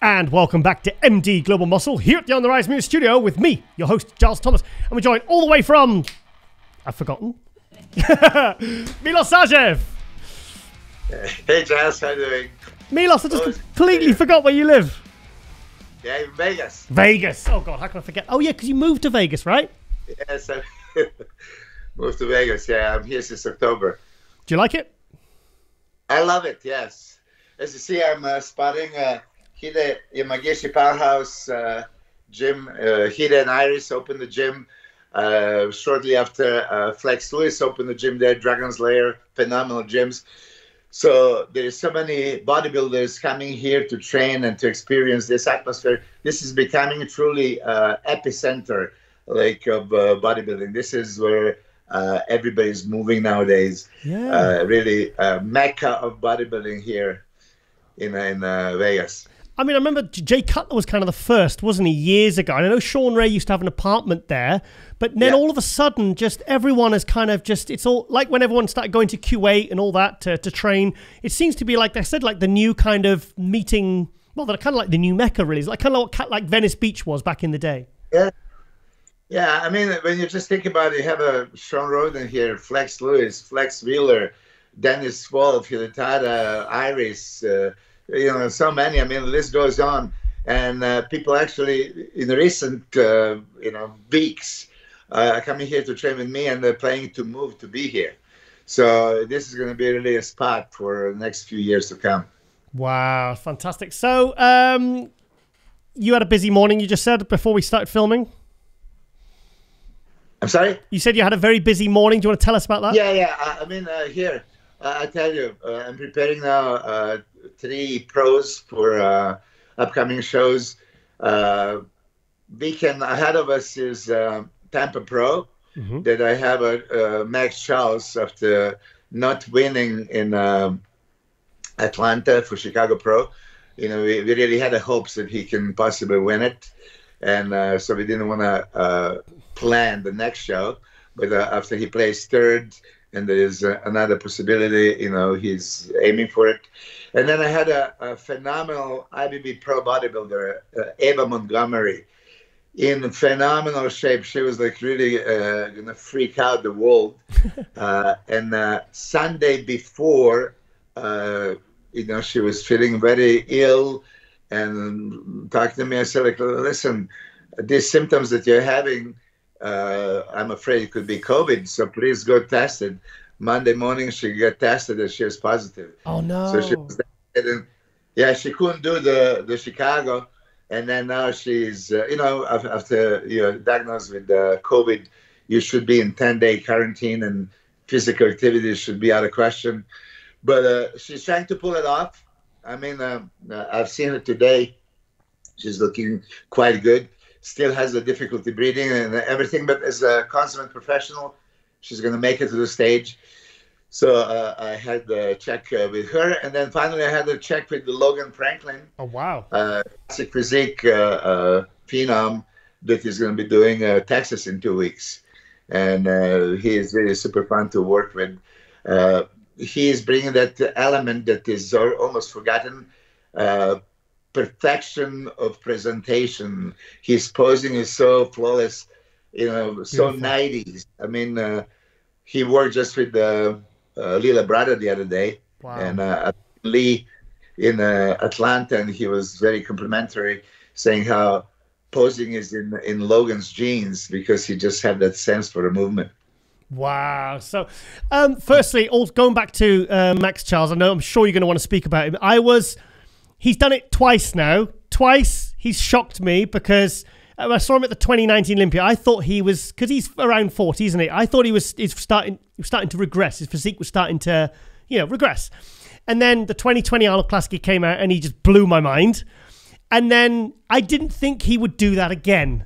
And welcome back to MD Global Muscle here at the On the Rise Music Studio with me, your host, Giles Thomas. And we're joined all the way from... I've forgotten. Milos Sarcev. Hey, Giles, how are you doing? Milos, I just completely forgot where you live. Yeah, in Vegas. Vegas. Oh, God, how can I forget? Oh, yeah, because you moved to Vegas, right? Yes, I moved to Vegas. Yeah, I'm here since October. Do you like it? I love it, yes. As you see, I'm spotting Hide Yamagishi Powerhouse gym. Hide and Iris opened the gym shortly after Flex Lewis opened the gym there, Dragon's Lair, phenomenal gyms. So there's so many bodybuilders coming here to train and to experience this atmosphere. This is becoming truly epicenter like of bodybuilding. This is where everybody's moving nowadays. Yeah. Really mecca of bodybuilding here in Vegas. I mean, I remember Jay Cutler was kind of the first, wasn't he, years ago? And I know Sean Ray used to have an apartment there, but then all of a sudden, just everyone is kind of just, it's all like when everyone started going to Q8 and all that to train, it seems to be like they said, like the new kind of meeting, well, they're kind of like the new Mecca, really. It's like kind of like Venice Beach was back in the day. Yeah. Yeah, I mean, when you just think about it, you have a Sean Roden here, Flex Lewis, Flex Wheeler, Dennis Wolf, Hilatada, Iris, you know, so many. I mean, the list goes on. And people actually, in the recent, you know, weeks, are coming here to train with me, and they're planning to move to be here. So this is going to be really a spot for the next few years to come. Wow, fantastic. So you had a busy morning, you just said, before we started filming? I'm sorry? You said you had a very busy morning. Do you want to tell us about that? Yeah. I mean, here, I tell you, I'm preparing now 3 pros for upcoming shows. Weekend ahead of us is Tampa Pro, that I have a Max Charles after not winning in Atlanta for Chicago Pro. You know, we really had the hopes that he can possibly win it. And so we didn't want to plan the next show. But after he plays third, and there is another possibility, you know, he's aiming for it. And then I had a phenomenal IBB pro bodybuilder, Ava Montgomery, in phenomenal shape. She was like really going to freak out the world. And Sunday before, you know, she was feeling very ill and talked to me. I said, like, listen, these symptoms that you're having, I'm afraid it could be COVID, so please go tested. Monday morning, she got tested and she was positive. Oh, no. So she was, yeah, she couldn't do the Chicago. And then now she's, you know, after you're diagnosed with COVID, you should be in 10-day quarantine and physical activity should be out of question. But she's trying to pull it off. I mean, I've seen her today. She's looking quite good. Still has a difficulty breathing and everything, but as a consummate professional, she's going to make it to the stage. So I had a check with her, and then finally I had a check with Logan Franklin. Oh, wow. Classic physique phenom that is going to be doing Texas in 2 weeks. And he is really super fun to work with. He is bringing that element that is almost forgotten, perfection of presentation. His posing is so flawless, you know, so 90s. I mean, he worked just with Lila Brada the other day, and Lee in Atlanta, and he was very complimentary, saying how posing is in Logan's genes because he just had that sense for the movement. Wow. So, firstly, going back to Max Charles, I'm sure you're going to want to speak about him. He's done it twice now. Twice he's shocked me because I saw him at the 2019 Olympia. I thought he was, because he's around 40, isn't he? I thought he was starting to regress. His physique was starting to, you know, regress. And then the 2020 Arnold Classic came out and he just blew my mind. And then I didn't think he would do that again.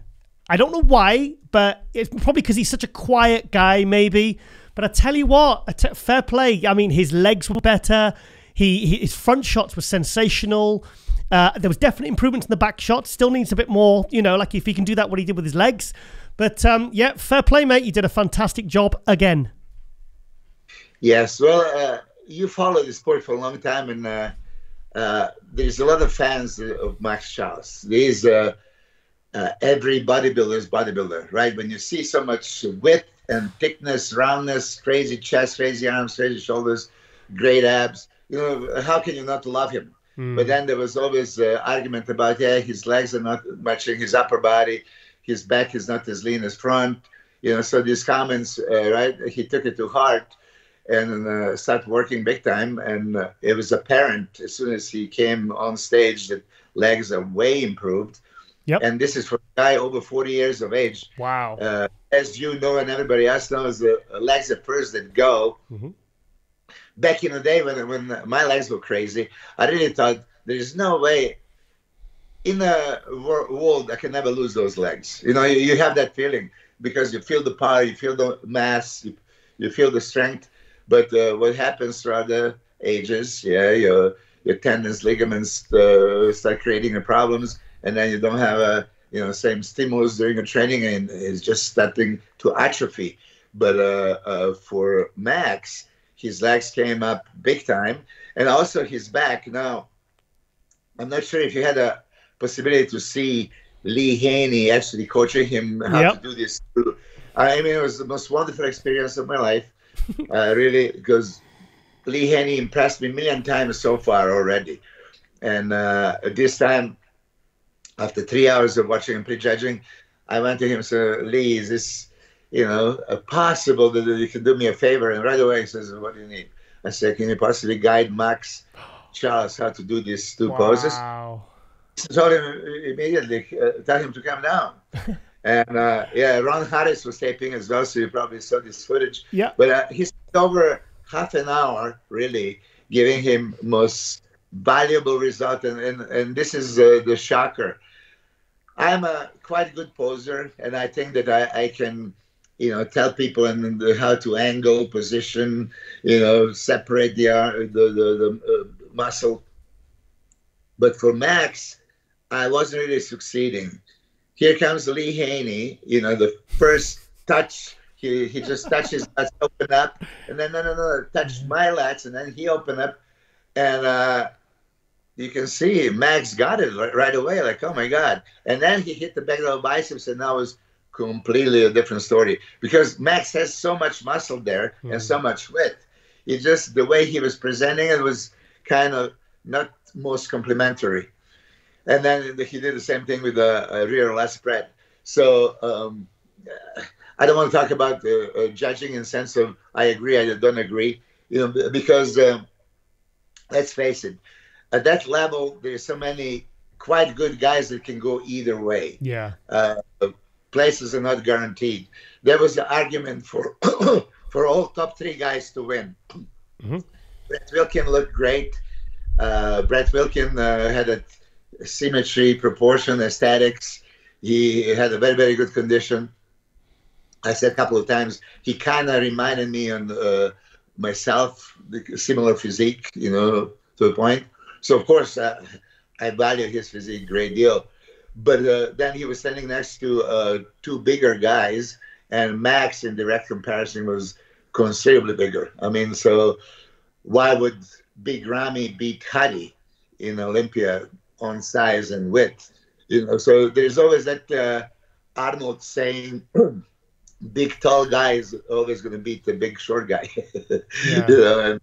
I don't know why, but it's probably because he's such a quiet guy, maybe. But I tell you what, fair play. I mean, his legs were better. His front shots were sensational. There was definitely improvements in the back shots. Still needs a bit more, you know, like if he can do that, what he did with his legs. But yeah, fair play, mate. You did a fantastic job again. Yes, well, you followed the sport for a long time, and there's a lot of fans of Max Charles. There's every bodybuilder is bodybuilder, right? When you see so much width and thickness, roundness, crazy chest, crazy arms, crazy shoulders, great abs, you know, how can you not love him? But then there was always argument about, yeah, his legs are not matching his upper body, his back is not as lean as front, you know. So these comments, right? He took it to heart and started working big time. And it was apparent as soon as he came on stage that legs are way improved. Yep. And this is for a guy over 40 years of age. Wow. As you know, and everybody else knows, the legs at first that go. Back in the day when my legs were crazy, I really thought there is no way in the world I can never lose those legs. You know, you have that feeling because you feel the power, you feel the mass, you feel the strength. But what happens throughout the ages, yeah, your tendons, ligaments start creating problems, and then you don't have same stimulus during the training, and it's just starting to atrophy. But for Max, his legs came up big time, and also his back. Now, I'm not sure if you had a possibility to see Lee Haney actually coaching him how to do this. I mean, it was the most wonderful experience of my life, really, because Lee Haney impressed me a million times so far already. And this time, after 3 hours of watching and prejudging, I went to him and said, Lee, is this, possible that you can do me a favor? And right away he says, what do you need? I said, can you possibly guide Max Charles how to do these two poses? I told him immediately, tell him to come down. And Ron Harris was taping as well, so you probably saw this footage. Yeah. But he spent over half an hour, really, giving him most valuable result. And this is the shocker. I'm a quite good poser, and I think that I can, tell people how to angle, position, separate the muscle. But for Max, I wasn't really succeeding. Here comes Lee Haney, the first touch, he just touches us, open up, and then no, touch my lats, and then he opened up, and you can see Max got it right away, like, oh my God. And then he hit the back of the biceps, and that was completely a different story, because Max has so much muscle there and so much width. It's just the way he was presenting it was kind of not most complimentary. And then he did the same thing with the rear lat spread. So I don't want to talk about judging in the sense of I agree, I don't agree, because let's face it, at that level, there's so many quite good guys that can go either way. Yeah. Places are not guaranteed. There was the argument for for all top three guys to win. Brett Wilkin looked great. Brett Wilkin had a symmetry, proportion, aesthetics. He had a very, very good condition. I said a couple of times, he kind of reminded me on myself, the similar physique, to a point. So, of course, I value his physique a great deal. But then he was standing next to two bigger guys, and Max, in direct comparison, was considerably bigger. I mean, so why would Big Ramy beat Huddy in Olympia on size and width? So there's always that Arnold saying, big tall guy is always going to beat the big short guy, and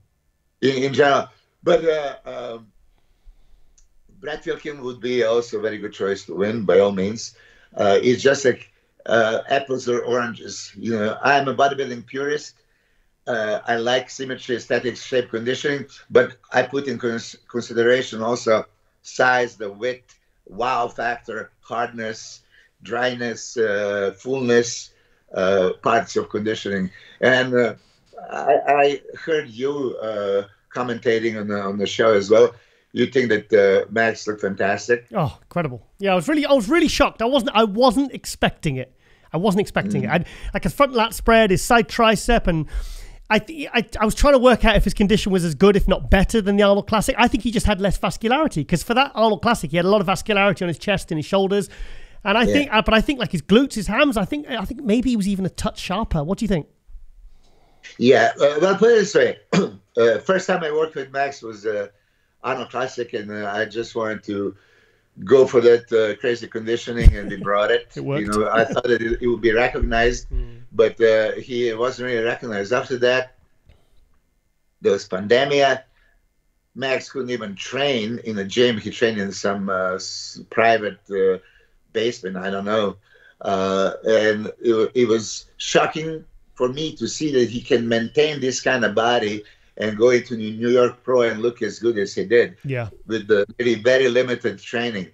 in general. But Brett Wilkin would be also a very good choice to win, by all means. It's just like apples or oranges. I'm a bodybuilding purist. I like symmetry, aesthetics, shape, conditioning, but I put in consideration also size, the width, wow factor, hardness, dryness, fullness, parts of conditioning. And I heard you commentating on the show as well. You think that Max looked fantastic? Oh, incredible! Yeah, I was really shocked. I wasn't expecting it. I wasn't expecting it. Like a front lat spread, his side tricep, and I was trying to work out if his condition was as good, if not better, than the Arnold Classic. I think he just had less vascularity, because for that Arnold Classic, he had a lot of vascularity on his chest and his shoulders. And I think like his glutes, his hams, I think maybe he was even a touch sharper. What do you think? Yeah, well, put it this way. First time I worked with Max was Arnold Classic, and I just wanted to go for that crazy conditioning, and we brought it. It worked. You know, I thought that it would be recognized, but he wasn't really recognized. After that, there was pandemic. Max couldn't even train in a gym. He trained in some private basement, I don't know. And it was shocking for me to see that he can maintain this kind of body and go into New York Pro and look as good as he did. Yeah. With the very, very limited training.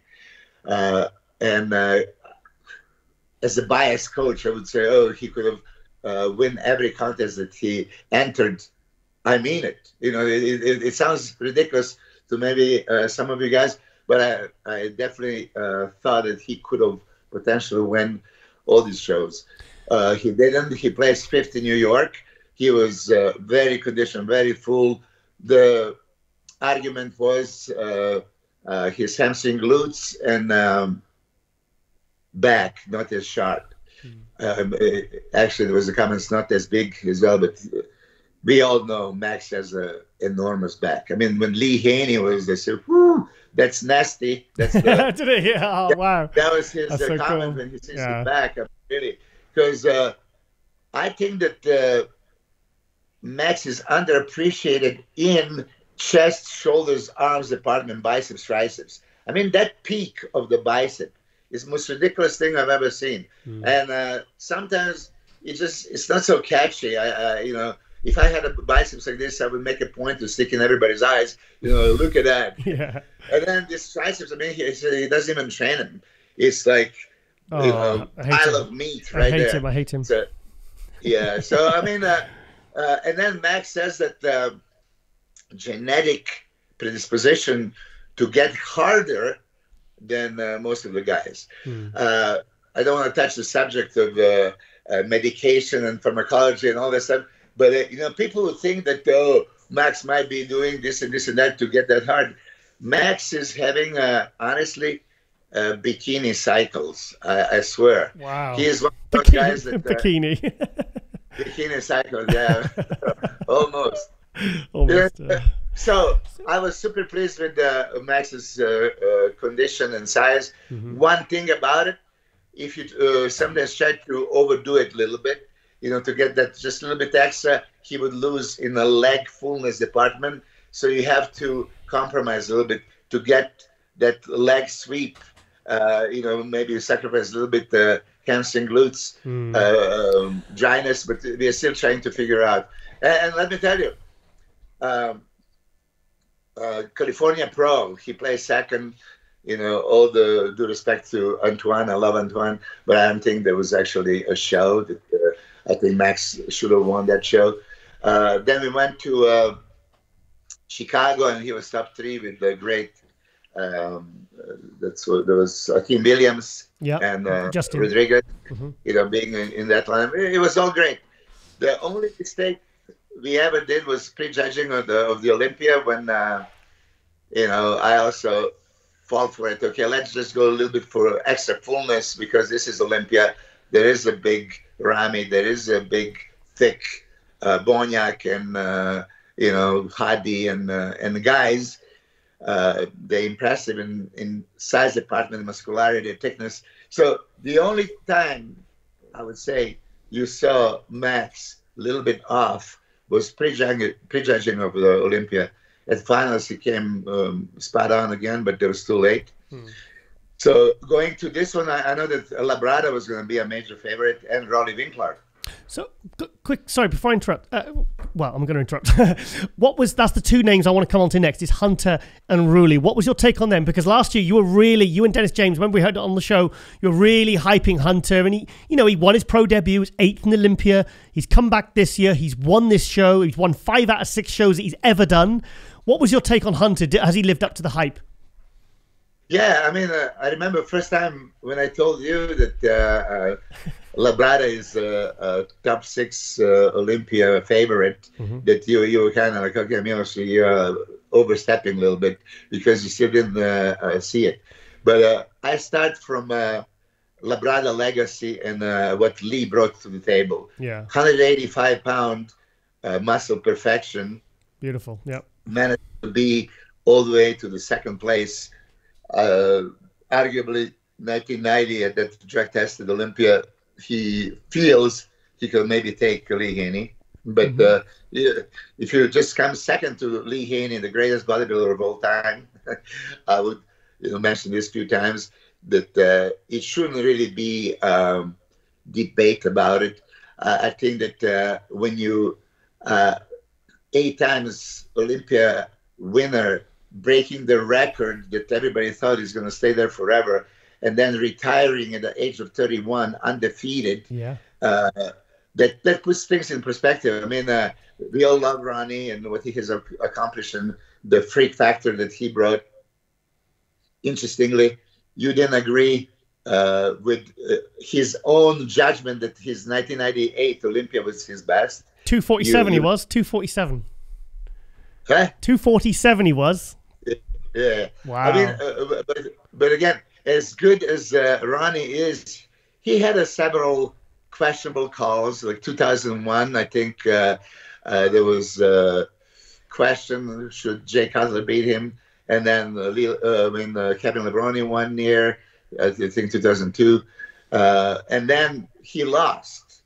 And as a biased coach, I would say, oh, he could have win every contest that he entered. I mean it. You know, it sounds ridiculous to maybe some of you guys, but I definitely thought that he could have potentially win all these shows. He didn't. He placed fifth in New York. He was very conditioned, very full. The argument was his hamstring glutes and back not as sharp. Actually, there was a comment, not as big as well, but we all know Max has an enormous back. I mean, when Lee Haney was, they said, "Whoo, that's nasty." That's the, did it? Yeah. Oh, wow. That was his so comment cool. when he sees the back. Really, because I think that Max is underappreciated in chest, shoulders, arms department, biceps, triceps. I mean, that peak of the bicep is the most ridiculous thing I've ever seen. And sometimes it's not so catchy. You know, if I had a biceps like this, I would make a point to stick in everybody's eyes. You know, look at that. Yeah. And then this triceps, I mean, he doesn't even train him. It's like, you know, pile of meat right there. I hate him. So, yeah. So, I mean, and then Max says that genetic predisposition to get harder than most of the guys. I don't want to touch the subject of medication and pharmacology and all that stuff, but you know, people would think that Max might be doing this and this and that to get that hard. Max is having honestly bikini cycles. I swear. Wow. He is one of those guys that bikini. Bikini cycles, yeah, almost. Almost. So I was super pleased with Max's condition and size. One thing about it, if you sometimes try to overdo it a little bit, you know, to get that just a little bit extra, he would lose in the leg fullness department. So you have to compromise a little bit to get that leg sweep. You know, maybe you sacrifice a little bit hamstring glutes, dryness, but we are still trying to figure out. And let me tell you, California Pro, he plays second. You know, all the due respect to Antoine, I love Antoine, but I don't think there was actually a show that I think Max should have won that show. Then we went to Chicago, and he was top 3 with the great. That's what there was. Akeem Williams and Justin Rodriguez. You know, being in that line, it was all great. The only mistake we ever did was prejudging of the Olympia when you know, I also fall for it. Okay, let's just go a little bit for extra fullness because this is Olympia. There is a big Rami, there is a big thick Bonyak and you know, Hadi and the guys. They're impressive in size department, muscularity, thickness. So the only time I would say you saw Max a little bit off was prejudging of the Olympia. At finals, he came spot on again, but it was too late. So going to this one, I know that Labrada was going to be a major favorite, and Rolly Winkler. So quick, sorry, before I interrupt. Well, I'm going to interrupt. That's the 2 names I want to come on to next, is Hunter and Ruli. What was your take on them? Because last year you and Dennis James, when we heard it on the show, you were really hyping Hunter, and he won his pro debut, he was 8th in Olympia. He's come back this year, he's won this show, he's won 5 out of 6 shows that he's ever done. What was your take on Hunter? Has he lived up to the hype? Yeah, I mean, I remember first time when I told you that Labrada is a top 6 Olympia favorite, that you were kind of like, okay, Milos, you're overstepping a little bit because you still didn't see it. But I start from Labrada legacy and what Lee brought to the table. Yeah. 185-pound muscle perfection. Beautiful, yep. Managed to be all the way to the second place. Arguably, 1990 at that drug tested Olympia, he feels he could maybe take Lee Haney. But if you just come second to Lee Haney, the greatest bodybuilder of all time, I would mention this a few times, that it shouldn't really be debate about it. I think that when you 8 times Olympia winner, breaking the record that everybody thought is going to stay there forever, and then retiring at the age of 31, undefeated, that puts things in perspective. I mean, we all love Ronnie and what he has accomplished and the freak factor that he brought. Interestingly, you didn't agree with his own judgment that his 1998 Olympia was his best. 247 he was. 247. Huh? 247 he was. Yeah. Wow. I mean, but again, as good as Ronnie is, he had several questionable calls. Like 2001, I think there was a question, should Jay Cutler beat him? And then Kevin Lebroni 1 year, I think 2002. And then he lost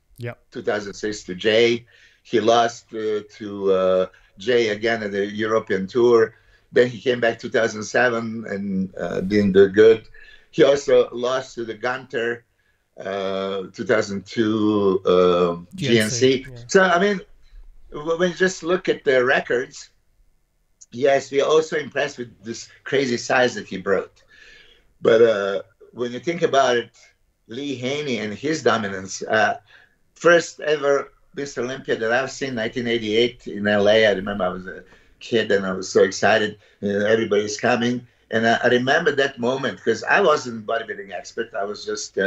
2006 to Jay. He lost to Jay again at the European tour. Then he came back 2007 and didn't do good. He also lost to the Gunter 2002 GNC. Yeah. So, I mean, when you just look at the records, yes, we're also impressed with this crazy size that he brought. But when you think about it, Lee Haney and his dominance, first ever Mr. Olympia that I've seen, 1988 in LA. I remember I was a kid and I was so excited. Everybody's coming. And I remember that moment because I wasn't a bodybuilding expert. I was just,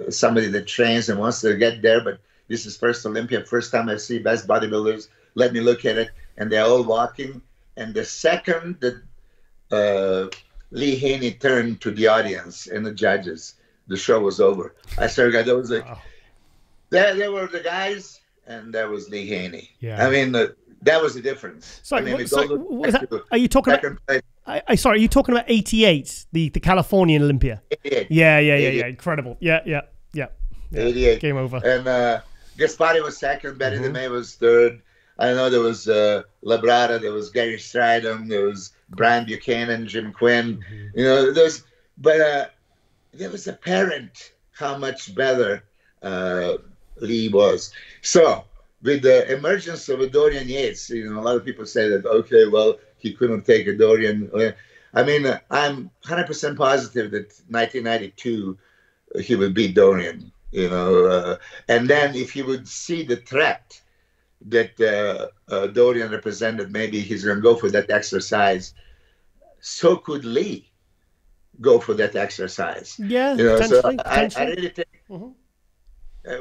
somebody that trains and wants to get there. But this is first Olympia, first time I see best bodybuilders. Let me look at it. And they're all walking. And the second that Lee Haney turned to the audience and the judges, the show was over. I swear to God, that was like, wow. There were the guys, and there was Lee Haney. Yeah. I mean, that was the difference. Sorry, are you talking about? Sorry, are you talking about '88, the Californian Olympia? 88. Yeah. Incredible. Yeah. 88. Game over. And Gaspari was second. Betty DeMay was third. I know there was Labrada, there was Gary Stridham, there was Brian Buchanan, Jim Quinn. But it was apparent how much better Lee was. So with the emergence of a Dorian Yates, a lot of people say that, okay, well, he couldn't take a Dorian. I mean, I'm 100% positive that 1992 he would beat Dorian, and then if he would see the threat that Dorian represented, maybe he's going to go for that exercise. So could Lee go for that exercise. Yeah, potentially. I really think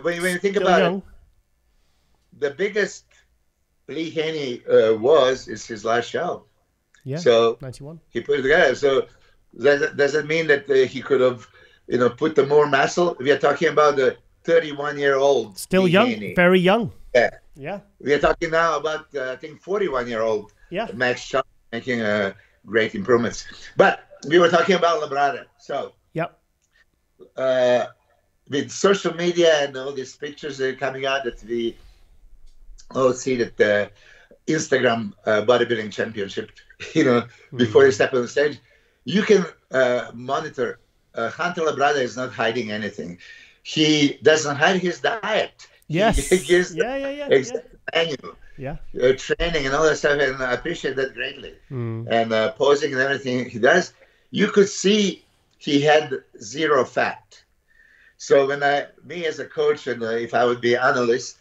when you think about it, the biggest Lee Haney is his last show. Yeah, so 91. He put it together. So does it mean that he could have, put the more muscle? We are talking about the 31-year-old. Still Lee young, Haney. very young. Yeah. We are talking now about, I think, 41-year-old Max Chuck making great improvements. But we were talking about Labrada. So, with social media and all these pictures that are coming out, that we all see that the Instagram bodybuilding championship, before you step on the stage, you can monitor. Hunter Labrada is not hiding anything. He doesn't hide his diet. Yes. He gives exact menu, training and all that stuff, and I appreciate that greatly. And posing and everything he does, you could see he had zero fat. So when me as a coach, and if I would be an analyst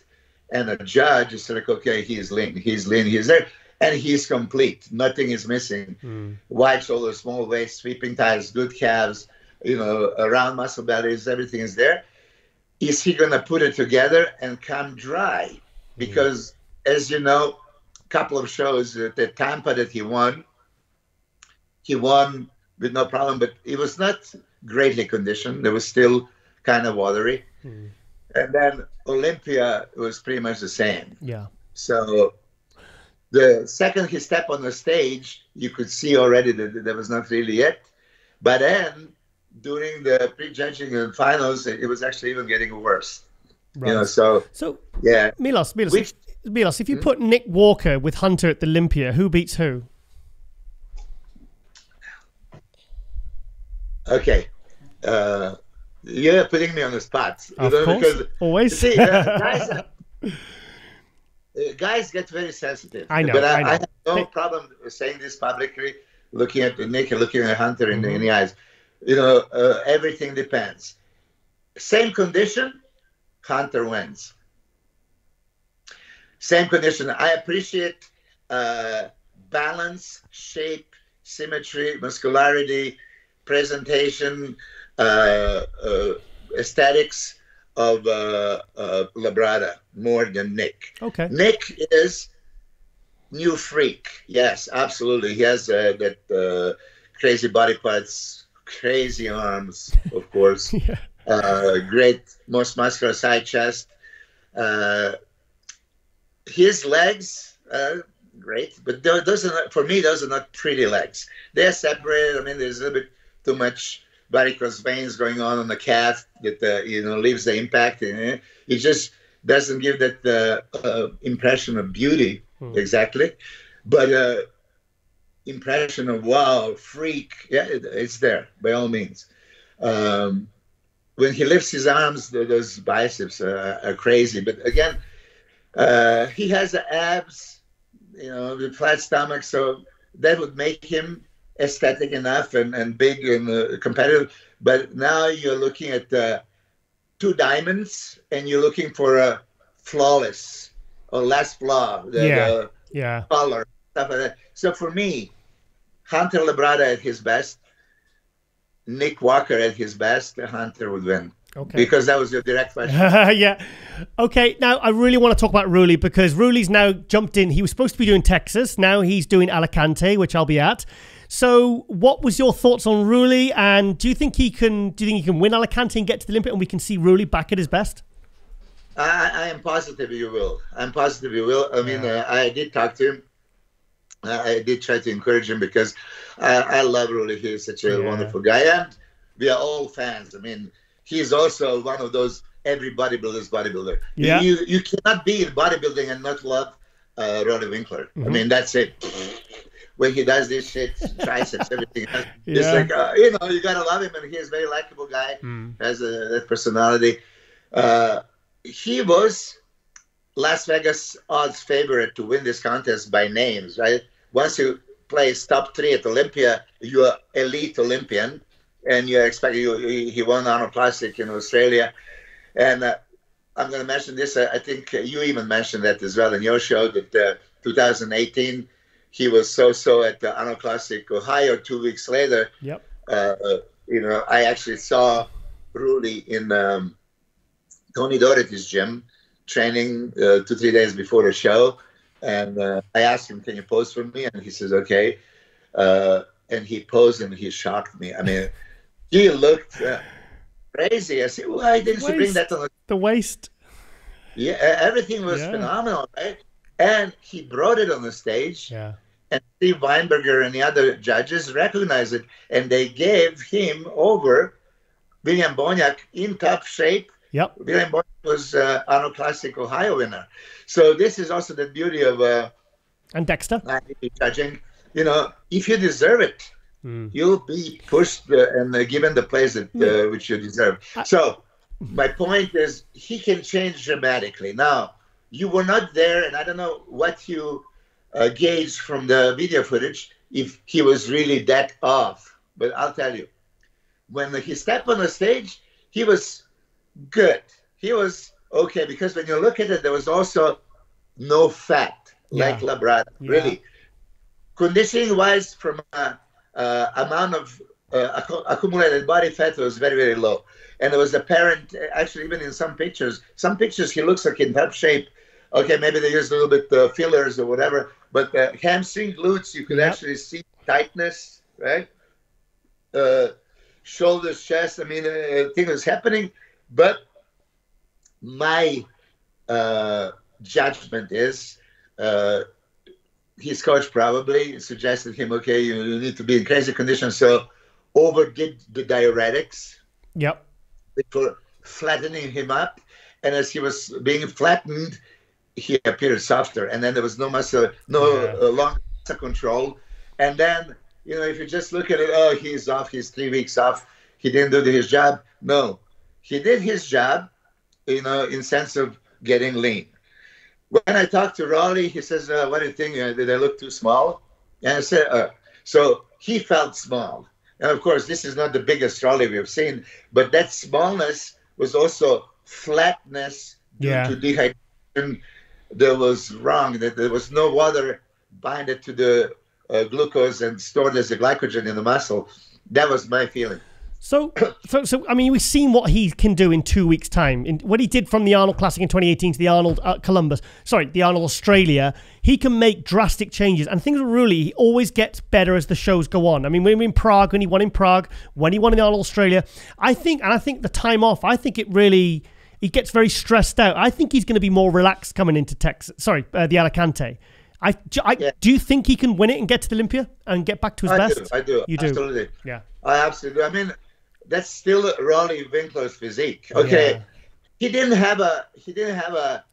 and a judge, it's like, okay, he's lean, he's there, and he's complete. Nothing is missing. Wide shoulders, small waist, sweeping thighs, good calves, round muscle bellies, everything is there. Is he going to put it together and come dry? Because, as you know, a couple of shows at the Tampa that he won with no problem, but he was not greatly conditioned. There was still kind of watery. And then Olympia was pretty much the same. Yeah. So The second he stepped on the stage, you could see already that there was not really it. But then during the prejudging and finals, it was actually even getting worse. Right. You know, so yeah. Milos, if you put Nick Walker with Hunter at the Olympia, who beats who? Okay. You're putting me on the spot. Of course. Because, always. See, guys get very sensitive. I know. But I have no problem saying this publicly, looking at Nick and looking at Hunter in the eyes. You know, everything depends. Same condition, Hunter wins. Same condition. I appreciate balance, shape, symmetry, muscularity, presentation, aesthetics of Labrada more than Nick. Okay. Nick is new freak. Yes, absolutely. He has that crazy body parts, crazy arms, of course. Great, most muscular side chest. His legs, great, but those are not, for me, those are not pretty legs. They're separated. I mean, there's a little bit too much varicose veins going on the calf that you know, leaves the impact in it. It just doesn't give that impression of beauty exactly, but impression of wow, freak. Yeah, it's there by all means. When he lifts his arms, those biceps are crazy. But again, he has the abs, you know, the flat stomach, so that would make him aesthetic enough and big and competitive. But now you're looking at two diamonds, and you're looking for a flawless or less flaw, the color, stuff like that. So for me, Hunter Labrada at his best, Nick Walker at his best, Hunter would win. Okay. Because that was your direct question. Yeah. Okay, now I really want to talk about Ruli, because Ruli's now jumped in. He was supposed to be doing Texas. Now he's doing Alicante, which I'll be at. So what was your thoughts on Ruli, and do you think he can win Alicante and get to the Olympic, and we can see Ruli back at his best? I am positive you will. I'm positive you will. I mean, I did talk to him. I did try to encourage him because I love Ruli. He's such a wonderful guy, and we are all fans. I mean, he's also one of those every bodybuilder's bodybuilder. Yeah. You cannot be in bodybuilding and not love Ronnie Winkler. I mean, that's it. When he does this shit, triceps, everything else, it's like, you know, you got to love him, and he's a very likable guy, has that personality. He was Las Vegas odds favorite to win this contest by names, right? Once you place top 3 at Olympia, you're elite Olympian, and you're expecting, he won Arnold Classic in Australia. And I'm going to mention this, I think you even mentioned that as well in your show, that 2018, he was so-so at the Arnold Classic Ohio 2 weeks later. Yep. You know, I actually saw Ruli in Tony Doherty's gym training 2-3 days before the show. And I asked him, can you pose for me? And he says, okay. And he posed, and he shocked me. I mean, he looked crazy. I said, why didn't you bring that on the waist? Yeah, everything was phenomenal, right? And he brought it on the stage. Yeah. And Steve Weinberger and the other judges recognized it, and they gave him over William Boniak in top shape. Yep. William Boniak was Arnold Classic Ohio winner. So this is also the beauty of and Dexter judging. You know, if you deserve it, you'll be pushed and given the place that which you deserve. So my point is, he can change dramatically. Now, you were not there, and I don't know what you gauged from the video footage, if he was really that off. But I'll tell you, when he stepped on the stage, he was good. He was okay, because when you look at it, there was also no fat, like Labrada. Really. Conditioning-wise, from amount of accumulated body fat was very, very low. And it was apparent, actually, even in some pictures he looks like in top shape. Okay, maybe they used a little bit fillers or whatever, but hamstring, glutes, you could actually see tightness, right? Shoulders, chest, I mean, thing was happening. But my judgment is his coach probably suggested him, okay, you need to be in crazy condition, so overdid the diuretics. Yep. For flattening him up, and as he was being flattened, he appeared softer, and then there was no muscle, long muscle control. And then, you know, if you just look at it, oh, he's off, he's 3 weeks off, he didn't do his job. No, he did his job, you know, in sense of getting lean. When I talked to Raleigh, he says, what do you think? Did I look too small? And I said, so he felt small. And of course, this is not the biggest Raleigh we've seen, but that smallness was also flatness due to dehydration that was wrong, that there was no water binded to the glucose and stored as a glycogen in the muscle. That was my feeling. So, I mean, we've seen what he can do in 2 weeks' time. What he did from the Arnold Classic in 2018 to the Arnold the Arnold Australia, he can make drastic changes. And things really always gets better as the shows go on. I mean, when he won in Prague, when he won in the Arnold Australia, I think the time off, I think he gets very stressed out. I think he's going to be more relaxed coming into Texas. The Alicante. Do you think he can win it and get to the Olympia and get back to his best? I do. You do? Absolutely. Yeah. I absolutely do. I mean, that's still Ronnie Winkler's physique. Okay, yeah. He didn't have a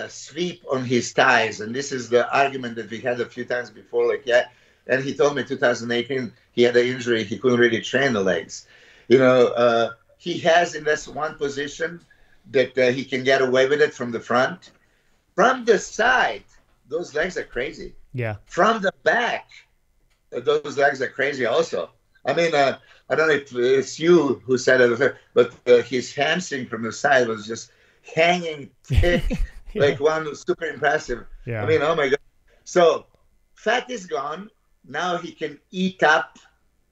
sweep on his thighs, and this is the argument that we had a few times before. Like, yeah, and he told me 2018 he had an injury, he couldn't really train the legs. You know, he has in this one position that he can get away with it from the front. From the side, those legs are crazy. Yeah. From the back, those legs are crazy also. I mean, I don't know if it's you who said it, but his hamstring from the side was just hanging thick, like one super impressive. Yeah. I mean, oh my God. So fat is gone. Now he can eat up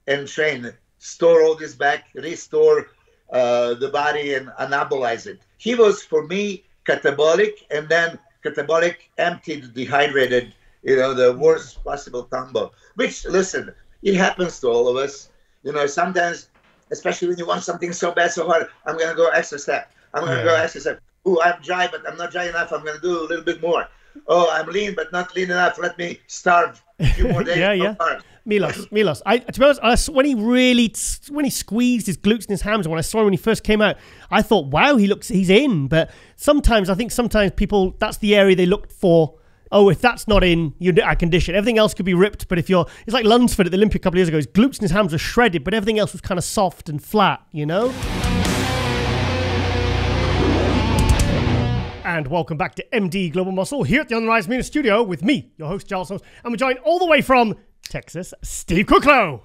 and train, store all this back, restore the body and anabolize it. He was, for me, catabolic, and then catabolic, emptied, dehydrated, you know, the worst possible combo. Which, listen, it happens to all of us. You know, sometimes, especially when you want something so bad, so hard, I'm going to go extra step. I'm going to go extra step. Oh, I'm dry, but I'm not dry enough. I'm going to do a little bit more. Oh, I'm lean, but not lean enough. Let me starve a few more days. Yeah. Milos. To be honest, when he squeezed his glutes and his hams, when I saw him when he first came out, I thought, wow, he's in. But sometimes people, that's the area they look for. Oh, if that's not in, you're out of condition. Everything else could be ripped, but it's like Lunsford at the Olympia a couple of years ago. His glutes and his hams were shredded, but everything else was kind of soft and flat, you know? And welcome back to MD Global Muscle here at the On the Rise Media Studio with me, your host, Giles Introduces, and we're joined all the way from Texas, Steve Kuclo.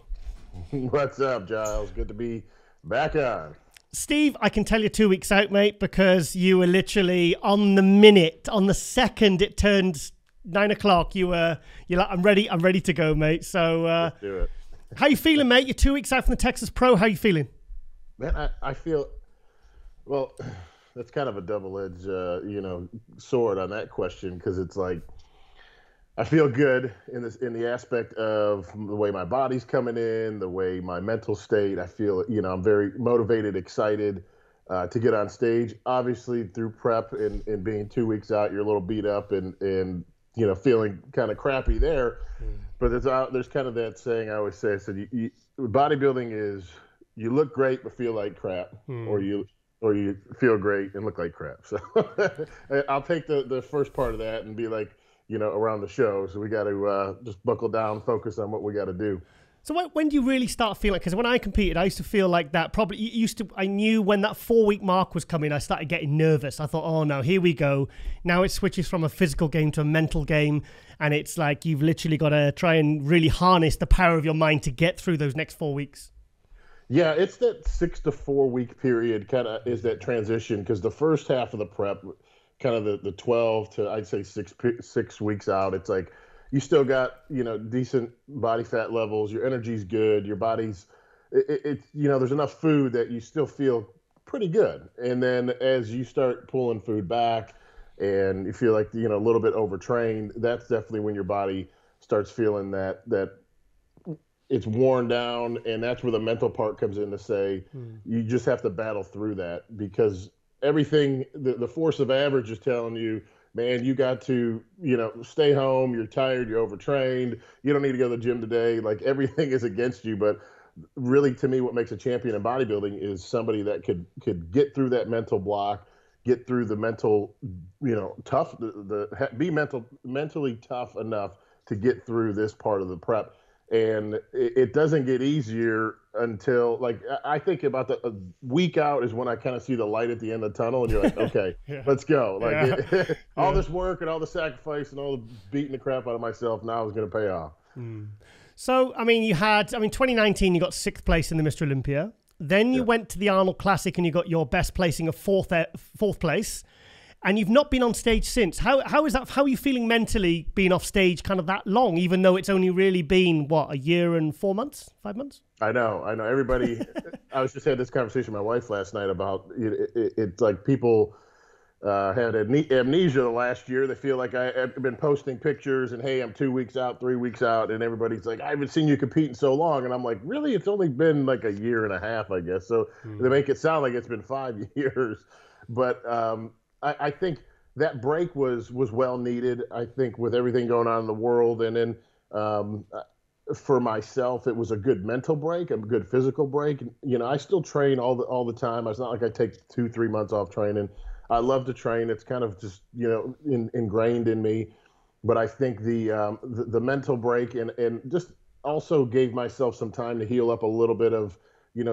What's up, Giles? Good to be back on. Steve, I can tell you're 2 weeks out, mate, because you were literally on the minute, on the second it turned 9 o'clock. You're like, I'm ready to go, mate. So, let's do it. How you feeling, mate? You're 2 weeks out from the Texas Pro. How you feeling? Man, I feel, well, that's kind of a double-edged, sword on that question, because it's like, I feel good in the aspect of the way my body's coming in, the way my mental state. I feel, I'm very motivated, excited to get on stage. Obviously, through prep and being 2 weeks out, you're a little beat up and feeling kind of crappy there. But there's kind of that saying I always say. I said, bodybuilding is you look great but feel like crap, or you feel great and look like crap. So I'll take the first part of that and be like, around the show. So we got to just buckle down, focus on what we got to do. So when do you really start feeling? Because when I competed, I used to feel like that. I knew when that 4 week mark was coming, I started getting nervous. I thought, oh no, here we go. Now it switches from a physical game to a mental game. And it's like you've literally got to try and really harness the power of your mind to get through those next 4 weeks. Yeah, it's that 6 to 4 week period kind of is that transition, because the first half of the prep, kind of the 12 to I'd say 6 weeks out, it's like you still got decent body fat levels, your energy's good, your body's there's enough food that you still feel pretty good. And then as you start pulling food back and you feel like a little bit overtrained, that's definitely when your body starts feeling that it's worn down, and that's where the mental part comes in to say you just have to battle through that, because everything, the force of average is telling you man, you got to, stay home. You're tired. You're overtrained. You don't need to go to the gym today. Like everything is against you. But really, to me, what makes a champion in bodybuilding is somebody that could get through that mental block, get through the mental, tough, be mentally tough enough to get through this part of the prep. And it doesn't get easier until, like, I think about a week out is when I kind of see the light at the end of the tunnel, and you're like, okay, let's go. Like all this work and all the sacrifice and all the beating the crap out of myself now is going to pay off. So, I mean, 2019, you got 6th place in the Mr. Olympia. Then you went to the Arnold Classic and you got your best placing of 4th place. And you've not been on stage since. How is that? How are you feeling mentally being off stage kind of that long, even though it's only really been, what, a year and 4 months, 5 months? I know. Everybody, I was just had this conversation with my wife last night about it's like people had amnesia last year. They feel like I've been posting pictures and, hey, I'm 2 weeks out, 3 weeks out. And everybody's like, I haven't seen you compete in so long. And I'm like, really? It's only been like a year and a half, I guess. So they make it sound like it's been 5 years. But I think that break was well needed. I think with everything going on in the world, and then for myself, it was a good mental break, a good physical break. I still train all the time. It's not like I take 2-3 months off training. I love to train. It's kind of just ingrained in me. But I think the mental break and just also gave myself some time to heal up a little bit of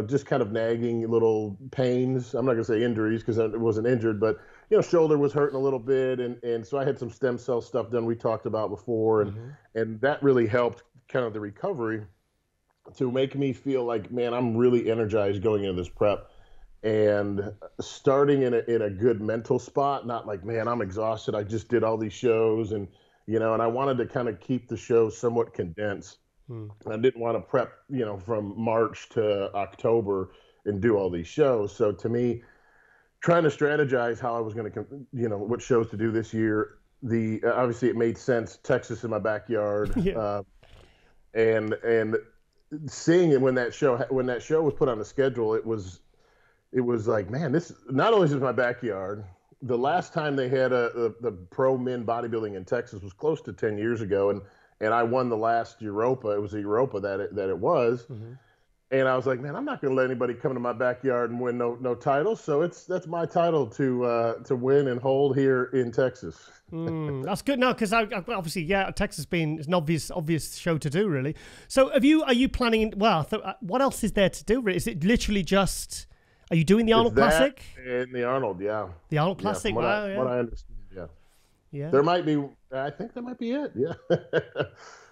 just kind of nagging little pains. I'm not going to say injuries because I wasn't injured, but shoulder was hurting a little bit, and so I had some stem cell stuff done we talked about before, and that really helped kind of the recovery to make me feel like, man, I'm really energized going into this prep and starting in a good mental spot, not like, man, I'm exhausted. I just did all these shows, and and I wanted to kind of keep the show somewhat condensed. I didn't want to prep, from March to October and do all these shows. So to me, trying to strategize how I was going to, what shows to do this year. Obviously it made sense. Texas in my backyard, and seeing it when that show was put on the schedule, it was like, man, this not only is this my backyard. The last time they had the pro men bodybuilding in Texas was close to 10 years ago, and I won the last Europa. It was a Europa that it was. And I was like, man, I'm not going to let anybody come into my backyard and win no titles. So that's my title to win and hold here in Texas. That's good now, because obviously, Texas being an obvious show to do, really. So are you planning? Well, what else is there to do? Is it literally just? Are you doing the Arnold Classic? And the Arnold, yeah. The Arnold Classic. What Wow. I understand, yeah. Yeah. There might be. I think that might be it. Yeah.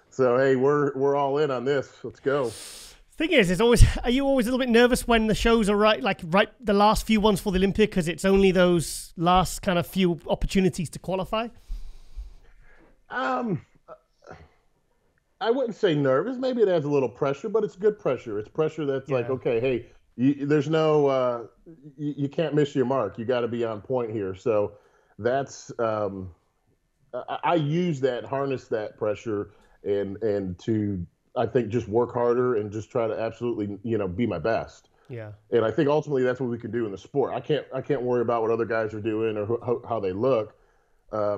So hey, we're all in on this. Let's go. Thing is, are you always a little bit nervous when the shows are right the last few ones for the Olympia, because it's only those last kind of few opportunities to qualify? I wouldn't say nervous. Maybe it adds a little pressure, but it's good pressure. It's pressure that's like, okay, hey, there's no, you can't miss your mark. You got to be on point here. So that's, I use that, harness that pressure and to, I think, just work harder and just try to absolutely, be my best. Yeah. And I think ultimately that's what we can do in the sport. I can't worry about what other guys are doing or how they look.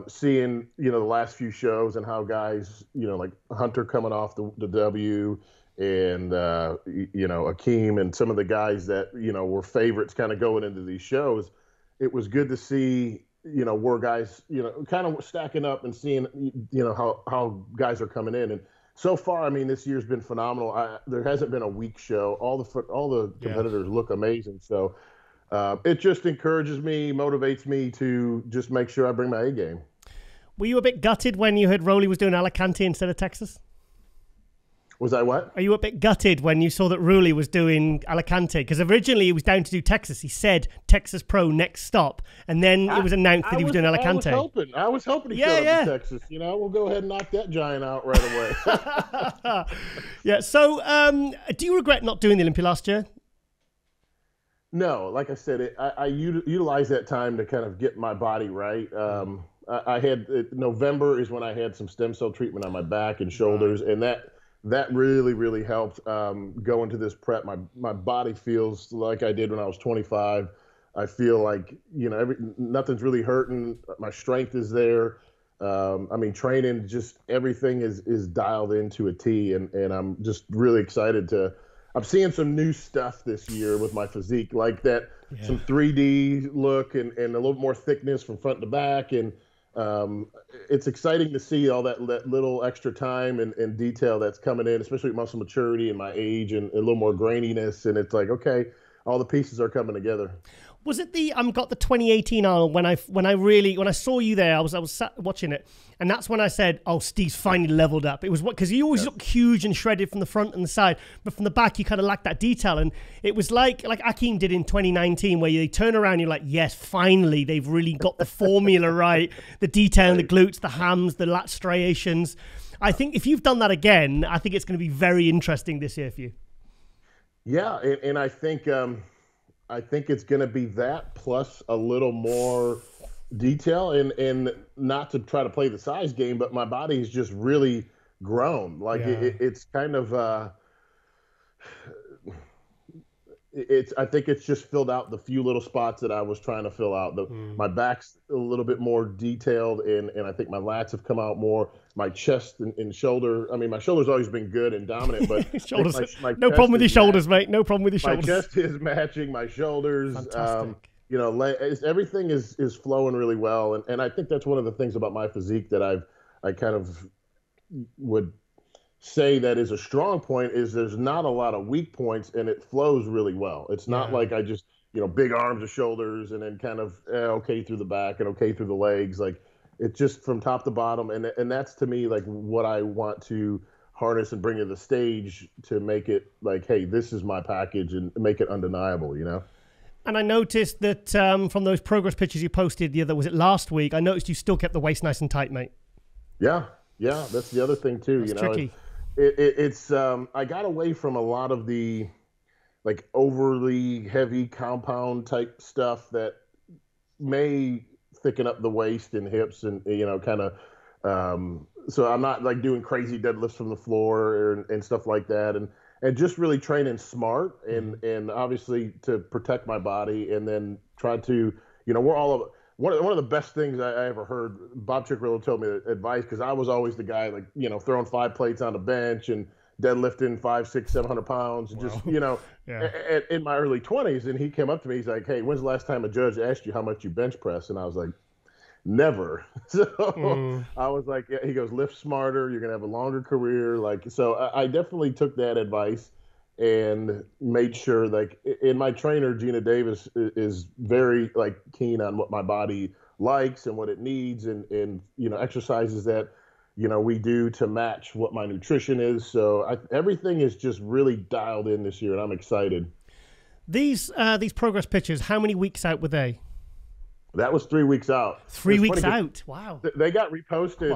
Seeing, the last few shows and how guys, like Hunter coming off the W and, Akeem and some of the guys that, were favorites kind of going into these shows. It was good to see, where guys, kind of stacking up and seeing, how guys are coming in. And so far, I mean, this year's been phenomenal. There hasn't been a weak show. All the competitors look amazing. So it just encourages me, motivates me to just make sure I bring my A game. Were you a bit gutted when you heard Rowley was doing Alicante instead of Texas? Was I what? Are you a bit gutted when you saw that Rowley was doing Alicante? Because originally he was down to do Texas. He said Texas Pro next stop, and then it was announced that he was doing Alicante. I was hoping he showed up to Texas. We'll go ahead and knock that giant out right away. Yeah. So, do you regret not doing the Olympia last year? No, like I said, I utilized that time to kind of get my body right. I had November is when I had some stem cell treatment on my back and shoulders, and that really, really helped go into this prep. My body feels like I did when I was 25. I feel like, nothing's really hurting. My strength is there. I mean, training, just everything is dialed into a T, and I'm just really excited I'm seeing some new stuff this year with my physique, like that, some 3D look and a little more thickness from front to back. And it's exciting to see all that little extra time and detail that's coming in, especially with muscle maturity and my age and a little more graininess. And it's like, okay, all the pieces are coming together. Was it got the 2018 Arnold when I saw you there? I was sat watching it, and that's when I said, "Oh, Steve's finally leveled up." It was because you always look huge and shredded from the front and the side, but from the back you kind of lack that detail. And it was like Akeem did in 2019, where you turn around, and you're like, "Yes, finally they've really got the formula right, the detail in the glutes, the hams, the lat striations." I think if you've done that again, I think it's going to be very interesting this year for you. Yeah, and I think it's going to be that plus a little more detail, and not to try to play the size game, but my body has just really grown. Like it's kind of I think it's just filled out the few little spots that I was trying to fill out. My back's a little bit more detailed, and I think my lats have come out more. My chest and shoulder. I mean, my shoulder's always been good and dominant, but shoulders. No problem with your shoulders, mate. No problem with your shoulders. My chest is matching my shoulders. Fantastic. Everything is flowing really well, and I think that's one of the things about my physique that I kind of would say that is a strong point is there's not a lot of weak points, and it flows really well. It's not like I just big arms or shoulders and then kind of okay through the back and okay through the legs. Like it's just from top to bottom, and that's to me like what I want to harness and bring to the stage to make it like, hey, this is my package, and make it undeniable, And I noticed that from those progress pictures you posted was it last week? I noticed you still kept the waist nice and tight, mate. Yeah, that's the other thing too. That's tricky. It's I got away from a lot of the like overly heavy compound type stuff that may thicken up the waist and hips and kind of so I'm not like doing crazy deadlifts from the floor and stuff like that, and just really training smart and obviously to protect my body, and then try to we're all of one of the best things I ever heard. Bob Chickrillo told me advice, because I was always the guy like throwing 5 plates on the bench and deadlifting 500, 600, 700 pounds, and just in my early 20s. And he came up to me, he's like, "Hey, when's the last time a judge asked you how much you bench press?" And I was like, "Never." So I was like, he goes, "Lift smarter, you're gonna have a longer career." Like, so I definitely took that advice and made sure, like, in my trainer Gina Davis is very like keen on what my body likes and what it needs, and exercises that we do to match what my nutrition is. So everything is just really dialed in this year, and I'm excited. These progress pictures, how many weeks out were they? That was 3 weeks out. 3 weeks out. Wow. They got reposted.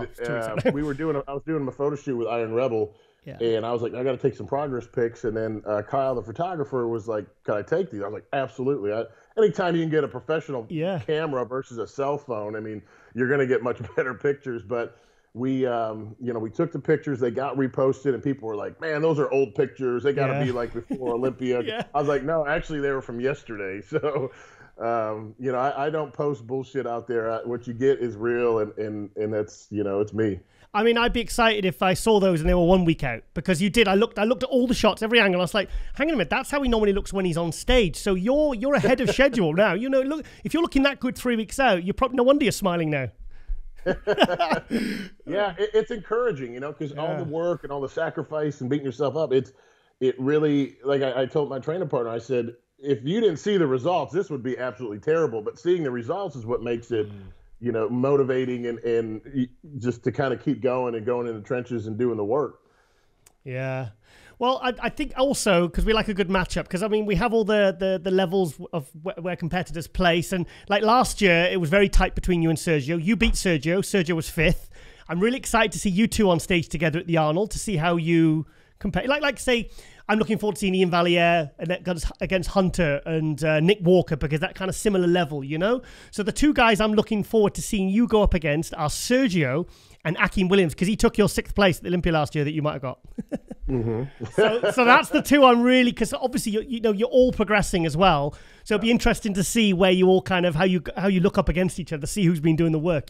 I was doing a photo shoot with Iron Rebel, and I was like, I got to take some progress pics. And then Kyle, the photographer, was like, "Can I take these?" I was like, "Absolutely." Anytime you can get a professional camera versus a cell phone, I mean, you're going to get much better pictures. But we took the pictures. They got reposted, and people were like, "Man, those are old pictures. They got to be like before Olympia." I was like, "No, actually, they were from yesterday." So. I don't post bullshit out there. What you get is real, and that's it's me. I mean, I'd be excited if I saw those and they were 1 week out, because you did. I looked at all the shots, every angle. I was like, hang on a minute, that's how he normally looks when he's on stage. So you're ahead of schedule now. Look, if you're looking that good 3 weeks out, you're probably no wonder you're smiling now. Yeah, it's encouraging, because all the work and all the sacrifice and beating yourself up, it really, like I told my training partner, I said, if you didn't see the results, this would be absolutely terrible. But seeing the results is what makes it, motivating and just to kind of keep going and going in the trenches and doing the work. Yeah. Well, I think also because we like a good matchup, because I mean we have all the levels of where competitors place, and like last year it was very tight between you and Sergio. You beat Sergio. Sergio was 5th. I'm really excited to see you two on stage together at the Arnold to see how you compare. Like say, I'm looking forward to seeing Iain Valliere against Hunter and Nick Walker, because that kind of similar level, So the two guys I'm looking forward to seeing you go up against are Sergio and Akeem Williams, because he took your 6th place at the Olympia last year that you might have got. So that's the two I'm really, because obviously you're all progressing as well. So it'd be interesting to see where you all kind of how you look up against each other, see who's been doing the work.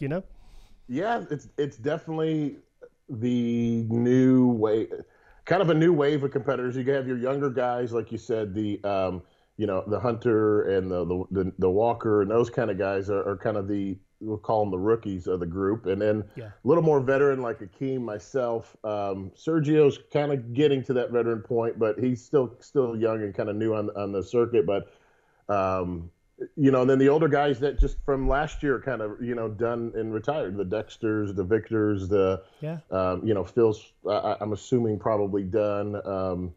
Yeah, it's definitely the new way, kind of a new wave of competitors. You have your younger guys, like you said, the the Hunter and the Walker and those kind of guys are kind of we'll call them the rookies of the group. And then a little more veteran like Akeem, myself. Sergio's kind of getting to that veteran point, but he's still young and kind of new on the circuit. But, and then the older guys that just from last year kind of, done and retired, the Dexters, the Victors, Phil's, I'm assuming probably done.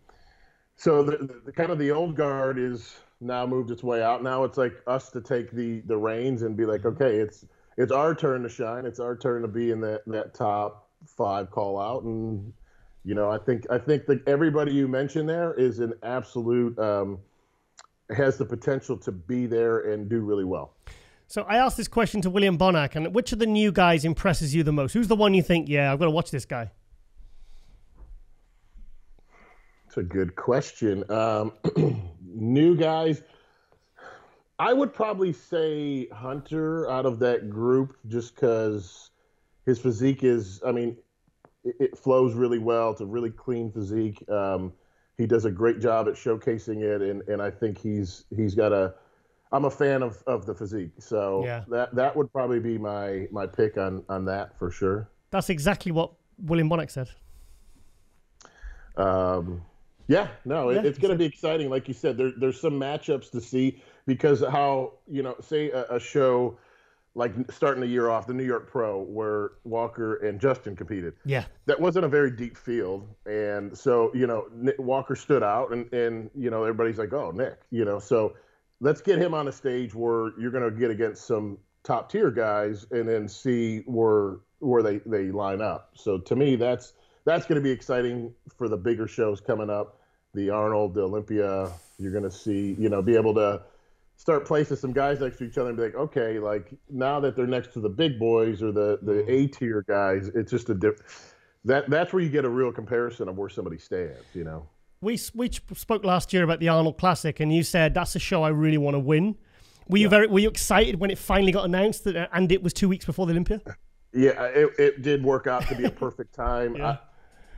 So the kind of the old guard is now moved its way out. Now it's like us to take the reins and be like, okay, it's our turn to shine. It's our turn to be in that top 5 call out. And, I think that everybody you mentioned there is an absolute, has the potential to be there and do really well. So I asked this question to William Bonac, and which of the new guys impresses you the most? Who's the one you think, yeah, I've got to watch this guy? It's a good question. New guys, I would probably say Hunter out of that group, just because his physique is, it flows really well. It's a really clean physique. He does a great job at showcasing it, and I think he's got I'm a fan of the physique. So that would probably be my pick on that for sure. That's exactly what William Bonac said. It's going to be exciting. Like you said, there's some matchups to see because how, say a show like starting the year off, the New York Pro, where Walker and Justin competed. Yeah. That wasn't a very deep field. And so, Walker stood out and everybody's like, oh, Nick, so let's get him on a stage where you're going to get against some top tier guys and then see where they line up. So to me, that's going to be exciting for the bigger shows coming up. The Arnold, the Olympia, you're going to see, be able to start placing some guys next to each other and be like, okay, like now that they're next to the big boys or the A-tier guys, it's just that's where you get a real comparison of where somebody stands, We spoke last year about the Arnold Classic, and you said that's a show I really want to win. Were you excited when it finally got announced and it was 2 weeks before the Olympia? Yeah, it did work out to be a perfect time.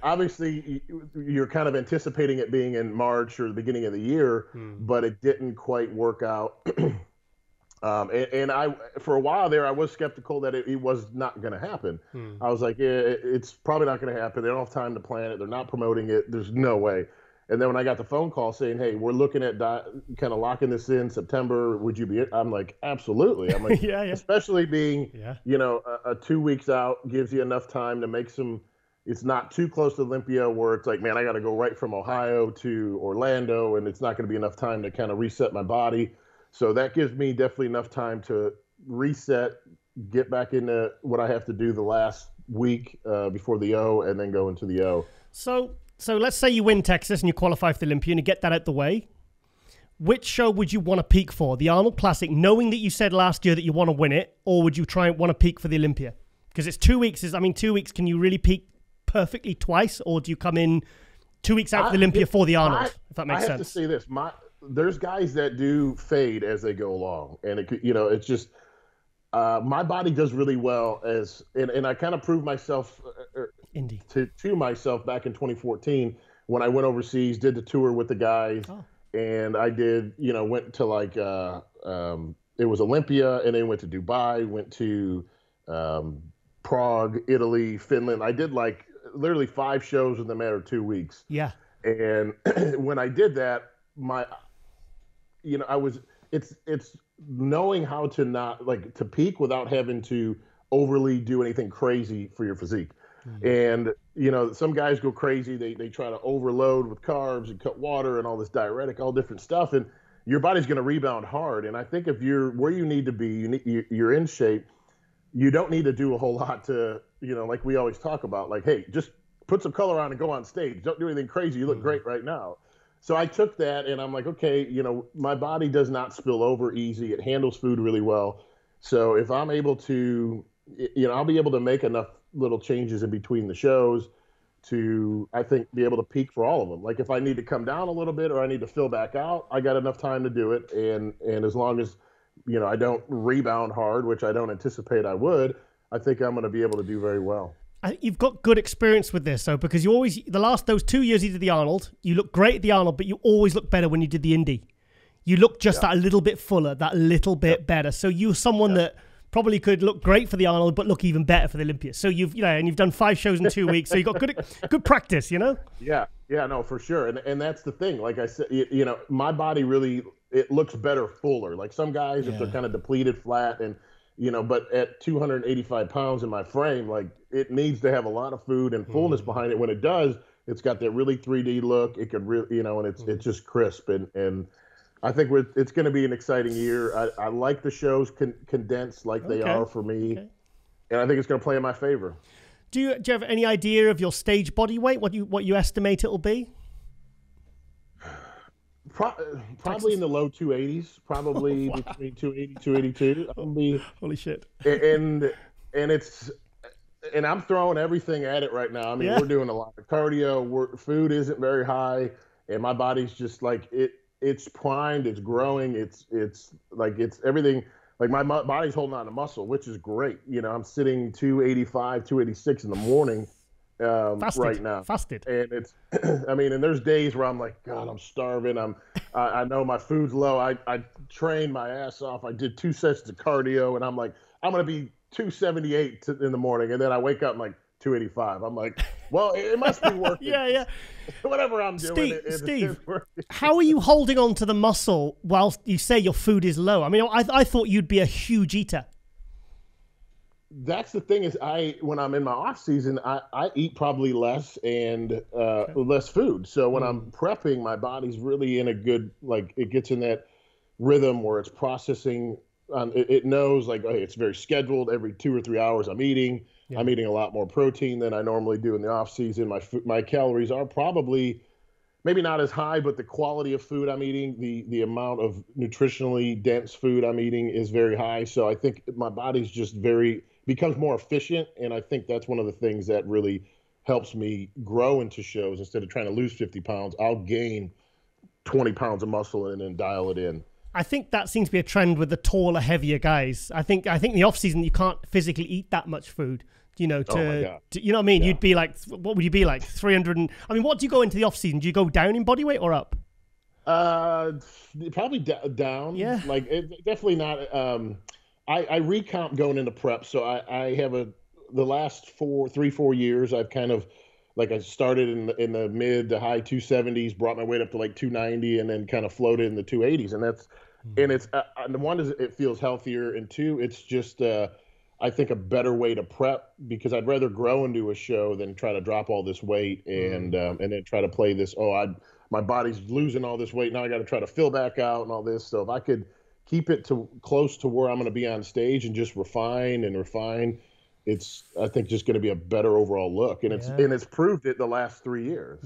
Obviously, you're kind of anticipating it being in March or the beginning of the year, but it didn't quite work out. And I, for a while there, I was skeptical that it was not going to happen. I was like, it's probably not going to happen. They don't have time to plan it. They're not promoting it. There's no way. And then when I got the phone call saying, hey, we're looking at kind of locking this in September, would you be? I'm like, absolutely. I'm like, especially being, 2 weeks out gives you enough time to make some. It's not too close to Olympia where it's like, man, I got to go right from Ohio to Orlando, and it's not going to be enough time to kind of reset my body. So that gives me definitely enough time to reset, get back into what I have to do the last week before the O, and then go into the O. So let's say you win Texas and you qualify for the Olympia and you get that out the way. Which show would you want to peak for? The Arnold Classic, knowing that you said last year that you want to win it, or would you want to peak for the Olympia? Because it's 2 weeks. 2 weeks, can you really peak perfectly twice, or do you come in 2 weeks out of the Olympia for the Arnold, if that makes sense? I have to say this. There's guys that do fade as they go along, and it's just my body does really well and I kind of proved myself to myself back in 2014 when I went overseas, did the tour with the guys, and I did went to like it was Olympia, and then went to Dubai, went to Prague, Italy, Finland. I did like literally 5 shows in the matter of 2 weeks. Yeah. And when I did that, it's knowing how to not to peak without having to overly do anything crazy for your physique. And, some guys go crazy. They try to overload with carbs and cut water and all this diuretic, all different stuff. And your body's going to rebound hard. And I think if you're where you need to be, you're in shape, you don't need to do a whole lot to, like we always talk about, like, hey, just put some color on and go on stage. Don't do anything crazy. You look great right now. So I took that and I'm like, okay, my body does not spill over easy. It handles food really well. So if I'm able to, I'll be able to make enough little changes in between the shows to, I think, be able to peak for all of them. Like if I need to come down a little bit or I need to fill back out, I got enough time to do it. And as long as, I don't rebound hard, which I don't anticipate I would, I think I'm going to be able to do very well. You've got good experience with this, though, because you always, those 2 years you did the Arnold, you look great at the Arnold, but you always look better when you did the Indy. You look just that a little bit fuller, that little bit better. So you're someone that probably could look great for the Arnold, but look even better for the Olympia. So you've done 5 shows in 2 weeks, so you've got good practice, Yeah, no, for sure. And that's the thing. Like I said, my body really, it looks better fuller. Like some guys, if they're kind of depleted, flat, and but at 285 pounds in my frame, like it needs to have a lot of food and fullness behind it. When it does, it's got that really 3D look. It could really, and it's just crisp. And I think it's going to be an exciting year. I like the shows condensed like they are for me. Okay. And I think it's going to play in my favor. Do you have any idea of your stage body weight? What you estimate it'll be? Probably in the low 280s, probably between 280, 282. Holy shit. And I'm throwing everything at it right now. I mean, we're doing a lot of cardio. Food isn't very high, and my body's just like it's primed, it's growing, it's everything. Like my body's holding on to muscle, which is great. I'm sitting 285, 286 in the morning. Right now. Fasted. And it's, and there's days where I'm like, God, I'm starving. I know my food's low. I trained my ass off. I did 2 sets of cardio, and I'm like, I'm going to be 278 in the morning. And then I wake up, I'm like 285. I'm like, well, it must be working. Yeah. Whatever I'm doing. Steve, how are you holding on to the muscle whilst you say your food is low? I mean, I thought you'd be a huge eater. That's the thing is when I'm in my off season, I eat probably less and less food. So when I'm prepping, my body's really in a good, like it gets in that rhythm where it's processing. It knows like, okay, it's very scheduled. Every 2 or 3 hours I'm eating. Yeah. I'm eating a lot more protein than I normally do in the off season. My calories are probably maybe not as high, but the quality of food I'm eating, the amount of nutritionally dense food I'm eating is very high. So I think my body's just becomes more efficient, and I think that's one of the things that really helps me grow into shows. Instead of trying to lose 50 pounds, I'll gain 20 pounds of muscle and then dial it in. I think that seems to be a trend with the taller, heavier guys. I think in the off season you can't physically eat that much food. You know what I mean? Yeah. You'd be like, what would you be like? 300. What do you go into the off season? Do you go down in body weight or up? Probably down. Yeah. Like definitely not. I recomp going into prep, so I have the last 3-4 years I've kind of I started in the mid to high 270s, brought my weight up to like 290, and then kind of floated in the 280s, and that's and it's one is it feels healthier, and two it's just I think a better way to prep because I'd rather grow into a show than try to drop all this weight and then try to play this my body's losing all this weight now I got to try to fill back out and all this. So if I could keep it close to where I'm going to be on stage and just refine, it's I think just going to be a better overall look, and it's proved it the last 3 years.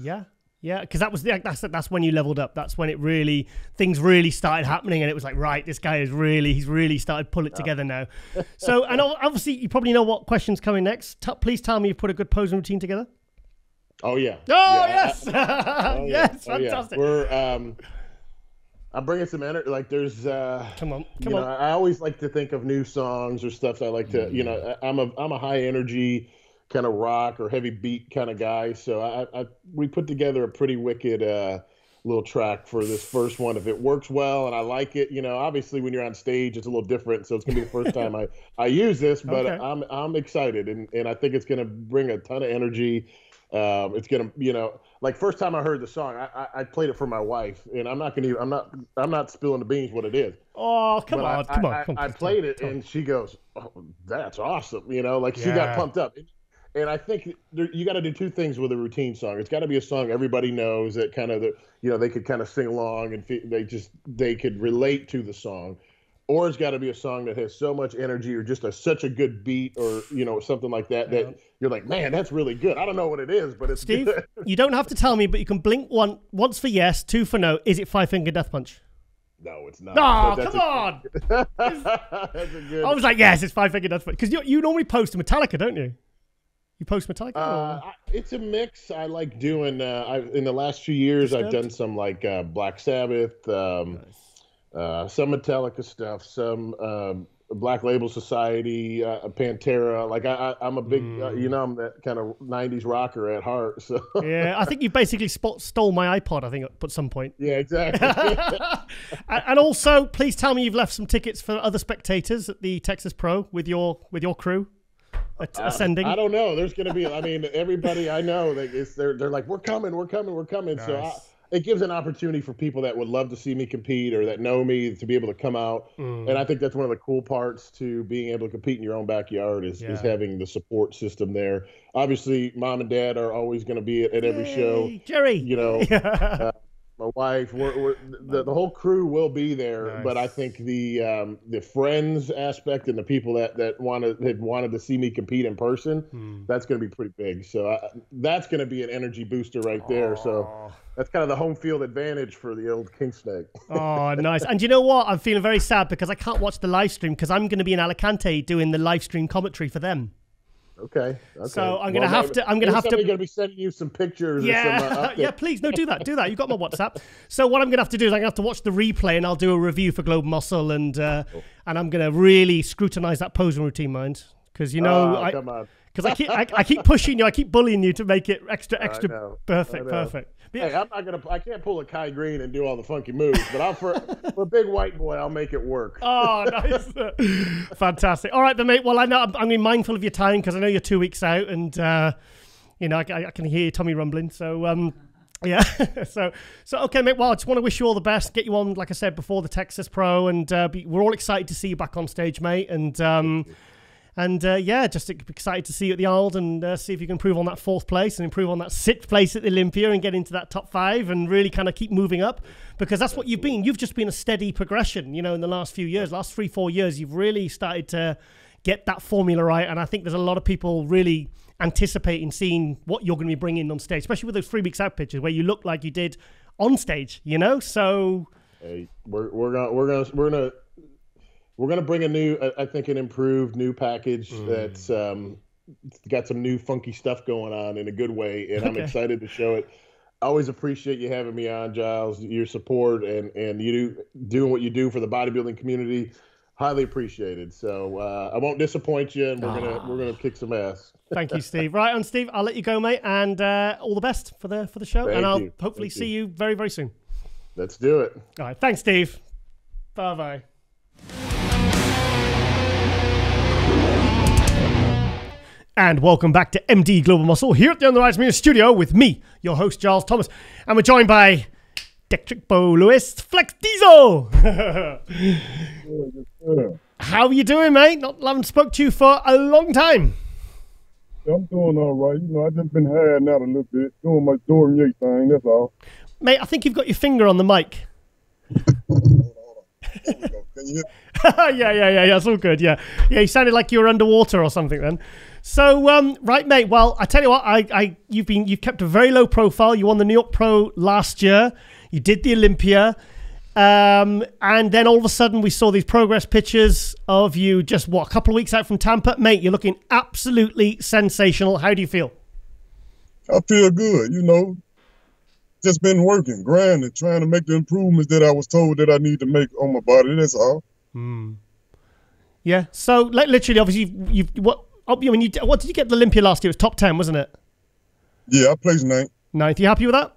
Yeah, because that's when you leveled up. That's when things really started happening, and it was like, right, this guy he's really started pull it together now. So, and obviously you probably know what question's coming next. Please tell me you've put a good posing routine together. Oh yeah. Yes. Yes, fantastic. We're I'm bringing some energy. Like there's, come on. I always like to think of new songs or stuff. I like to, I'm a high energy kind of rock or heavy beat kind of guy. So we put together a pretty wicked little track for this first one. If it works well and I like it, obviously when you're on stage, it's a little different. So it's gonna be the first time I use this, but okay. I'm excited and I think it's gonna bring a ton of energy. It's gonna, like first time I heard the song, I played it for my wife, and I'm not spilling the beans what it is. Oh, come on. I played it, and she goes, "Oh, that's awesome!" Like she got pumped up. And I think you got to do two things with a routine song. It's got to be a song everybody knows that kind of they could kind of sing along and they could relate to the song. Or it's got to be a song that has so much energy or just such a good beat or, something like that, that you're like, man, that's really good. I don't know what it is, but it's Steve, good. You don't have to tell me, but you can blink once for yes, 2 for no. Is it 5-Finger Death Punch? No, it's not. No, come on. That's a good. I was like, yes, it's 5-Finger Death Punch. Because you normally post to Metallica, don't you? You post Metallica? It's a mix. I like doing. In the last few years, I've done some like Black Sabbath, some Metallica stuff, some Black Label Society, Pantera. Like I'm a big, I'm that kind of '90s rocker at heart. So yeah, I think you basically stole my iPod. I think at some point. Yeah, exactly. And also, please tell me you've left some tickets for other spectators at the Texas Pro with your crew. Ascending. I don't know. There's going to be. I mean, everybody I know, they're like, we're coming. Nice. So it gives an opportunity for people that would love to see me compete or that know me to be able to come out. And I think that's one of the cool parts to being able to compete in your own backyard is having the support system there. Obviously, mom and dad are always going to be at every show. Jerry, my wife, the whole crew will be there. Nice. But I think the friends aspect and the people that wanted to see me compete in person, that's going to be pretty big. So that's going to be an energy booster right there. So that's kind of the home field advantage for the old King Snake. Oh, nice. And you know what? I'm feeling very sad because I can't watch the live stream because I'm going to be in Alicante doing the live stream commentary for them. Okay. So I'm gonna have to. I'm gonna be sending you some pictures. Yeah, yeah. Please, no, do that. You got my WhatsApp. So what I'm gonna have to do is I'm gonna have to watch the replay and I'll do a review for Global Muscle and I'm gonna really scrutinize that posing routine, mind, because because I keep pushing you, I keep bullying you to make it extra perfect. Hey, I can't pull a Kai Green and do all the funky moves, but for a big white boy, I'll make it work. Oh, nice. Fantastic. All right, then, mate. Well, I know I'm being mindful of your time because I know you're 2 weeks out and, I can hear your tummy rumbling. So, yeah. so okay, mate. Well, I just want to wish you all the best. Get you on, like I said, before the Texas Pro. And we're all excited to see you back on stage, mate. And just excited to see you at the Arnold and see if you can improve on that 4th place and improve on that 6th place at the Olympia and get into that top 5 and really kind of keep moving up because that's what you've been. You've just been a steady progression, in the last few years, last 3-4 years. You've really started to get that formula right. And I think there's a lot of people really anticipating seeing what you're going to be bringing on stage, especially with those 3 weeks out pictures where you look like you did on stage, So hey, we're gonna bring a new, I think, an improved new package that's got some new funky stuff going on in a good way, and I'm excited to show it. I always appreciate you having me on, Giles. Your support and you doing what you do for the bodybuilding community, highly appreciated. So I won't disappoint you, and we're gonna kick some ass. Thank you, Steve. Right on, Steve. I'll let you go, mate, and all the best for the show, and I'll hopefully see you very, very soon. Let's do it. All right, thanks, Steve. Bye. And welcome back to MD Global Muscle here at the On the Rise Media Studio with me, your host, Giles Thomas. And we're joined by Dectric Bo Lewis, Flex Diesel. How are you doing, mate? Haven't spoke to you for a long time. I'm doing all right. I've just been hiding out a little bit, doing my Dorian thing, that's all. Mate, I think you've got your finger on the mic. Hold on. Can you hear me? Yeah, it's all good, yeah. Yeah, you sounded like you were underwater or something then. So, right, mate, well, I tell you what, you've kept a very low profile. You won the New York Pro last year. You did the Olympia. And then all of a sudden we saw these progress pictures of you just, a couple of weeks out from Tampa. Mate, you're looking absolutely sensational. How do you feel? I feel good, Just been working, grinding, trying to make the improvements that I was told that I need to make on my body. That's all. Yeah. So, literally, obviously, what did you get the Olympia last year? It was top 10, wasn't it? Yeah, I placed 9th. 9th. You happy with that?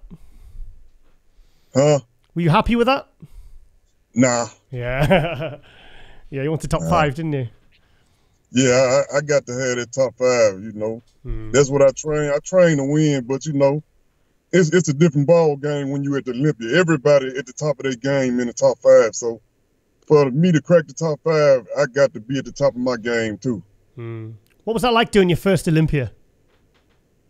Huh? Were you happy with that? Nah. Yeah. Yeah, you wanted top 5, didn't you? Yeah, I got to have that top 5, That's what I train. I train to win, but, it's a different ball game when you're at the Olympia. Everybody at the top of their game in the top 5. So for me to crack the top 5, I got to be at the top of my game too. What was that like doing your first Olympia?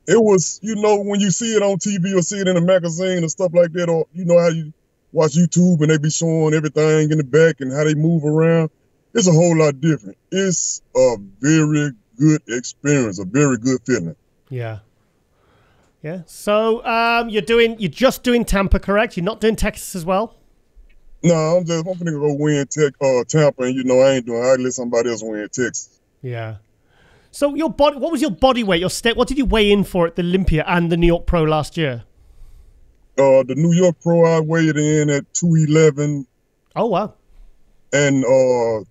It was, when you see it on TV or see it in a magazine and stuff like that, or how you watch YouTube and they be showing everything in the back and how they move around. It's a whole lot different. It's a very good experience, a very good feeling. Yeah. Yeah. So you're just doing Tampa, correct? You're not doing Texas as well? No, I'm gonna go win Tampa, and I ain't doing. I let somebody else win Texas. Yeah. So your body, what was your body weight? What did you weigh in for at the Olympia and the New York Pro last year? The New York Pro, I weighed in at 211. Oh wow! And the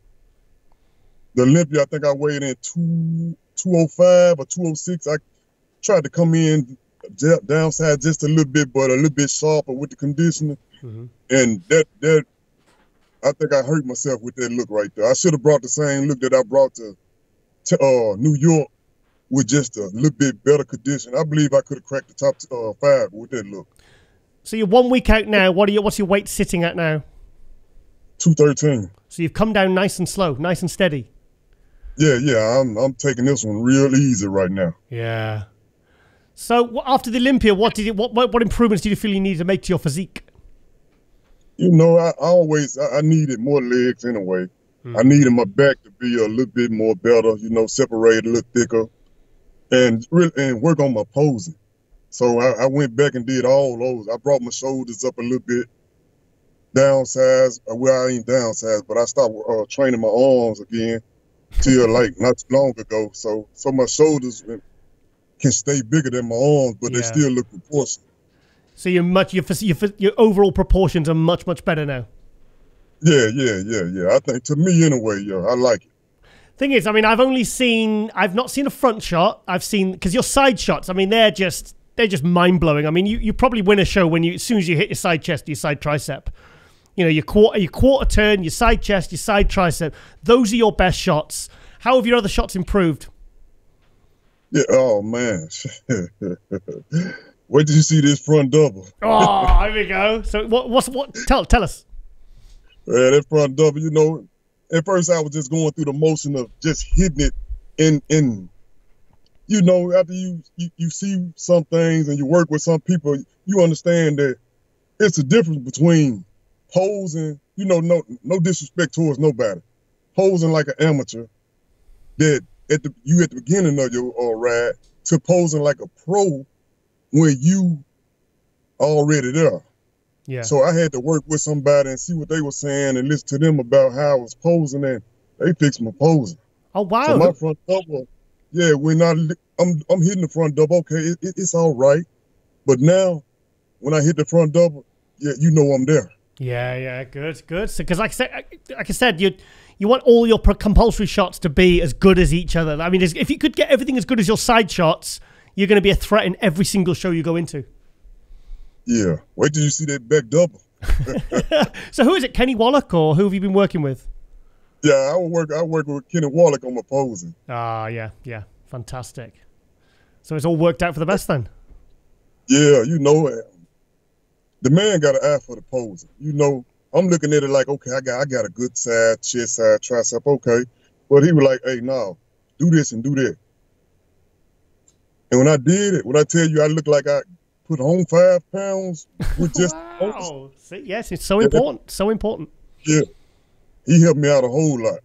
Olympia, I think I weighed in 205 or 206. I tried to come in downside just a little bit, but a little bit sharper with the conditioning. And that I think I hurt myself with that look right there. I should have brought the same look that I brought to New York with just a little bit better condition. I believe I could have cracked the top 5 with that look. So you're 1 week out now. What's your weight sitting at now? 213. So you've come down nice and slow, nice and steady. Yeah. I'm taking this one real easy right now. Yeah. So after the Olympia, what improvements did you feel you needed to make to your physique? You know, I needed more legs anyway. I needed my back to be a little bit more better, you know, separated a little thicker, and work on my posing. So I went back and did all those. I brought my shoulders up a little bit, downsized. Well, I ain't downsized, but I started training my arms again till like not too long ago. So my shoulders can stay bigger than my arms, but they still look proportional. So your overall proportions are much better now. Yeah. I think, to me anyway, I like it. Thing is, I mean, I've not seen a front shot. I've seen, because your side shots, I mean, they're just mind blowing. I mean, you probably win a show as soon as you hit your side chest, your side tricep. You know, your quarter turn, your side chest, your side tricep. Those are your best shots. How have your other shots improved? Yeah. Oh man. Wait till you see this front double. Oh, here we go. So what? Tell us. Yeah, that front double. You know, at first I was just going through the motion of just hitting it in. You know, after you see some things and you work with some people, you understand that it's a difference between posing. You know, no disrespect towards nobody. Posing like an amateur, that at the beginning of your ride, to posing like a pro when you already there. Yeah. So I had to work with somebody and see what they were saying and listen to them about how I was posing, and they fixed my posing. Oh wow! So my front double, yeah, I'm hitting the front double. Okay, it's all right, but now when I hit the front double, yeah, you know I'm there. Yeah, good. So, because like I said, you want all your compulsory shots to be as good as each other. I mean, if you could get everything as good as your side shots, you're going to be a threat in every single show you go into. Yeah. Wait till you see that back double. So who is it, Kenny Wallach, or who have you been working with? Yeah, I work with Kenny Wallach on my posing. Ah, yeah. Fantastic. So it's all worked out for the best then? Yeah, you know, the man got an eye for the posing. You know, I'm looking at it like, okay, I got a good side, chest side, tricep, okay. But he was like, hey, no, do this and do that. And when I did it, when I tell you I look like I put on 5 pounds with just wow. See, yes, it's so important. So important. Yeah. He helped me out a whole lot.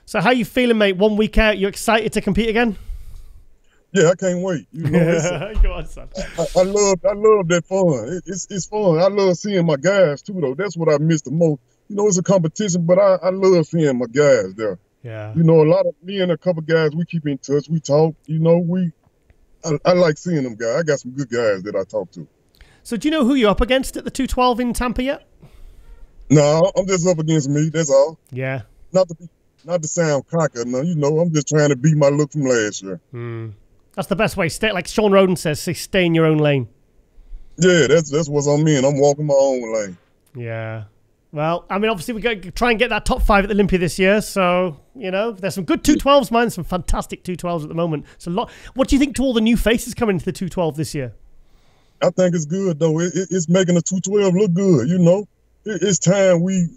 So how you feeling, mate? 1 week out, you excited to compete again? Yeah, I can't wait. You know, go on, son. I love that fun. It's fun. I love seeing my guys too, though. That's what I miss the most. You know, it's a competition, but I love seeing my guys there. Yeah. You know, me and a couple guys, we keep in touch. We talk. You know, I like seeing them guys. I got some good guys that I talk to. So do you know who you're up against at the 212 in Tampa yet? No, I'm just up against me. That's all. Yeah. Not to sound cocky. No, you know, I'm just trying to beat my look from last year. That's the best way. Stay, like Sean Roden says, stay in your own lane. Yeah, that's what's on me, and I'm walking my own lane. Yeah. Well, I mean, obviously, we're going to try and get that top 5 at the Olympia this year. So, you know, there's some good 212s, man. Some fantastic 212s at the moment. So, what do you think to all the new faces coming into the 212 this year? I think it's good, though. It's making the 212 look good, you know. It's time we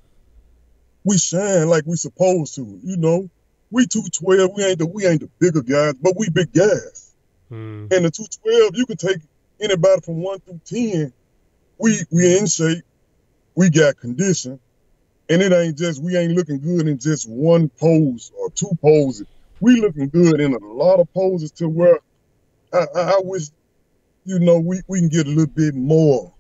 shine like we supposed to, you know. We 212, we ain't the bigger guys, but we big guys. And the 212, you can take anybody from 1 through 10. We in shape. We got condition, and we ain't looking good in just one pose or 2 poses. We looking good in a lot of poses to where I wish, you know, we can get a little bit more,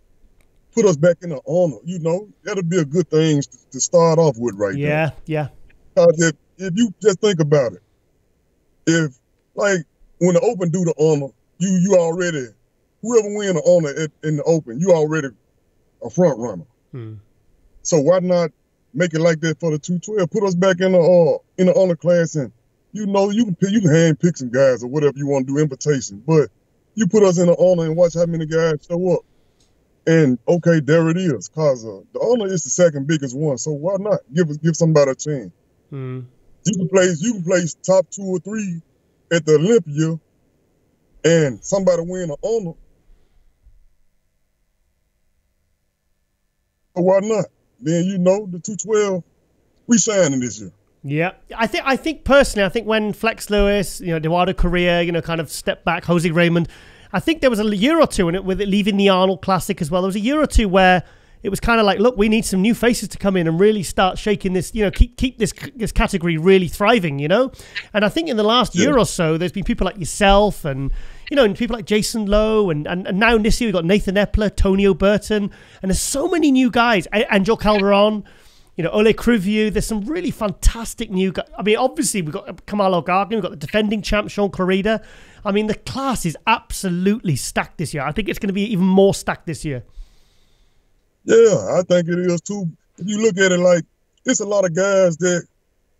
put us back in the honor, you know. That'll be a good thing to start off with right now. Yeah. If you just think about it, if like when the Open do the honor, you already whoever win the honor in the Open, you already a front runner. So why not make it like that for the 212? Put us back in the honor class, and you can hand pick some guys or whatever you want to do, invitation. But you put us in the honor and watch how many guys show up. And okay, there it is. Cause the honor is the second biggest one. So why not give somebody a chance? You can place top 2 or 3 at the Olympia, and somebody win an honor. So why not? Then the 212, we shining this year. Yeah, I think personally, I think when Flex Lewis, Eduardo Correa, kind of stepped back, Jose Raymond, I think there was a year or two in it with it leaving the Arnold Classic as well. There was a year or two where it was kind of like, look, we need some new faces to come in and really start shaking this, keep this category really thriving, And I think in the last year or so, there's been people like yourself and, and people like Jason Lowe and now this year we've got Nathan Epler, Tony O'Burton, and there's so many new guys, Angel Calderon, Ole Crivier. There's some really fantastic new guys. I mean, obviously we've got Kamalo Gargan, we've got the defending champ, Sean Clarida. I mean, the class is absolutely stacked this year. I think it's going to be even more stacked this year. Yeah, I think it is too. If you look at it like, it's a lot of guys that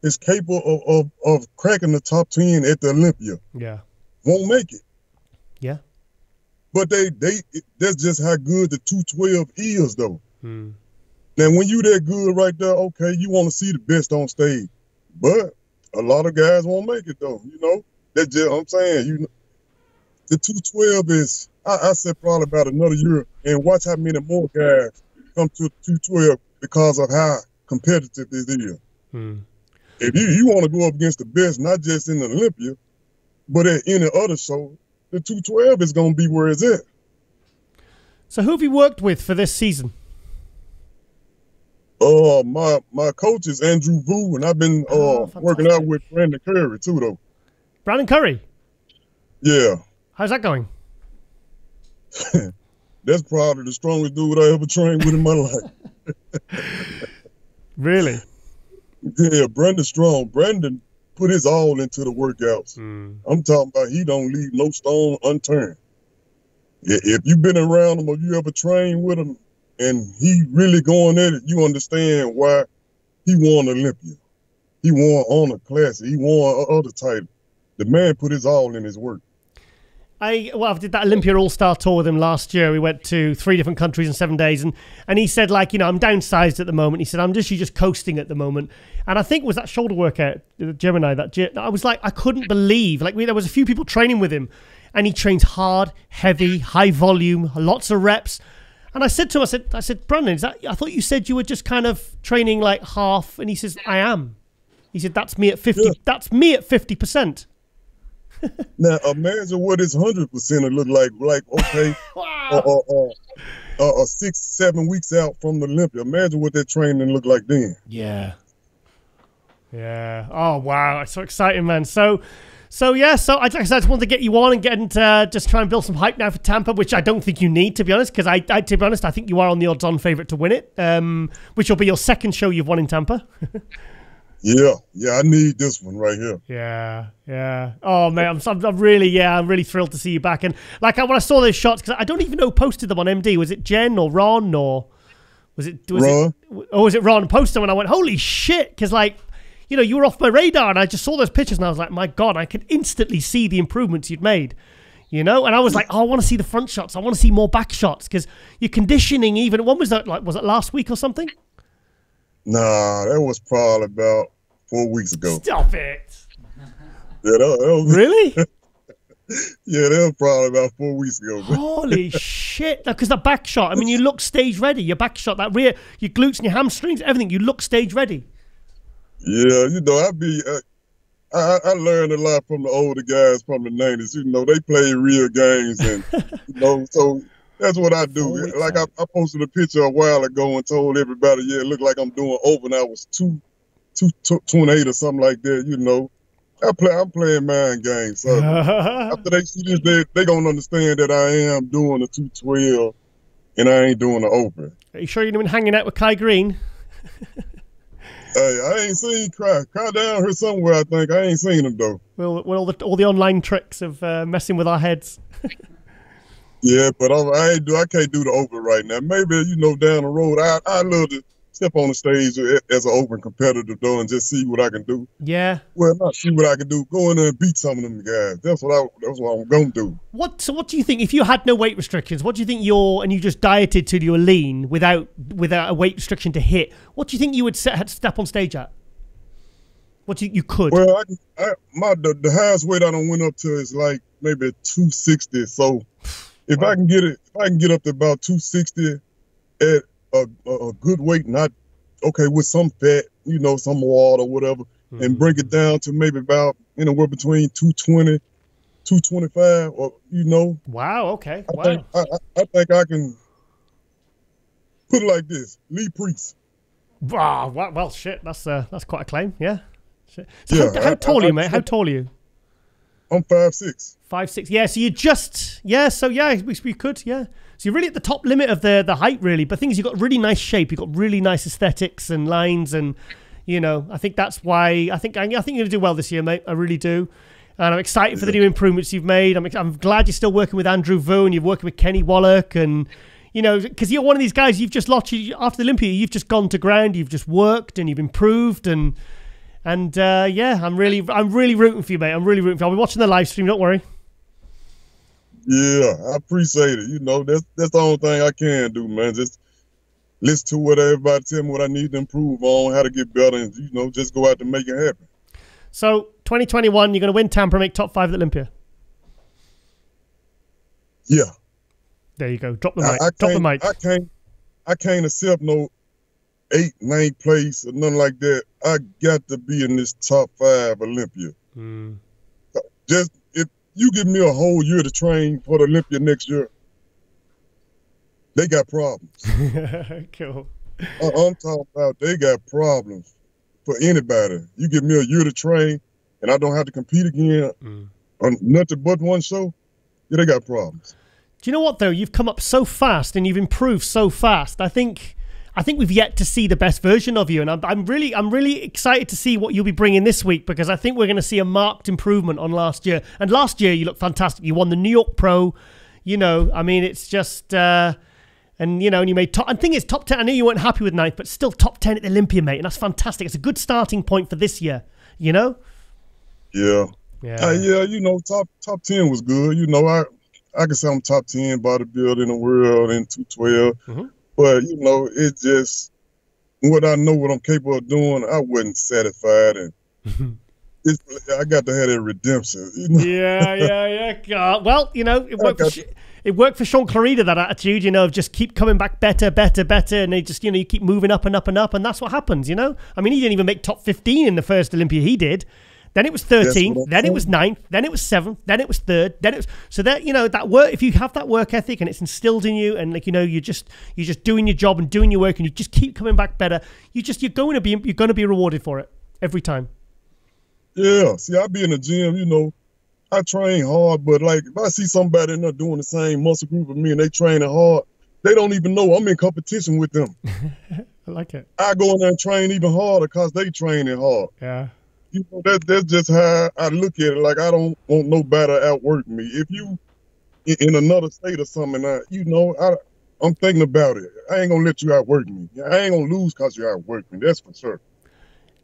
is capable of cracking the top 10 at the Olympia. Yeah. Won't make it. Yeah. But that's just how good the 212 is, though. Now, when you that good right there, okay, you want to see the best on stage. But a lot of guys won't make it, though. That's just I'm saying. The 212 is, I said probably about another year, and watch how many more guys come to 212 because of how competitive it is. If you want to go up against the best, not just in the Olympia, but at any other show, the 212 is going to be where it's at. So who have you worked with for this season? My coach is Andrew Vu, and I've been working out with Brandon Curry too, though. Brandon Curry? Yeah. How's that going? That's probably the strongest dude I ever trained with in my life. Really? Yeah, Brandon's strong. Brandon put his all into the workouts. I'm talking about he don't leave no stone unturned. If you've been around him or you ever trained with him and he really going at it, you understand why he won Olympia. He won Honor Classic. He won other title. The man put his all in his work. I did that Olympia All-Star Tour with him last year. We went to 3 different countries in 7 days. And he said, I'm downsized at the moment. He said, I'm just coasting at the moment. And I think it was that shoulder workout, Gemini, I was like, I couldn't believe. There was a few people training with him. And he trains hard, heavy, high volume, lots of reps. And I said to him, I said, Brandon, I thought you said you were just kind of training like half. And he says, I am. He said, that's me at 50. Yeah. That's me at 50%. Now imagine what his 100% would look like. Okay, wow. 6-7 weeks out from the Olympia. Imagine what that training looked like then. Yeah. Oh wow, it's so exciting, man. So I just wanted to get you on and get into just try and build some hype now for Tampa, which I don't think you need, to be honest, because to be honest, I think you are on the odds-on favorite to win it, which will be your second show you've won in Tampa. Yeah, I need this one right here. Yeah. Oh man, I'm really thrilled to see you back. And when I saw those shots, because I don't even know who posted them on MD. Was it Jen or Ron or was it Ron? Was it Ron posted them? And I went, holy shit, because you were off my radar, and I just saw those pictures, and I was like, my God, I could instantly see the improvements you'd made. And I was like, I want to see the front shots. I want to see more back shots, because your conditioning, even when was that? Was it last week or something? Nah, that was probably about 4 weeks ago. Stop it. Yeah, that was, really? Yeah, that was probably about 4 weeks ago. Holy shit. Because the back shot, I mean, you look stage ready. Your back shot, that rear, your glutes and your hamstrings, everything, you look stage ready. Yeah, I learned a lot from the older guys from the 90s. They play real games, and, so that's what I do. I posted a picture a while ago and told everybody, yeah, it looked like I'm doing open. I was 228 or something like that, I'm playing mind games. So after they see this, they gonna understand that I am doing the 212 and I ain't doing the open. Are you sure you've been hanging out with Kai Green? Hey, I ain't seen Cry down here somewhere. I think I ain't seen him though. Well, all the online tricks of messing with our heads. Yeah, but I can't do the open right now. Maybe down the road, I love to step on the stage as an open competitor though, and just see what I can do. Yeah. Well, not see what I can do. Go in there and beat some of them guys. That's what I'm gonna do. So what do you think if you had no weight restrictions? What do you think and you just dieted till you were lean without a weight restriction to hit? What do you think you would step on stage at? What you could? Well, the highest weight I done went up to is like maybe 260. So if I can get up to about 260 at a good weight, not with some fat, some water or whatever, and bring it down to maybe about anywhere between 220, 225, or Wow. Okay. I think I can put it like this: Lee Priest. Ah, well, shit. That's quite a claim. Yeah. Shit. So how tall are you, mate? How tall are you? I'm 5'6". 5'6". Yeah. So you just So we could. Yeah. So you're really at the top limit of the height, really. But things, you've got really nice shape. You've got really nice aesthetics and lines, and I think that's why I think you're going to do well this year, mate. I really do, and I'm excited for the new improvements you've made. I'm glad you're still working with Andrew Vu and you're working with Kenny Wallach, and because you're one of these guys. You've just after the Olympia, you've just gone to ground. You've just worked and you've improved, and yeah, I'm really rooting for you, mate. I'm really rooting for you. I'll be watching the live stream. Don't worry. Yeah, I appreciate it. That's the only thing I can do, man. Just listen to what everybody tell me what I need to improve on, how to get better, and just go out to make it happen. So 2021, you're going to win Tampa and make top 5 at Olympia. Yeah. There you go. Drop the mic. Drop the mic. I can't accept no 8th, 9th place or nothing like that. I got to be in this top 5 Olympia. Just if you give me a whole year to train for the Olympia next year, they got problems. Cool. I'm talking about they got problems for anybody. You give me a year to train and I don't have to compete again on nothing but one show, yeah, they got problems. Do you know what, though? You've come up so fast and you've improved so fast. I think we've yet to see the best version of you, and I'm really excited to see what you'll be bringing this week, because I think we're going to see a marked improvement on last year. And last year you looked fantastic. You won the New York Pro. I mean, it's just and you made top. And the thing is, top 10. I knew you weren't happy with 9th, but still top 10 at the Olympia, mate, and that's fantastic. It's a good starting point for this year. Yeah. Yeah. Top 10 was good. I can say I'm top 10 bodybuilder in the world in 212. But, it's just what I know what I'm capable of doing, I wasn't satisfied. And I got to have that redemption. Yeah. God. Well, it worked for Sean Clarida, that attitude, of just keep coming back better. And they just, you keep moving up and up and up. And that's what happens, I mean, he didn't even make top 15 in the first Olympia he did. Then it was 13th, then it was 9th, then it was 7th, then it was 3rd, then it was so that that work. If you have that work ethic and it's instilled in you, and you're just doing your job and doing your work, and you just keep coming back better, you're going to be rewarded for it every time. Yeah, see, I be in the gym, I train hard, but like if I see somebody in there doing the same muscle group as me and they training hard, they don't even know I'm in competition with them. I like it. I go in there and train even harder because they training hard. Yeah. That's just how I look at it. Like, I don't want nobody to outwork me. If you in another state or something, I'm thinking about it. I ain't gonna let you outwork me. I ain't gonna lose because you outwork me. That's for sure.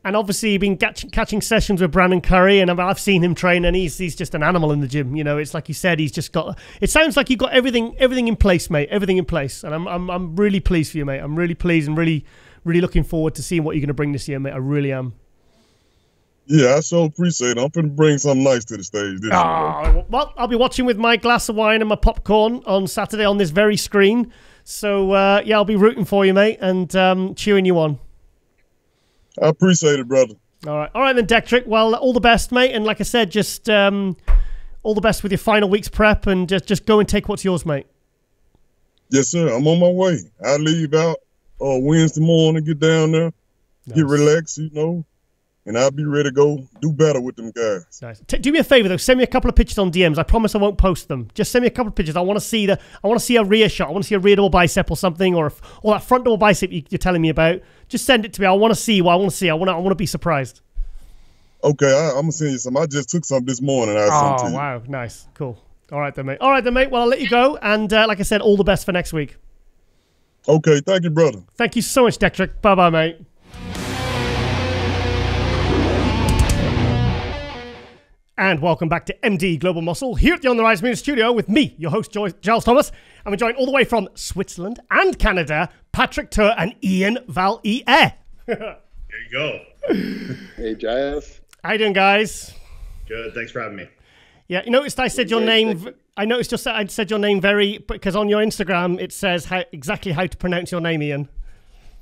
And obviously, you've been catching sessions with Brandon Curry, and I've seen him train, and he's just an animal in the gym. It's like you said, he's just got. It sounds like you've got everything in place, mate. Everything in place, and I'm really pleased for you, mate. I'm really pleased and really looking forward to seeing what you're going to bring this year, mate. I really am. Yeah, I so appreciate it. I'm finna bring something nice to the stage this year. Well, I'll be watching with my glass of wine and my popcorn on Saturday on this very screen. So, I'll be rooting for you, mate, and cheering you on. I appreciate it, brother. All right then, Dectric. Well, all the best, mate. And like I said, just all the best with your final week's prep, and just go and take what's yours, mate. Yes, sir. I'm on my way. I leave out Wednesday morning, get down there, get relaxed, and I'll be ready to go do better with them guys. Nice. Do me a favor though. Send me a couple of pictures on DMs. I promise I won't post them. Just send me a couple of pictures. I want to see a rear shot. I want to see a rear double bicep or something, or that front double bicep you're telling me about. Just send it to me. I want to see what I want to see. I want to be surprised. Okay, I'm gonna send you some. I just took some this morning. Oh wow, nice, cool. All right then, mate. Well, I'll let you go, and like I said, all the best for next week. Okay, thank you, brother. Thank you so much, Dectric. Bye bye, mate. And welcome back to MD Global Muscle here at the On the Rise Media Studio with me, your host, Giles Thomas. And we're joined all the way from Switzerland and Canada, Patrick Tuor and Iain Valliere. There you go. Hey, Giles. How you doing, guys? Good. Thanks for having me. Yeah, you noticed I said your name. I noticed just I said your name because on your Instagram it says exactly how to pronounce your name, Iain.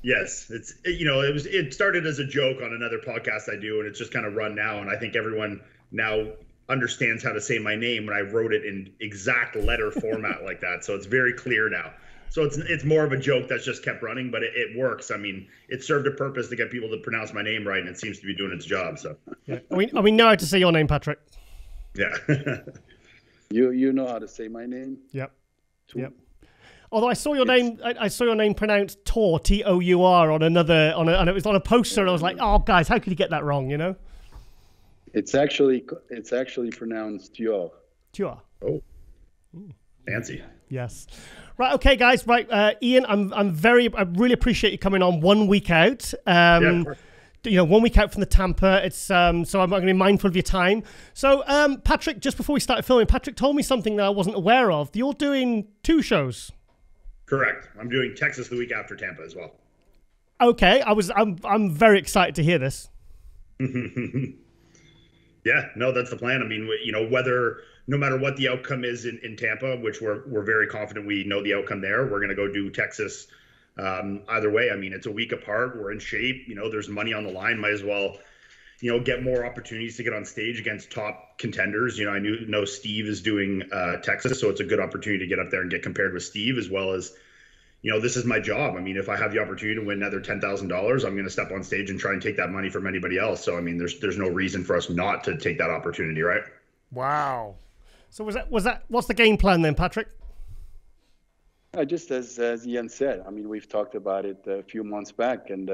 Yes, it started as a joke on another podcast I do, and it's just kind of run now. And I think everyone now understands how to say my name when I wrote it in exact letter format like that. So it's very clear now. So it's more of a joke that's just kept running, but it works. I mean, it served a purpose to get people to pronounce my name right, and it seems to be doing its job. So yeah, we know how to say your name, Patrick. Yeah. You know how to say my name? Yep. Yep. Although I saw your name, I saw your name pronounced Tour, T-O-U-R, and it was on a poster, and I was like, oh, guys, how could you get that wrong? You know. It's actually pronounced Tuor. Tuor. Oh. Fancy. Yes. Right. Okay, guys. Right. Iain, I really appreciate you coming on 1 week out. Yeah, 1 week out from the Tampa. It's so I'm going to be mindful of your time. So, Patrick, just before we started filming, Patrick told me something that I wasn't aware of. You're doing 2 shows. Correct. I'm doing Texas the week after Tampa as well. Okay. I'm very excited to hear this. Yeah, no, that's the plan. I mean, no matter what the outcome is in Tampa, which we're very confident we know the outcome there, we're going to go do Texas either way. I mean, it's a week apart. We're in shape. There's money on the line. Might as well, get more opportunities to get on stage against top contenders. I know Steve is doing Texas, so it's a good opportunity to get up there and get compared with Steve, as well as, this is my job. I mean, if I have the opportunity to win another $10,000, I'm going to step on stage and try and take that money from anybody else. So, I mean, there's no reason for us not to take that opportunity, right? Wow. So what's the game plan then, Patrick? Just as Iain said, I mean, we've talked about it a few months back, and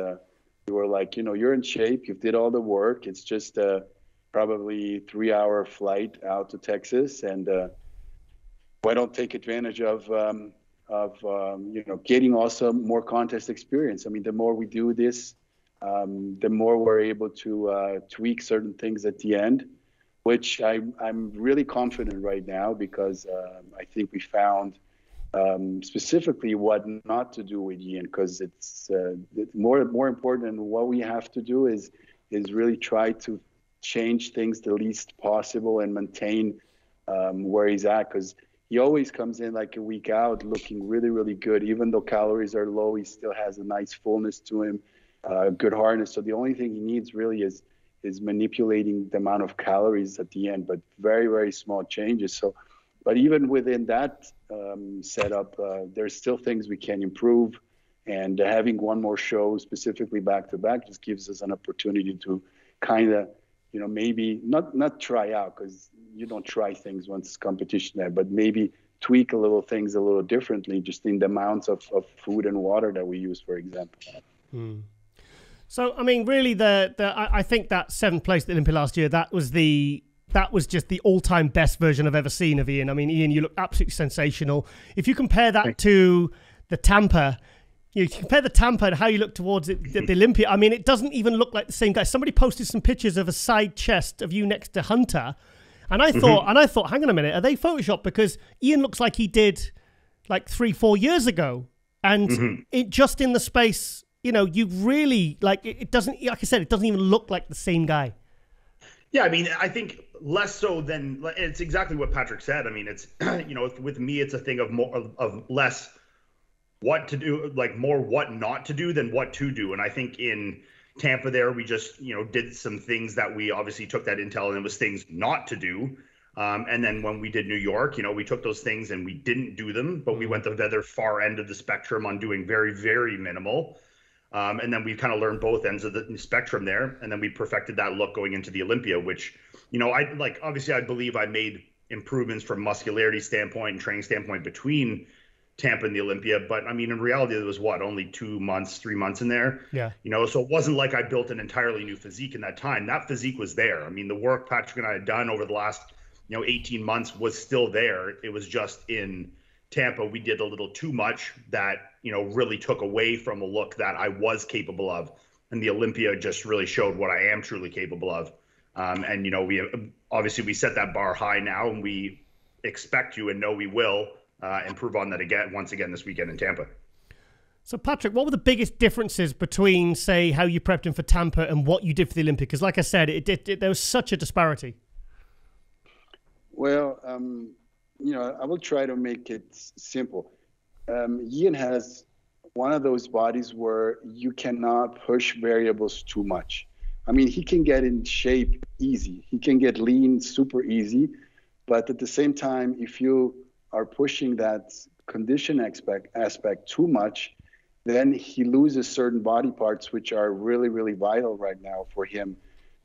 we were like, you're in shape, you did all the work. It's just probably 3-hour flight out to Texas, and why don't take advantage of getting also more contest experience. I mean, the more we do this, the more we're able to tweak certain things at the end, which I'm really confident right now, because I think we found specifically what not to do with Iain, because it's more important. And what we have to do is really try to change things the least possible and maintain where he's at, because he always comes in like a week out looking really, really good. Even though calories are low, he still has a nice fullness to him, good hardness. So the only thing he needs really is manipulating the amount of calories at the end, but very, very small changes. So, but even within that setup, there's still things we can improve. And having one more show specifically back to back just gives us an opportunity to kind of, maybe not try out, because you don't try things once it's competition there, but maybe tweak a little things a little differently, just in the amounts of food and water that we use, for example. So, I mean, really, I think that 7th place at the Olympia last year, that was just the all-time best version I've ever seen of Iain. I mean, Iain, you look absolutely sensational. If you compare that to the Tampa, you compare the Tampa and how you look towards it, the Olympia, I mean, it doesn't even look like the same guy. Somebody posted some pictures of a side chest of you next to Hunter, and I thought, hang on a minute, are they Photoshopped? Because Iain looks like he did like 3-4 years ago, and it just in the space, you really it doesn't, like I said, it doesn't even look like the same guy. Yeah, I mean, I think less so than, it's exactly what Patrick said. I mean, it's, with me, it's a thing of more of less what to do, like more what not to do than what to do. And I think in Tampa there, we just, did some things that we obviously took that intel, and it was things not to do. And then when we did New York, we took those things and we didn't do them, but we went the other far end of the spectrum on doing very, very minimal. And then we've kind of learned both ends of the spectrum there. And then we perfected that look going into the Olympia, which, obviously I believe I made improvements from muscularity standpoint and training standpoint between Tampa and the Olympia. But I mean, in reality, it was only 2 months, 3 months in there. Yeah. So it wasn't like I built an entirely new physique in that time. That physique was there. I mean, the work Patrick and I had done over the last, 18 months was still there. It was just in Tampa, we did a little too much that, really took away from a look that I was capable of. And the Olympia just really showed what I am truly capable of. We set that bar high now, and we expect to and know we will improve on that once again this weekend in Tampa. So, Patrick, what were the biggest differences between, say, how you prepped him for Tampa and what you did for the Olympia? Because, like I said, there was such a disparity. Well, I will try to make it simple. Iain has one of those bodies where you cannot push variables too much. I mean, he can get in shape easy. He can get lean super easy. But at the same time, if you are pushing that condition aspect too much, then he loses certain body parts which are really, really vital right now for him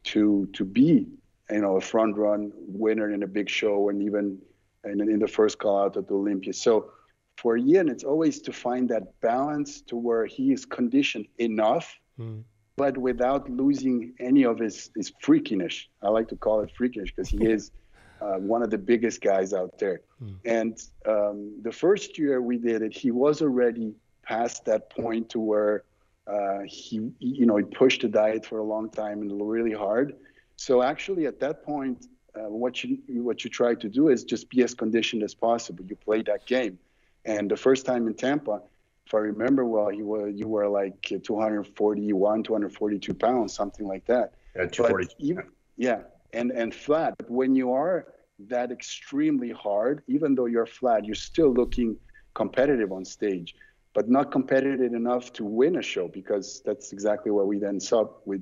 to be, a front run winner in a big show and even in the first call out at the Olympia. So for Iain, it's always to find that balance to where he is conditioned enough, but without losing any of his freakiness. I like to call it freakish because he is one of the biggest guys out there. And the first year we did it, he was already past that point to where he pushed the diet for a long time and really hard. So actually at that point, what you try to do is just be as conditioned as possible. You play that game. And the first time in Tampa, if I remember well, you were like 241, 242 pounds, something like that. Yeah, 242. And flat. But when you are that extremely hard, even though you're flat, you're still looking competitive on stage, but not competitive enough to win a show, because that's exactly what we then saw with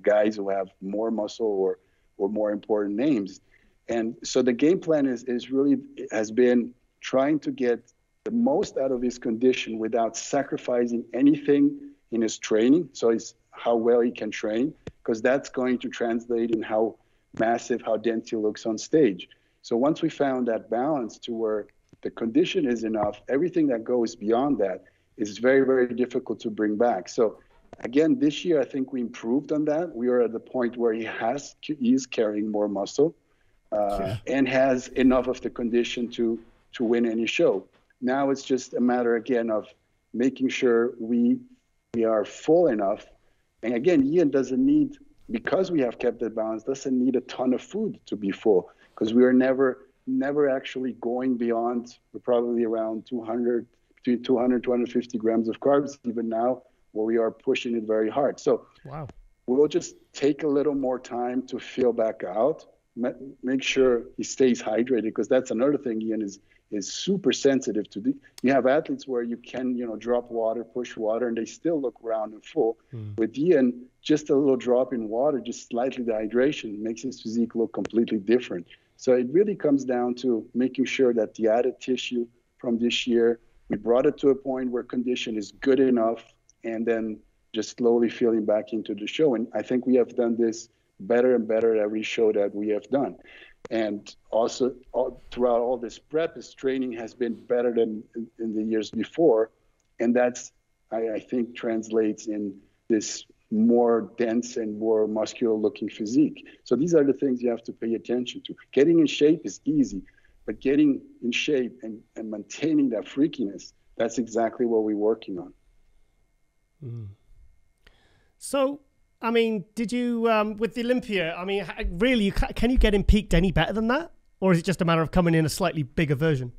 guys who have more muscle or more important names. And so the game plan has been trying to get the most out of his condition without sacrificing anything in his training. So it's how well he can train, because that's going to translate in how massive, how dense he looks on stage. So once we found that balance to where the condition is enough, everything that goes beyond that is very, very difficult to bring back. So again, this year, I think we improved on that. We are at the point where he is carrying more muscle and has enough of the condition to win any show. Now it's just a matter, again, of making sure we are full enough. And again, Iain doesn't need, because we have kept that balance, doesn't need a ton of food to be full, because we are never actually going beyond, we're probably around between 200, 250 grams of carbs, even now, where we are pushing it very hard. So wow. We'll just take a little more time to fill back out, make sure he stays hydrated, because that's another thing Iain is super sensitive to. You have athletes where you can, drop water, push water, and they still look round and full. With Iain, just a little drop in water, just slightly dehydration, makes his physique look completely different. So it really comes down to making sure that the added tissue from this year, we brought it to a point where condition is good enough, and then just slowly feeling back into the show. And I think we have done this better and better at every show that we have done. And also throughout all this prep, his training has been better than in the years before. And that's, I think, translates in this more dense and more muscular looking physique. So these are the things you have to pay attention to. Getting in shape is easy, but getting in shape and maintaining that freakiness, that's exactly what we're working on. So, I mean, did you, with the Olympia, I mean, really, can you get him peaked any better than that? Or is it just a matter of coming in a slightly bigger version?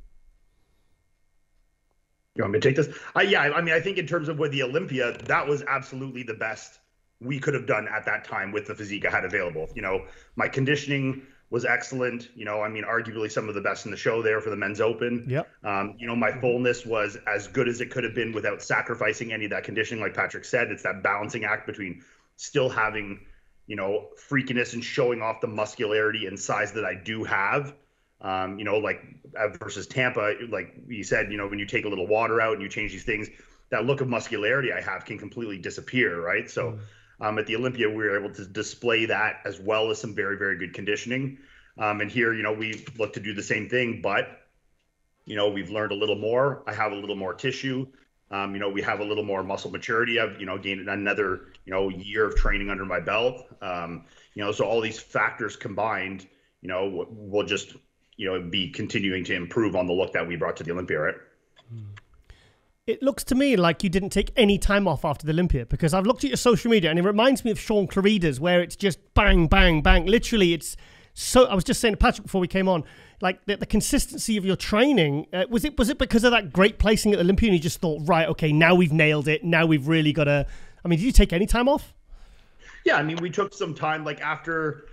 You want me to take this? I think in terms of with the Olympia, that was absolutely the best we could have done at that time with the physique I had available. My conditioning was excellent. Arguably some of the best in the show there for the men's open. Yep. My fullness was as good as it could have been without sacrificing any of that conditioning. Like Patrick said, it's that balancing act between still having, freakiness and showing off the muscularity and size that I do have. Versus Tampa, like you said, when you take a little water out and you change these things, that look of muscularity I have can completely disappear, right? So at the Olympia, we were able to display that as well as some very, very good conditioning. And here, we look to do the same thing, but, we've learned a little more. I have a little more tissue. We have a little more muscle maturity. I've, gained another, year of training under my belt. So all these factors combined, will just, be continuing to improve on the look that we brought to the Olympia, right? It looks to me like you didn't take any time off after the Olympia, because I've looked at your social media and it reminds me of Sean Clarida's, where it's just bang, bang, bang. Literally, it's so. I was just saying to Patrick before we came on, like the consistency of your training. Was it because of that great placing at Olympia, and you just thought, right, okay, now we've nailed it. Now we've really got to. I mean, did you take any time off? Yeah, I mean, we took some time, like after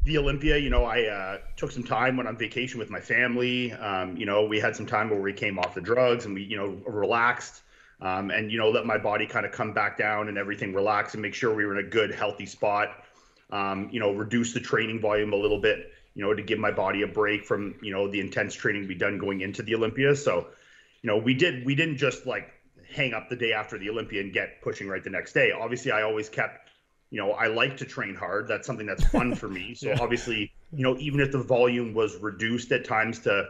the Olympia, I took some time, went on vacation with my family. We had some time where we came off the drugs and we, relaxed and, let my body kind of come back down and everything relax and make sure we were in a good, healthy spot. Reduce the training volume a little bit, to give my body a break from, the intense training we'd done going into the Olympia. So, we didn't just like hang up the day after the Olympia and get pushing right the next day. Obviously, I always kept, I like to train hard. That's something that's fun for me. So obviously, even if the volume was reduced at times to,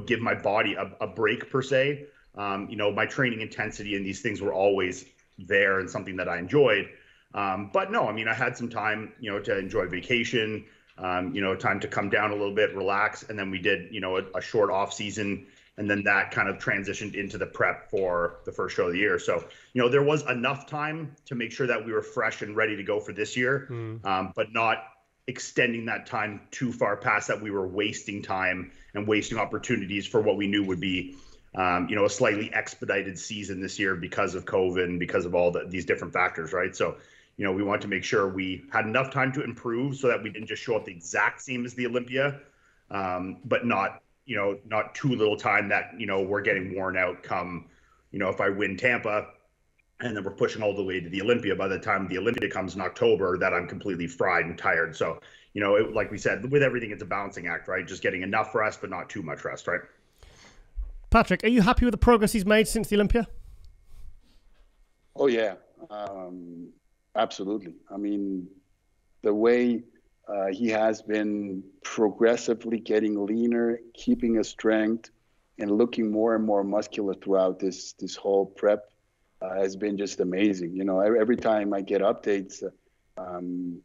give my body a break per se, my training intensity and these things were always there and something that I enjoyed. But no, I mean, I had some time, to enjoy vacation, time to come down a little bit, relax. And then we did, a short off season. And then that kind of transitioned into the prep for the first show of the year. So, there was enough time to make sure that we were fresh and ready to go for this year, but not extending that time too far past that we were wasting time and wasting opportunities for what we knew would be, a slightly expedited season this year because of COVID and because of all these different factors, right? So, we wanted to make sure we had enough time to improve so that we didn't just show up the exact same as the Olympia, but not too little time that, we're getting worn out come, if I win Tampa and then we're pushing all the way to the Olympia, by the time the Olympia comes in October, that I'm completely fried and tired. So, like we said, with everything, it's a balancing act, right? Just getting enough rest, but not too much rest, right? Patrick, are you happy with the progress he's made since the Olympia? Oh, yeah. Absolutely. I mean, the way he has been progressively getting leaner, keeping his strength, and looking more and more muscular throughout this whole prep has been just amazing. Every time I get updates, I'm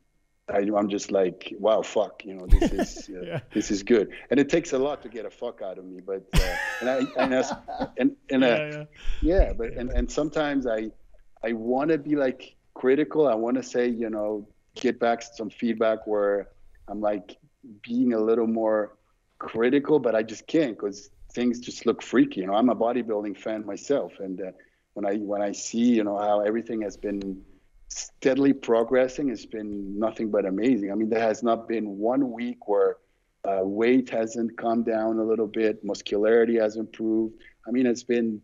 just like, wow, fuck, this is this is good. And it takes a lot to get a fuck out of me, but and sometimes I want to be like critical. I want to say, get back some feedback where I'm like being a little more critical, but I just can't because things just look freaky. I'm a bodybuilding fan myself, and when I see how everything has been steadily progressing, it's been nothing but amazing. I mean, there has not been 1 week where weight hasn't come down a little bit, muscularity has improved. I mean, it's been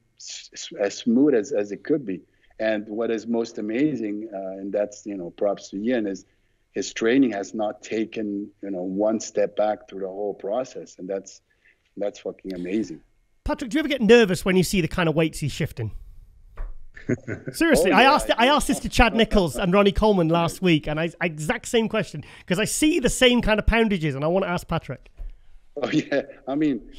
as smooth as it could be. And what is most amazing, and that's, props to Iain, is his training has not taken, one step back through the whole process. And that's fucking amazing. Patrick, do you ever get nervous when you see the kind of weights he's shifting? Seriously, I asked this to Chad Nichols and Ronnie Coleman last week, and exact same question, because I see the same kind of poundages, and I want to ask Patrick. Oh, yeah. I mean,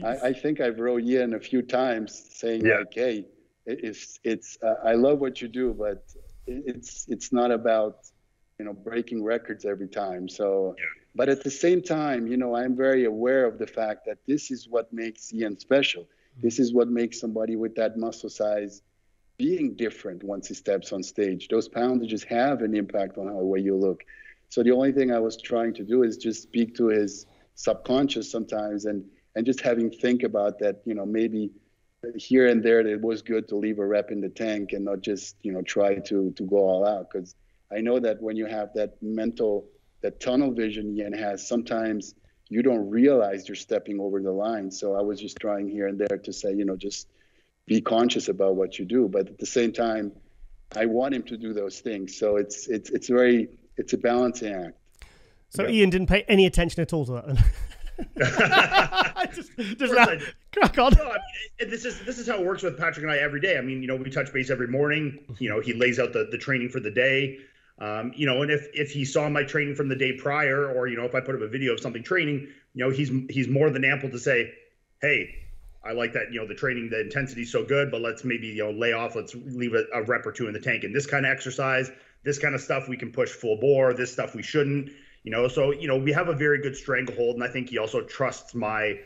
I think I've wrote Iain a few times saying, like, hey, it's I love what you do, but it's not about breaking records every time. So but at the same time, I'm very aware of the fact that this is what makes Iain special. This is what makes somebody with that muscle size being different once he steps on stage. Those poundages have an impact on the way you look. So the only thing I was trying to do is just speak to his subconscious sometimes and just having think about that, maybe here and there, it was good to leave a rep in the tank and not just, try to go all out. Because I know that when you have that tunnel vision Iain has, sometimes you don't realize you're stepping over the line. So I was just trying here and there to say, just be conscious about what you do. But at the same time, I want him to do those things. So it's a balancing act. So Iain didn't pay any attention at all to that then? just crack on. No, I mean, this is how it works with Patrick and I every day. I mean, we touch base every morning. He lays out the training for the day. And if he saw my training from the day prior, or if I put up a video of something training, he's more than ample to say, hey, I like that, the training, the intensity is so good, but let's maybe, lay off, let's leave a rep or two in the tank. And this kind of exercise, this kind of stuff, we can push full bore, this stuff we shouldn't, so, we have a very good stranglehold. And I think he also trusts my,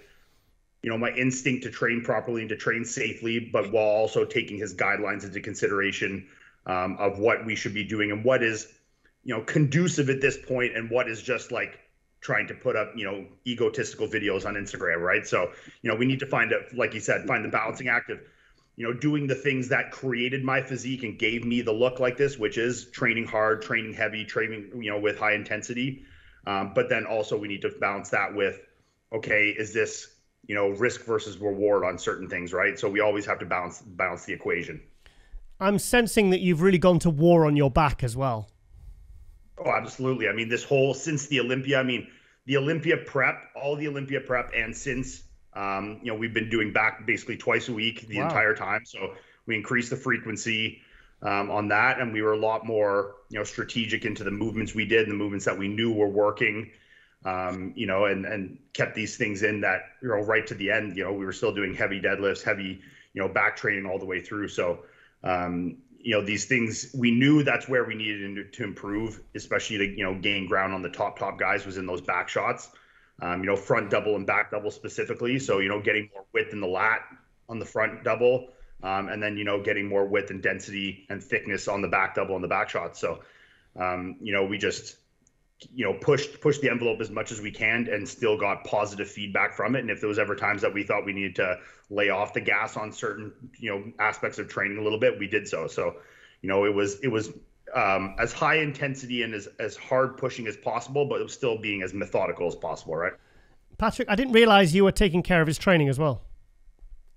my instinct to train properly and to train safely, but while also taking his guidelines into consideration of what we should be doing and what is, conducive at this point and what is just like trying to put up, egotistical videos on Instagram, right? So, we need to find like you said, find the balancing act of, doing the things that created my physique and gave me the look like this, which is training hard, training heavy, training, with high intensity. But then also we need to balance that with, okay, is this, risk versus reward on certain things, right? So we always have to balance the equation. I'm sensing that you've really gone to war on your back as well. Oh, absolutely. I mean, since the Olympia, the Olympia prep, all the Olympia prep, and since, we've been doing back basically twice a week the entire time. So we increased the frequency on that, and we were a lot more, strategic into the movements we did, and the movements that we knew were working, and kept these things in that, right to the end, we were still doing heavy deadlifts, heavy, back training all the way through. So, these things, we knew that's where we needed to improve, especially to, gain ground on the top guys was in those back shots, front double and back double specifically. So, getting more width in the lat on the front double, and then, getting more width and density and thickness on the back double and the back shot. So, we just, pushed the envelope as much as we can and still got positive feedback from it. And if there was ever times that we thought we needed to lay off the gas on certain, aspects of training a little bit, we did so. So, it was as high intensity and as hard pushing as possible, but it was still being as methodical as possible, right? Patrick, I didn't realize you were taking care of his training as well.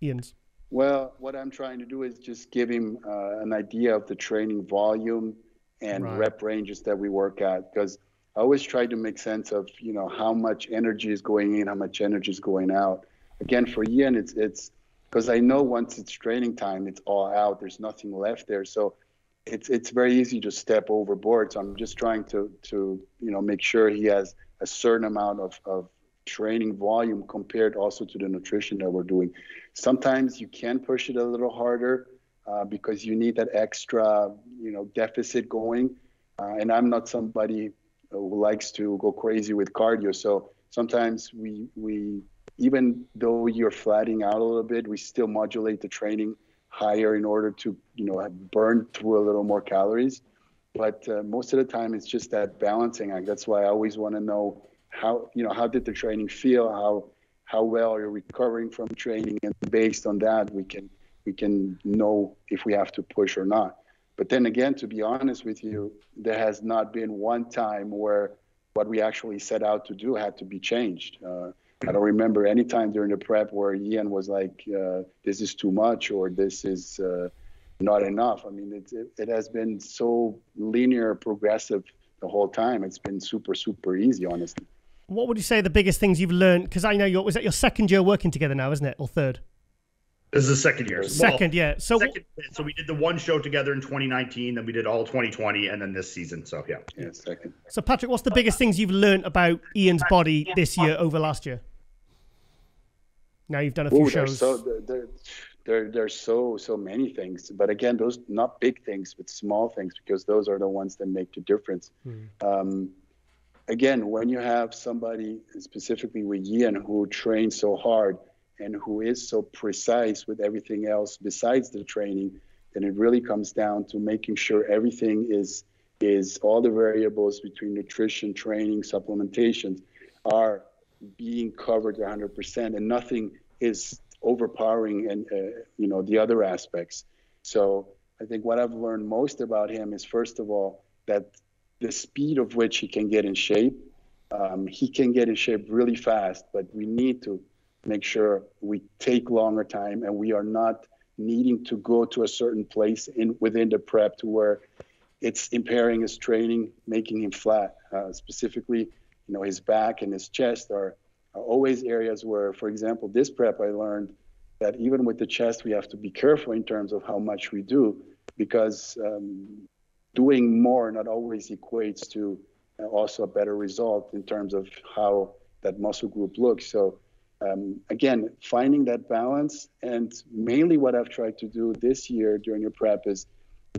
Iain's. Well, what I'm trying to do is just give him an idea of the training volume and rep ranges that we work at, because I always try to make sense of, how much energy is going in, how much energy is going out. Again, for Iain, it's because I know once it's training time, it's all out. There's nothing left there. So it's very easy to step overboard. So I'm just trying to make sure he has a certain amount of training volume compared also to the nutrition that we're doing. Sometimes you can push it a little harder because you need that extra, deficit going. And I'm not somebody who likes to go crazy with cardio. So sometimes we even though you're flattening out a little bit, we still modulate the training higher in order to, burn through a little more calories. But most of the time it's just that balancing act. That's why I always want to know how did the training feel? How well are you recovering from training? And based on that, we can know if we have to push or not. But then again, to be honest with you, there has not been one time where what we actually set out to do had to be changed. I don't remember any time during the prep where Iain was like, this is too much or this is not enough. I mean, it has been so linear, progressive the whole time. It's been super, super easy, honestly. What would you say the biggest things you've learned? Because I know was that your second year working together now, isn't it? Or third? This is the second year. Second, yeah. So we did the one show together in 2019, then we did all 2020, and then this season. So yeah, second. So Patrick, what's the biggest things you've learned about Iain's body this year over last year? Now you've done a few shows. There's so many things, but again, those not big things, but small things, because those are the ones that make the difference. Again, when you have somebody specifically with Iain who trains so hard and who is so precise with everything else besides the training, then it really comes down to making sure everything is all the variables between nutrition, training, supplementations are being covered 100%, and nothing is overpowering and the other aspects. So I think what I've learned most about him is, first of all, that the speed of which he can get in shape, he can get in shape really fast, but we need to make sure we take longer time and we are not needing to go to a certain place within the prep to where it's impairing his training, making him flat. Specifically, his back and his chest are are always areas where, for example, this prep, I learned that even with the chest, we have to be careful in terms of how much we do, because doing more not always equates to also a better result in terms of how that muscle group looks. So again, finding that balance, and mainly what I've tried to do this year during your prep is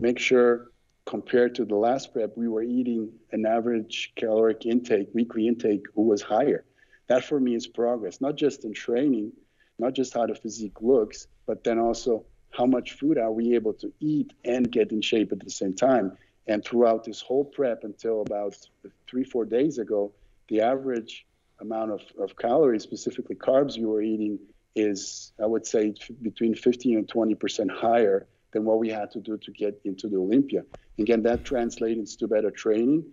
make sure, compared to the last prep, we were eating an average caloric intake, weekly intake, who was higher. That for me is progress, not just in training, not just how the physique looks, but then also how much food are we able to eat and get in shape at the same time. And throughout this whole prep until about 3-4 days ago, the average amount of calories, specifically carbs you were eating, is, I would say, between 15 and 20% higher than what we had to do to get into the Olympia. Again, that translates into better training,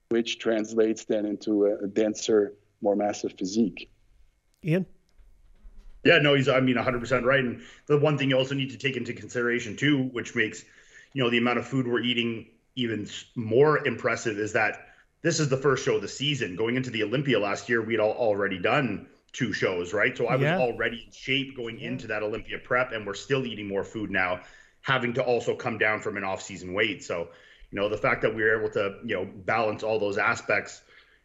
which translates then into a denser, more massive physique. Iain? Yeah, no, he's, I mean, 100% right. And the one thing you also need to take into consideration too, which makes, you know, the amount of food we're eating even more impressive, is that this is the first show of the season. Going into the Olympia last year, we'd already done 2 shows, right? So I was already in shape going into that Olympia prep, and we're still eating more food now, having to also come down from an off-season weight. So, you know, the fact that we were able to, you know, balance all those aspects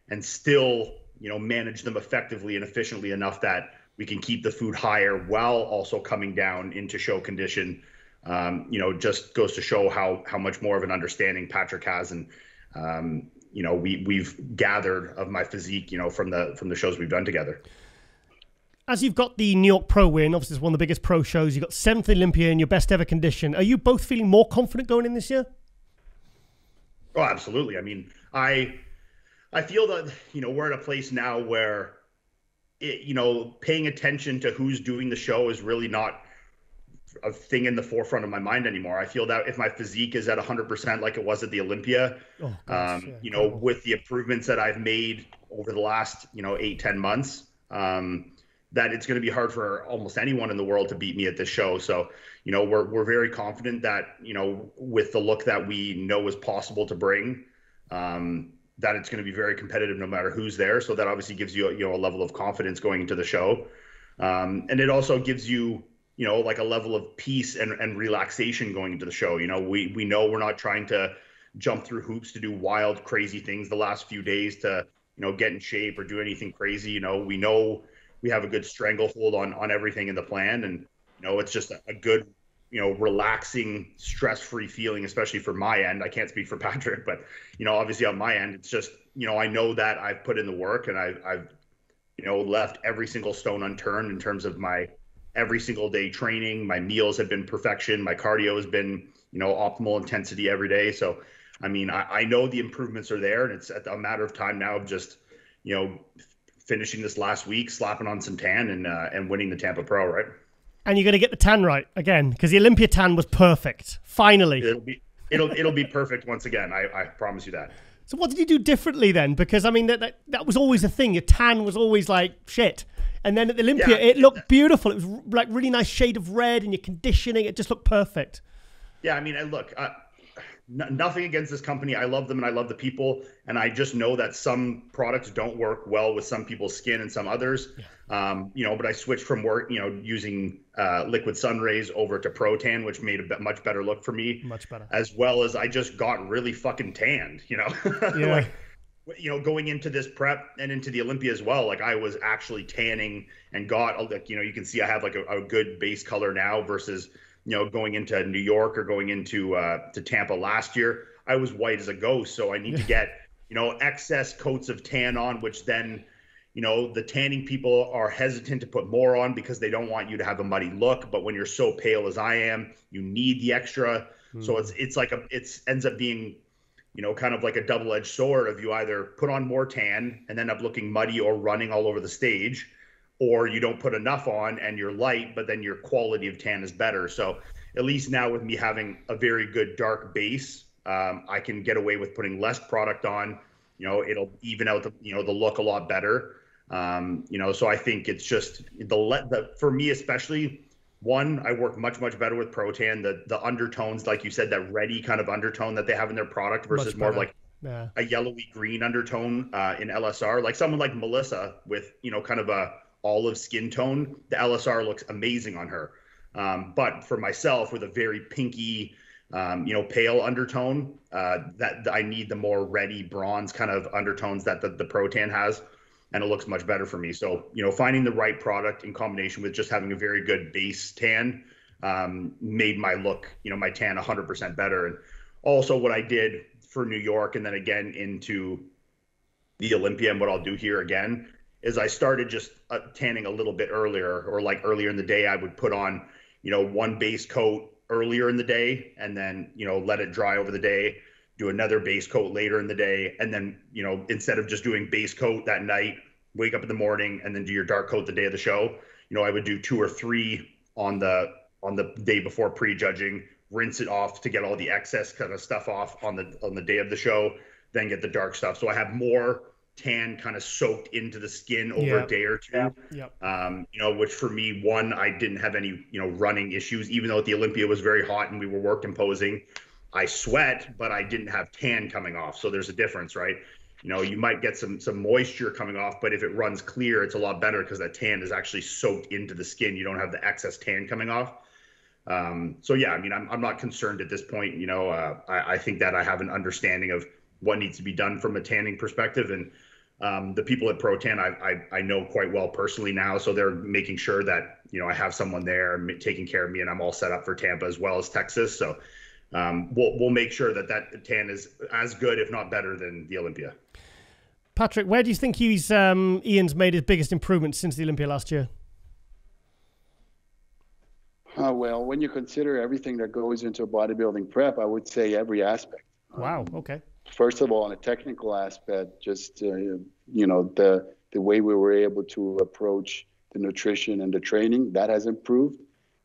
and still, you know, manage them effectively and efficiently enough that we can keep the food higher while also coming down into show condition, you know, just goes to show how much more of an understanding Patrick has. And, you know, we've gathered of my physique, you know, from the shows we've done together. As you've got the New York Pro win, obviously it's one of the biggest pro shows, you've got 7th Olympia in your best ever condition. Are you both feeling more confident going in this year? Oh, absolutely. I mean, I feel that, you know, we're at a place now where, you know, paying attention to who's doing the show is really not a thing in the forefront of my mind anymore. I feel that if my physique is at 100% like it was at the Olympia, you know, with the improvements that I've made over the last, you know, 8-10 months, that it's going to be hard for almost anyone in the world to beat me at this show. So, you know, we're very confident that, you know, with the look that we know is possible to bring, that it's going to be very competitive no matter who's there. So that obviously gives you, you know, a level of confidence going into the show. And it also gives you, you know, like a level of peace and relaxation going into the show. You know, we know we're not trying to jump through hoops to do wild, crazy things the last few days to, you know, get in shape or do anything crazy. You know we have a good stranglehold on everything in the plan. And, you know, it's just a good, you know, relaxing, stress-free feeling, especially for my end. I can't speak for Patrick, but, you know, obviously on my end, it's just, you know, I know that I've put in the work and I've, you know, left every single stone unturned in terms of my every single day training. My meals have been perfection. My cardio has been, you know, optimal intensity every day. So, I mean, I know the improvements are there, and it's a matter of time now of just, you know, finishing this last week, slapping on some tan and winning the Tampa Pro, right? And you're going to get the tan right again, because the Olympia tan was perfect. Finally. It'll be perfect once again. I promise you that. So what did you do differently then? Because, I mean, that was always a thing. Your tan was always like shit. And then at the Olympia, it looked beautiful. It was like really nice shade of red, and your conditioning, it just looked perfect. Yeah, I mean, look, nothing against this company. I love them and I love the people. And I just know that some products don't work well with some people's skin and some others. Yeah. You know, but I switched from using liquid sun rays over to Pro Tan, which made a much better look for me. Much better. As well as I just got really fucking tanned, you know. Yeah. Like, you know, going into this prep and into the Olympia as well, like I was actually tanning and got, like, you know, you can see I have like a good base color now versus, you know, going into New York or going into to Tampa last year, I was white as a ghost. So I need to get, you know, excess coats of tan on, which then, you know, the tanning people are hesitant to put more on because they don't want you to have a muddy look. But when you're so pale as I am, you need the extra. So it's like it ends up being, you know, kind of like a double-edged sword of you either put on more tan and end up looking muddy or running all over the stage, or you don't put enough on and you're light, but then your quality of tan is better. So at least now with me having a very good dark base, I can get away with putting less product on. You know, it'll even out the look a lot better. You know, so I think it's just for me especially, one, I work much better with Pro Tan. The undertones, like you said, that reddy kind of undertone that they have in their product versus more like a yellowy green undertone in LSR. Like someone like Melissa with, you know, kind of a olive skin tone, the LSR looks amazing on her. But for myself, with a very pinky, you know, pale undertone, that I need the more reddy bronze kind of undertones that the Pro Tan has, and it looks much better for me. So, you know, finding the right product in combination with just having a very good base tan made my look, you know, my tan 100% better. And also what I did for New York and then again into the Olympia, and what I'll do here again is I started just tanning a little bit earlier, or like earlier in the day, I would put on, you know, one base coat earlier in the day and then, you know, let it dry over the day, do another base coat later in the day. And then, you know, instead of just doing base coat that night, wake up in the morning and then do your dark coat the day of the show, you know, I would do 2 or 3 on the day before prejudging, rinse it off to get all the excess kind of stuff off on the day of the show, then get the dark stuff. So I have more tan kind of soaked into the skin over a day or two. You know, which for me, one, I didn't have any, you know, running issues, even though the Olympia was very hot and we were work imposing. I sweat, but I didn't have tan coming off. So there's a difference, right? You know, you might get some moisture coming off, but if it runs clear, it's a lot better because that tan is actually soaked into the skin. You don't have the excess tan coming off. So yeah, I mean, I'm not concerned at this point. You know, I think that I have an understanding of what needs to be done from a tanning perspective. And the people at Pro Tan, I know quite well personally now. So they're making sure that, you know, I have someone there taking care of me and I'm all set up for Tampa as well as Texas. So we'll make sure that tan is as good, if not better than the Olympia. Patrick, where do you think Iain's made his biggest improvement since the Olympia last year? Well, when you consider everything that goes into a bodybuilding prep, I would say every aspect. Wow. Okay. First of all, on a technical aspect, just you know, the way we were able to approach the nutrition and the training, that has improved.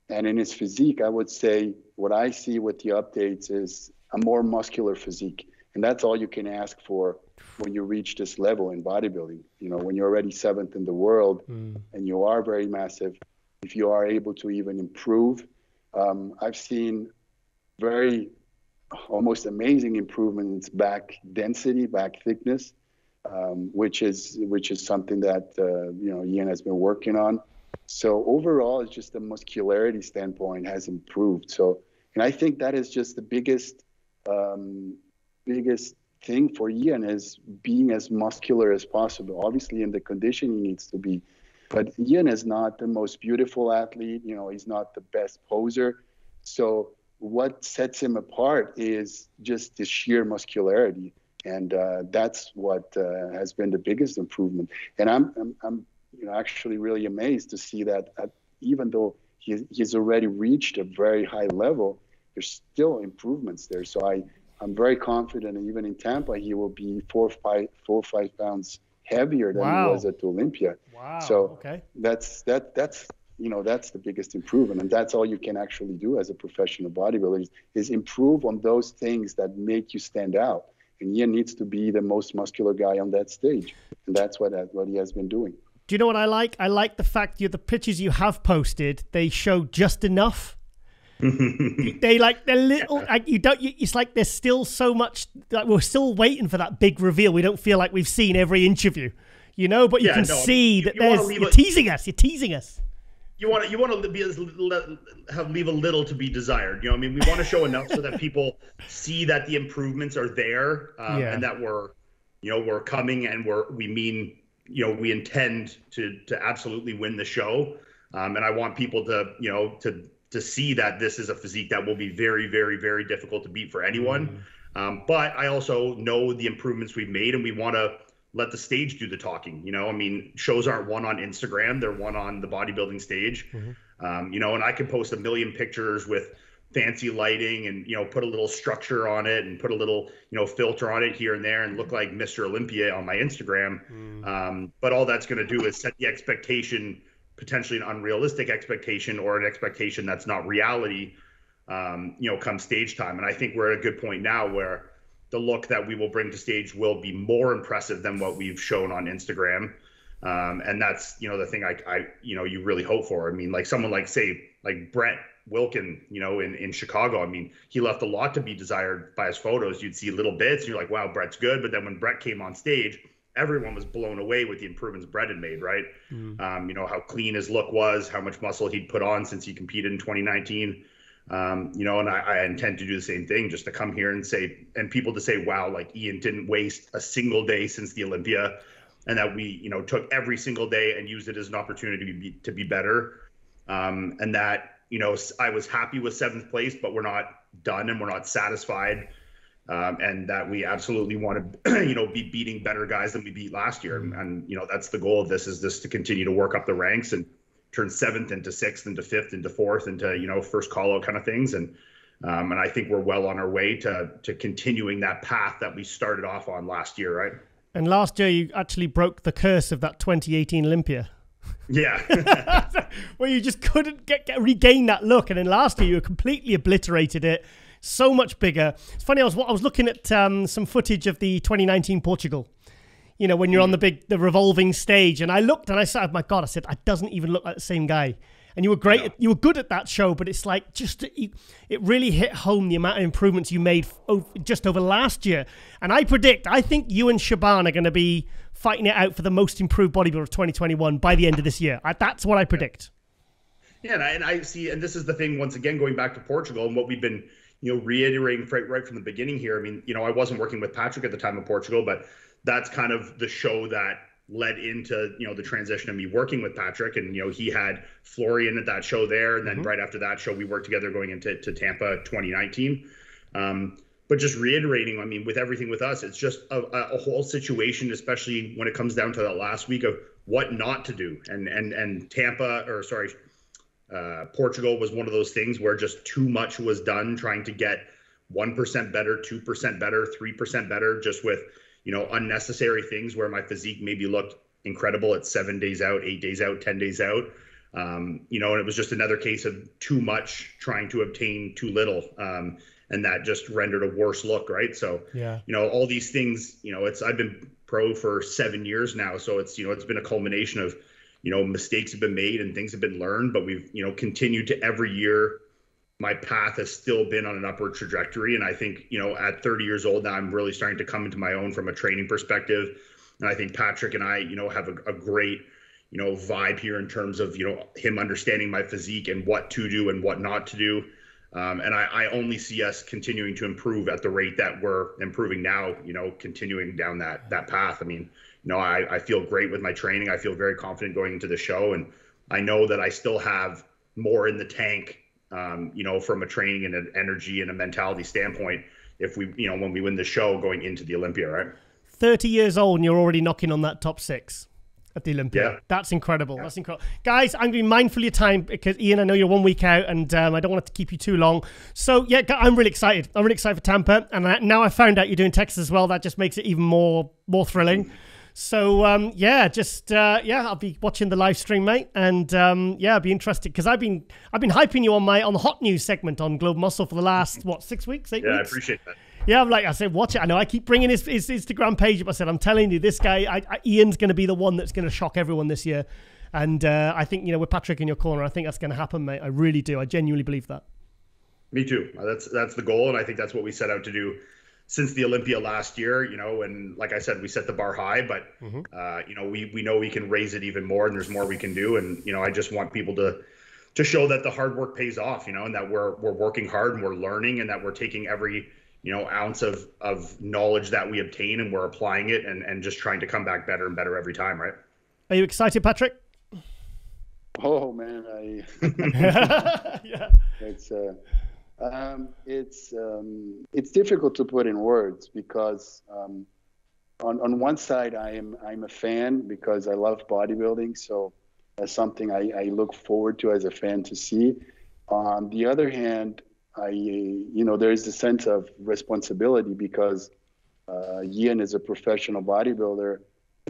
And in his physique, I would say what I see with the updates is a more muscular physique. And that's all you can ask for when you reach this level in bodybuilding. You know, when you're already 7th in the world and you are very massive, if you are able to even improve, I've seen very almost amazing improvements back density, back thickness, which is something that you know, Iain has been working on. So overall, it's just the muscularity standpoint has improved. So, and I think that is just the biggest thing for Iain, is being as muscular as possible. Obviously, in the condition he needs to be, but Iain is not the most beautiful athlete. You know, he's not the best poser. So what sets him apart is just the sheer muscularity, and that's what has been the biggest improvement. And I'm you know, actually really amazed to see that even though he's already reached a very high level, there's still improvements there. So I'm very confident, even in Tampa, he will be 4 or 5 pounds heavier than he was at the Olympia. Wow. So that's you know, that's the biggest improvement, and that's all you can actually do as a professional bodybuilder is improve on those things that make you stand out. And Iain needs to be the most muscular guy on that stage, and that's what he has been doing. Do you know what I like? I like the fact the pictures you have posted, they show just enough. They're little. It's like there's still so much. Like we're still waiting for that big reveal. We don't feel like we've seen every inch of you, you know. But you can see that you're teasing us. You're teasing us. You want to be leave a little to be desired. You know, I mean, we want to show enough so that people see that the improvements are there, and that we're coming, and we intend to absolutely win the show. And I want people to see that this is a physique that will be very, very, very difficult to beat for anyone. But I also know the improvements we've made, and we want to let the stage do the talking. You know, I mean, shows aren't won on Instagram, they're won on the bodybuilding stage. You know, and I can post a million pictures with fancy lighting and, you know, put a little structure on it and put a little, you know, filter on it here and there and look like Mr. Olympia on my Instagram. But all that's going to do is set the expectation, potentially an unrealistic expectation or an expectation that's not reality, you know, come stage time. And I think we're at a good point now where the look that we will bring to stage will be more impressive than what we've shown on Instagram. And that's, you know, the thing I you know, you really hope for. I mean, like someone like like Brett Wilkin, you know, in Chicago. I mean, he left a lot to be desired by his photos. You'd see little bits and you're like, wow, Brett's good. But then when Brett came on stage, everyone was blown away with the improvements Brett had made, right? You know, how clean his look was, how much muscle he'd put on since he competed in 2019. You know, and I intend to do the same thing, just to come here and say, and people to say, wow, like Iain didn't waste a single day since the Olympia, and that we, you know, took every single day and used it as an opportunity to be better. And that, you know, I was happy with 7th place, but we're not done and we're not satisfied. And that we absolutely want to, you know, be beating better guys than we beat last year. And, you know, that's the goal of this, is this to continue to work up the ranks and turn 7th into 6th into 5th into 4th into, you know, first call out kind of things. And I think we're well on our way to continuing that path that we started off on last year, right? And last year you actually broke the curse of that 2018 Olympia. Yeah. Where you just couldn't regain that look. And then last year you completely obliterated it. So much bigger. It's funny, I was looking at some footage of the 2019 Portugal. You know, when you're on the revolving stage, and I looked and I said, oh my God, I said, it doesn't even look like the same guy. And you were great. No. You were good at that show, but it's like it really hit home the amount of improvements you made just over last year. And I think you and Shaban are going to be fighting it out for the most improved bodybuilder of 2021 by the end of this year. That's what I predict. Yeah, and I see, and this is the thing, once again, going back to Portugal and what we've been, you know, reiterating right from the beginning here. I mean, you know, I wasn't working with Patrick at the time of Portugal, but that's kind of the show that led into, you know, the transition of me working with Patrick. And, you know, he had Florian at that show there. And then right after that show, we worked together going into Tampa 2019. But just reiterating, I mean, with everything with us, it's just a whole situation, especially when it comes down to that last week of what not to do. And Portugal was one of those things where just too much was done, trying to get 1% better, 2% better, 3% better, just with, you know, unnecessary things where my physique maybe looked incredible at 7 days out, 8 days out, 10 days out. You know, and it was just another case of too much trying to obtain too little. And that just rendered a worse look, right? So, you know, all these things, you know, I've been pro for 7 years now. So it's, you know, it's been a culmination of, you know, mistakes have been made and things have been learned, but we've, you know, continued to every year. My path has still been on an upward trajectory. And I think, you know, at 30 years old now, I'm really starting to come into my own from a training perspective. And I think Patrick and I, you know, have a great, you know, vibe here in terms of, you know, him understanding my physique and what to do and what not to do. And I only see us continuing to improve at the rate that we're improving now, you know, continuing down that path. I mean, you know, I feel great with my training. I feel very confident going into the show. And I know that I still have more in the tank, you know, from a training and an energy and a mentality standpoint, if we, you know, when we win the show going into the Olympia, right? 30 years old and you're already knocking on that top 6 at the Olympia. Yeah. That's incredible. Yeah. That's incredible. Guys, I'm going to be mindful of your time because, Iain, I know you're 1 week out and I don't want to keep you too long. So, yeah, I'm really excited. I'm really excited for Tampa. And now I found out you're doing Texas as well. That just makes it even more thrilling. So, I'll be watching the live stream, mate. And, I'll be interested because I've been hyping you on the hot news segment on Globe Muscle for the last, 6 weeks, 8 weeks? Yeah, I appreciate that. Yeah, I said, watch it. I know I keep bringing his Instagram page up. I said, I'm telling you, this guy, Iain's going to be the one that's going to shock everyone this year. And I think, you know, with Patrick in your corner, I think that's going to happen, mate. I really do. I genuinely believe that. Me too. That's the goal. And I think that's what we set out to do since the Olympia last year, you know, and like I said, we set the bar high, but, you know, we know we can raise it even more and there's more we can do. And, you know, I just want people to show that the hard work pays off, you know, and that we're working hard and we're learning and that we're taking every, you know, ounce of knowledge that we obtain and we're applying it and just trying to come back better and better every time, right? Are you excited, Patrick? Oh man, yeah. It's difficult to put in words because on one side I'm a fan because I love bodybuilding, so that's something I look forward to as a fan to see. On the other hand, there is a sense of responsibility because Iain is a professional bodybuilder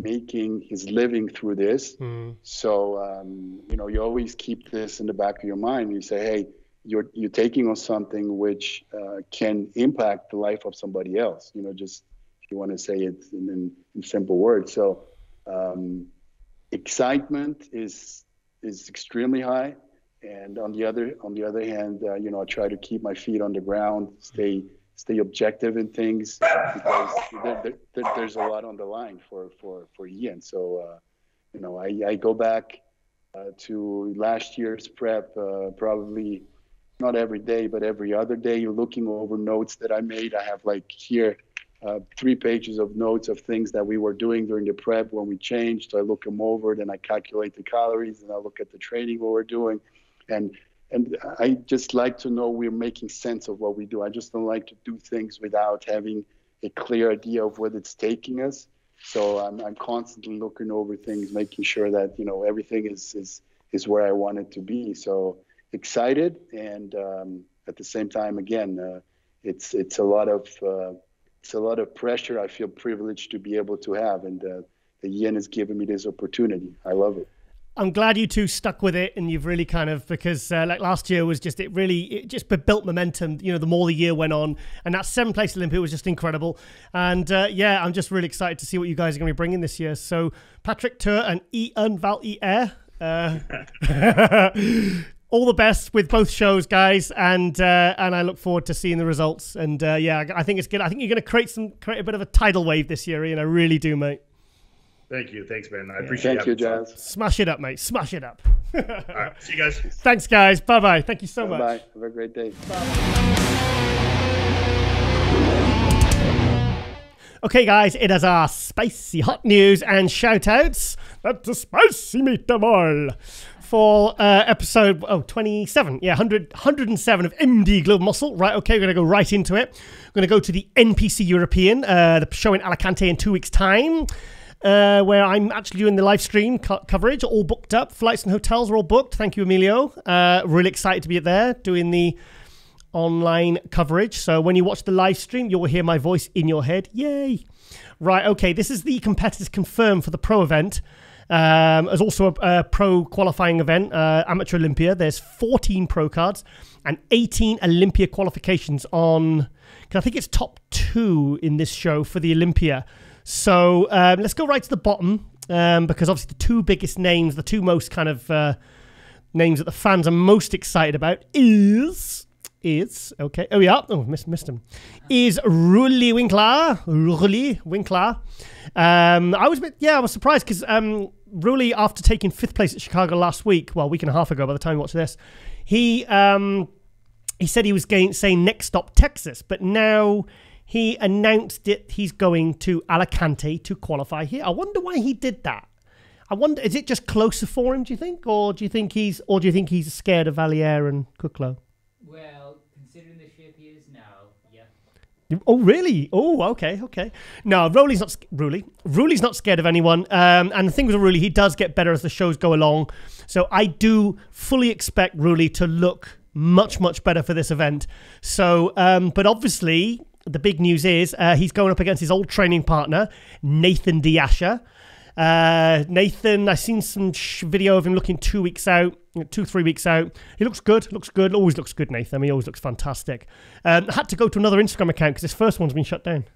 making his living through this. So, you always keep this in the back of your mind. You say, hey, you're taking on something which can impact the life of somebody else, just if you want to say it in simple words. So excitement is extremely high. And on the other hand, you know, I try to keep my feet on the ground, stay objective in things, because there's a lot on the line for Iain. So, you know, I go back to last year's prep, probably not every day, but every other day, looking over notes that I made. I have like here 3 pages of notes of things that we were doing during the prep when we changed. So I look them over, then I calculate the calories, and I look at the training we were doing. And I just like to know we're making sense of what we do. I just don't like to do things without having a clear idea of what it's taking us. So I'm constantly looking over things, making sure that, you know, everything is where I want it to be. So excited, and at the same time, again, it's a lot of pressure. I feel privileged to be able to have, and Iain has given me this opportunity. I love it. I'm glad you two stuck with it, and you've really kind of, because like last year was just, it just built momentum, you know, the more the year went on, and that 7th place Olympia was just incredible. And yeah, I'm just really excited to see what you guys are going to be bringing this year. So Patrick Tuor and Iain Valliere, all the best with both shows, guys, and I look forward to seeing the results. And yeah, I think it's good. I think you're going to create a bit of a tidal wave this year, Iain. I really do, mate. Thank you. Thanks, man. I appreciate it. Thank you, Giles. Smash it up, mate. Smash it up. All right. See you guys. Thanks, guys. Bye-bye. Thank you so much. Bye. Have a great day. Okay, guys, it is our spicy hot news and shout-outs. That's the spicy meat of all. For episode 27, yeah, 107 of MD Global Muscle. Right, okay, we're going to go right into it. We're going to go to the NPC European, the show in Alicante in 2 weeks' time. Where I'm actually doing the live stream coverage, all booked up. Flights and hotels are all booked. Thank you, Emilio. Really excited to be there doing the online coverage. So when you watch the live stream, you'll hear my voice in your head. Yay. Right, okay, this is the competitors confirmed for the pro event. There's also a pro qualifying event, Amateur Olympia. There's 14 pro cards and 18 Olympia qualifications on, because I think it's top 2 in this show for the Olympia. So let's go right to the bottom, because obviously the 2 biggest names, the 2 most kind of names that the fans are most excited about is okay. Oh yeah, missed him. Is Ruli Winkler. I was surprised because Ruli, after taking 5th place at Chicago last week, well, a week and a half ago by the time you watch this, he said he was saying next stop Texas, but now he announced that he's going to Alicante to qualify here. I wonder why he did that. I wonder, is it just closer for him, do you think? Or do you think he's scared of Valliere and Kuclo? Well, considering the shape he is now, yeah. Oh, really? Oh, okay. No, Ruli's not scared of anyone. And the thing with Ruli, he does get better as the shows go along. So I do fully expect Ruli to look much, much better for this event. So, but obviously, the big news is he's going up against his old training partner, Nathan D'Asha. Nathan, I've seen some video of him looking 2 weeks out, 2-3 weeks out. He looks good, always looks good, Nathan. I mean, he always looks fantastic. I had to go to another Instagram account because his first one's been shut down.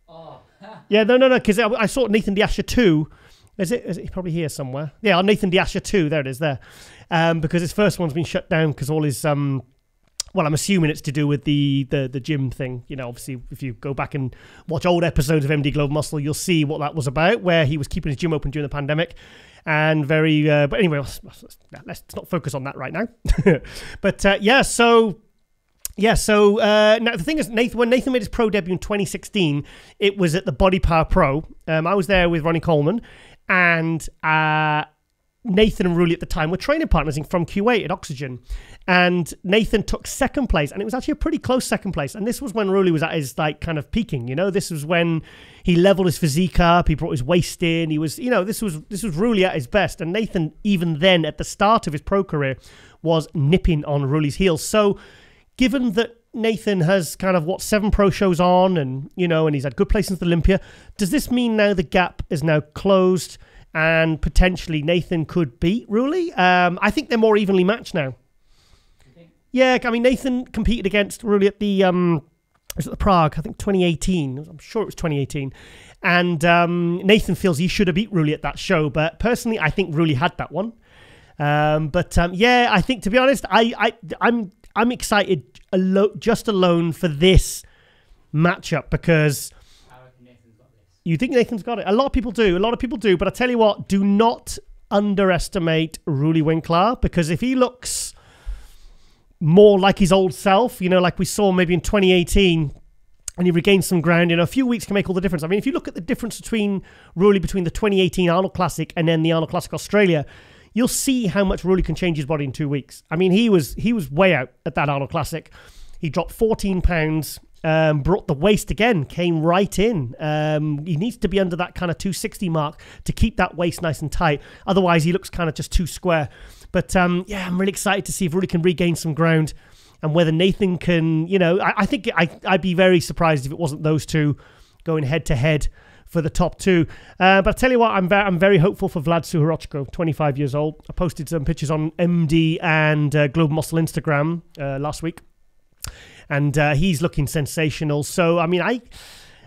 Oh. Yeah, no, because I saw Nathan D'Asha 2. Is it? He's probably here somewhere. Yeah, Nathan D'Asha 2, there it is there. Because his first one's been shut down because all his... well, I'm assuming it's to do with the gym thing. You know, obviously, if you go back and watch old episodes of MD Global Muscle, you'll see what that was about, where he was keeping his gym open during the pandemic. And but anyway, let's not focus on that right now. But so now the thing is, when Nathan made his pro debut in 2016, it was at the Body Power Pro. I was there with Ronnie Coleman, and Nathan and Ruli at the time were training partners from Kuwait at Oxygen. And Nathan took 2nd place, and it was actually a pretty close 2nd place. And this was when Ruli was at his kind of peaking, you know. This was when he leveled his physique up, he brought his waist in. He was, you know, this was Ruli at his best. And Nathan, even then, at the start of his pro career, was nipping on Ruli's heels. So, given that Nathan has kind of 7 pro shows on, and you know, and he's had good places at Olympia, does this mean now the gap is now closed and potentially Nathan could beat Ruli? I think they're more evenly matched now. Yeah, I mean, Nathan competed against Ruli at the Prague, I think 2018. I'm sure it was 2018. And Nathan feels he should have beat Ruli at that show. But personally, I think Ruli had that one. Yeah, I think, to be honest, I'm excited just alone for this matchup because you think Nathan's got it. A lot of people do. But I tell you what, do not underestimate Ruli Winkler, because if he looks more like his old self, like we saw maybe in 2018, and he regains some ground, a few weeks can make all the difference. I mean, if you look at the difference between Ruli between the 2018 Arnold Classic and then the Arnold Classic Australia, you'll see how much Ruli can change his body in 2 weeks. I mean, he was way out at that Arnold Classic. He dropped 14 pounds, brought the waist again, came right in. He needs to be under that kind of 260 mark to keep that waist nice and tight. Otherwise, he looks kind of just too square. But yeah, I'm really excited to see if Ruli can regain some ground and whether Nathan can, I think I'd be very surprised if it wasn't those two going head to head for the top two. But I tell you what, I'm very hopeful for Vlad Suhorochko, 25 years old. I posted some pictures on MD and Global Muscle Instagram last week. And he's looking sensational. So, I mean,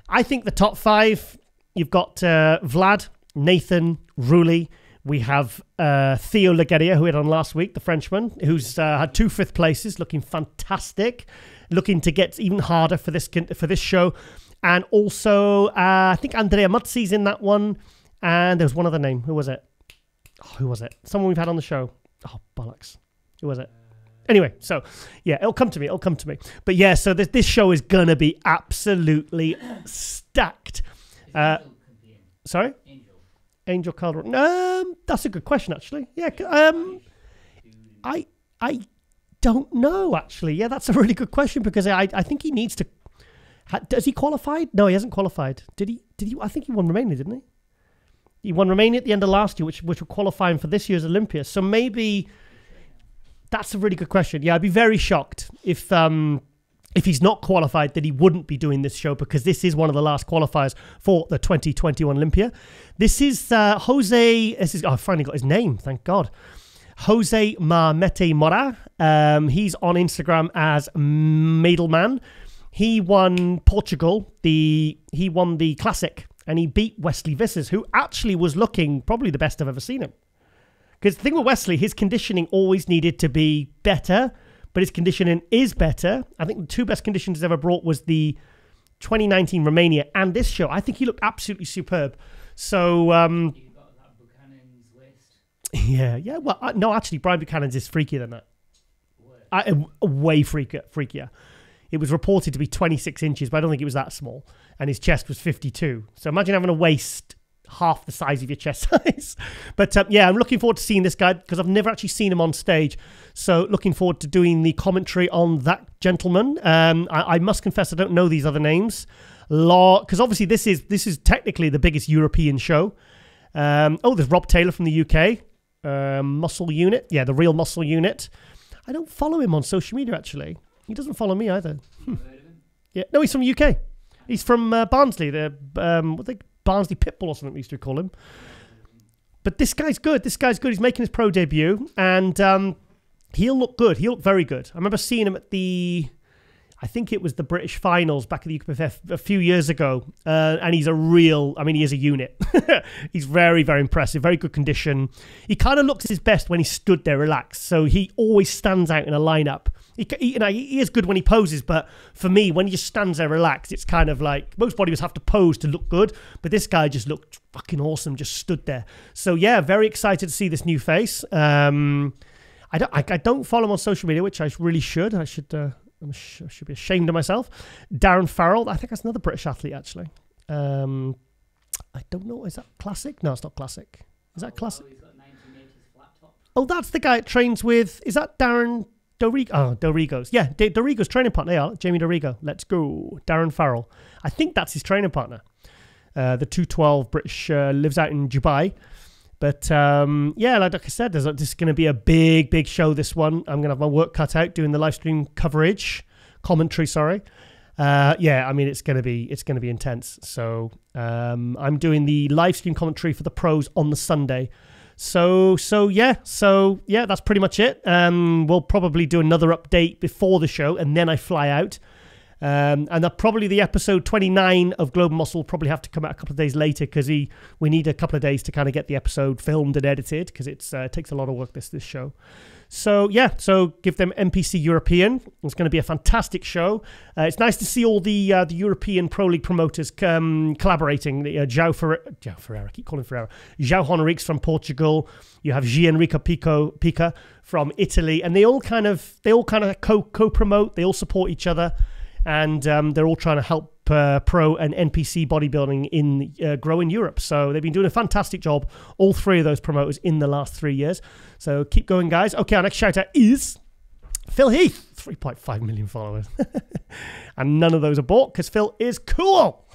I think the top five, you've got Vlad, Nathan, Ruli. We have Theo Legeria, who we had on last week, the Frenchman, who's had 2 5th places, looking fantastic, looking to get even harder for this show. And also, I think Andrea Muzzi's in that one. And there was one other name. Who was it? Someone we've had on the show. Oh, bollocks. Who was it? Anyway, so, yeah, it'll come to me. But, yeah, so this show is going to be absolutely stacked. Sorry? Angel Calderon. That's a good question, actually. Yeah, I don't know, actually. Yeah, that's a really good question because I think he needs to... Does he qualify? No, he hasn't qualified. Did he? I think he won Romania, didn't he? He won Romania at the end of last year, which were qualifying for this year's Olympia. So maybe that's a really good question. Yeah, I'd be very shocked if he's not qualified that he wouldn't be doing this show, because this is one of the last qualifiers for the 2021 Olympia. This is Jose. I finally got his name. Thank God. Jose Marmete Mora. He's on Instagram as Madelman. He won Portugal. He won the Classic, and he beat Wesley Vissers, who actually was looking probably the best I've ever seen him. Because the thing with Wesley, his conditioning always needed to be better, but his conditioning is better. I think the 2 best conditions he's ever brought was the 2019 Romania and this show. I think he looked absolutely superb. So, You got that Buchanan's waist. yeah. Well, no, actually, Brian Buchanan's is freakier than that. Way freakier. It was reported to be 26 inches, but I don't think it was that small. And his chest was 52. So imagine having a waist half the size of your chest size. But yeah, I'm looking forward to seeing this guy because I've never actually seen him on stage. So looking forward to doing the commentary on that gentleman. I must confess I don't know these other names. Because obviously this is technically the biggest European show. There's Rob Taylor from the UK. Muscle Unit. Yeah, the Real Muscle Unit. I don't follow him on social media, actually. He doesn't follow me either. Yeah, no, he's from UK. He's from Barnsley. Barnsley Pitbull or something we used to call him. But this guy's good. He's making his pro debut, and he'll look good. He'll look very good. I remember seeing him at I think it was the British finals back at the UKPF a few years ago, and he is a unit. He's very, very impressive, very good condition. He kind of looks his best when he stood there relaxed, so he always stands out in a lineup. He is good when he poses, but for me, when he just stands there relaxed, it's kind of like most bodybuilders have to pose to look good, but this guy just looked fucking awesome, just stood there. So yeah, very excited to see this new face. I don't follow him on social media, which I really should. I should be ashamed of myself. Darren Farrell, I think that's another British athlete, actually. I don't know. Is that Classic? No, it's not Classic. Is that Classic? He's got 1980s flat top. Oh, that's the guy that trains with... Is that Darren Dorigo? Oh, Dorigo's. Yeah, Dorigo's training partner. Yeah, Jamie Dorigo. Let's go. Darren Farrell. I think that's his training partner. The 212 British lives out in Dubai. But yeah, like I said, this is going to be a big show, this one. I'm going to have my work cut out doing the live stream commentary, sorry. Yeah, I mean, it's going to be intense. So I'm doing the live stream commentary for the pros on the Sunday. So yeah, that's pretty much it. We'll probably do another update before the show, and then I fly out. And that probably the episode 29 of Global Muscle will probably have to come out a couple of days later because we need a couple of days to kind of get the episode filmed and edited because it takes a lot of work, this show. So, yeah, so give them NPC European. It's going to be a fantastic show. It's nice to see all the European Pro League promoters collaborating. João Ferreira, I keep calling Ferreira. João Henriques from Portugal. You have Gianrico Pica from Italy. And they all kind of co-promote. They all support each other. And they're all trying to help pro and NPC bodybuilding grow in Europe. So they've been doing a fantastic job, all three of those promoters, in the last 3 years. So keep going, guys. Okay, our next shout-out is Phil Heath, 3.5 million followers. And none of those are bought because Phil is cool.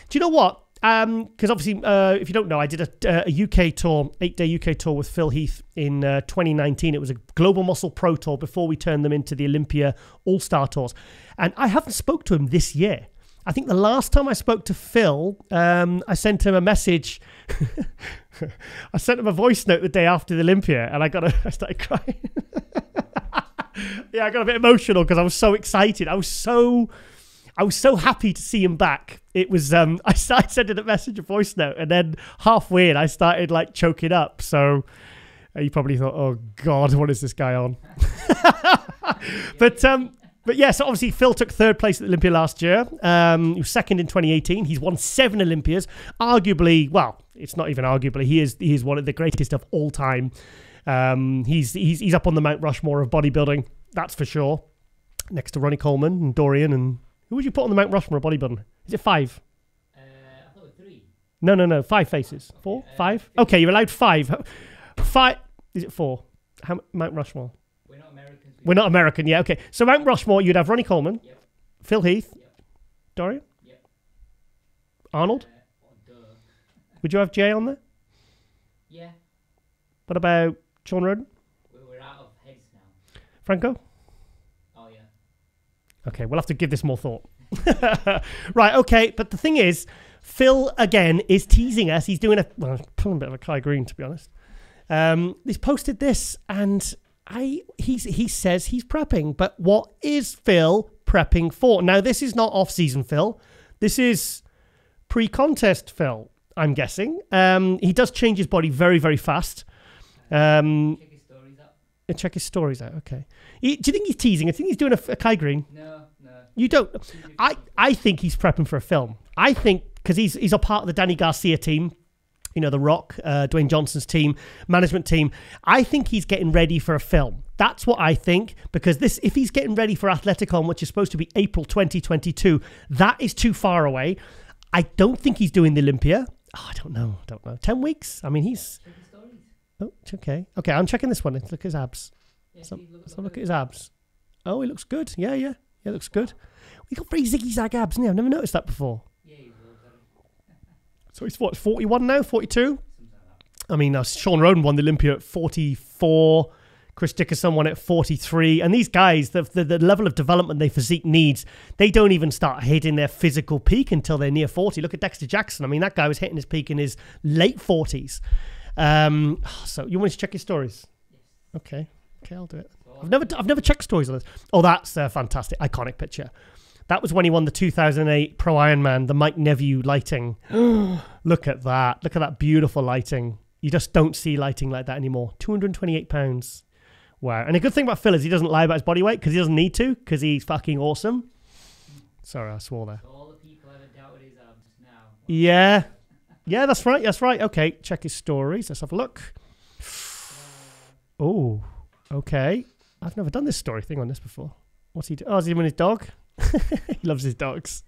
Do you know what? Because obviously, if you don't know, I did a UK tour, 8-day UK tour with Phil Heath in 2019. It was a Global Muscle Pro Tour before we turned them into the Olympia All-Star Tours. And I haven't spoke to him this year. I think the last time I spoke to Phil, I sent him a message. I sent him a voice note the day after the Olympia, and I started crying. Yeah, I got a bit emotional because I was so excited. I was so happy to see him back. It was I started sending a message, a voice note, and then halfway in, I started like choking up. So you probably thought, "Oh God, what is this guy on?" But yeah, so obviously Phil took third place at the Olympia last year. He was second in 2018. He's won 7 Olympias. Arguably, well, it's not even arguably. He is one of the greatest of all time. He's up on the Mount Rushmore of bodybuilding, that's for sure. Next to Ronnie Coleman and Dorian, and who would you put on the Mount Rushmore of bodybuilding? Is it 5? I thought it was 3. No. 5 faces. 4? 5? Okay, you're allowed 5. 5. Is it 4? Mount Rushmore. We're not Americans. We're not American, yeah, okay. So Mount Rushmore, you'd have Ronnie Coleman, Yep. Phil Heath, Yep. Dorian, Yep. Arnold. Duh. Would you have Jay on there? Yeah. What about Sean Roden? We're out of heads now. Franco? Oh, yeah. Okay, we'll have to give this more thought. Right, okay, but the thing is, Phil, again, is teasing us. He's doing pulling a bit of a Kai Green, to be honest. He's posted this, and he says he's prepping, but what is Phil prepping for? Now, this is not off-season Phil. This is pre-contest Phil, I'm guessing. He does change his body very, very fast. Check his stories up. Check his stories out, okay. Do you think he's teasing? I think he's doing a Kai Green. No. You don't? I think he's prepping for a film. I think, because he's a part of the Danny Garcia team, you know, The Rock, Dwayne Johnson's team, management team. I think he's getting ready for a film. That's what I think, because if he's getting ready for Athleticon, which is supposed to be April 2022, that is too far away. I don't think he's doing the Olympia. Oh, I don't know. 10 weeks? I mean, he's... Check his stories. Oh, it's okay. Okay, I'm checking this one. Let's look at his abs. Yeah, Let's look at his abs. Oh, he looks good. Yeah, it looks good. We got very ziggy-zag abs, haven't we? I've never noticed that before. Yeah, he will. So he's what, 41 now, 42? I mean, Sean Roden won the Olympia at 44. Chris Dickerson won at 43. And these guys, the level of development their physique needs, they don't even start hitting their physical peak until they're near 40. Look at Dexter Jackson. I mean, that guy was hitting his peak in his late 40s. So you want to check his stories? Yes. Okay, I'll do it. I've never checked stories on this. Oh, that's a fantastic, iconic picture. That was when he won the 2008 Pro Ironman, the Mike Neville lighting. Look at that. Look at that beautiful lighting. You just don't see lighting like that anymore. 228 pounds. Wow. And a good thing about Phil is he doesn't lie about his body weight because he doesn't need to, because he's fucking awesome. Sorry, I swore there. So all the people ever doubted his abs now. Yeah. Yeah, that's right. Okay, check his stories. Let's have a look. Oh, okay. I've never done this story thing on this before. What's he doing? Oh, is he with his dog? He loves his dogs.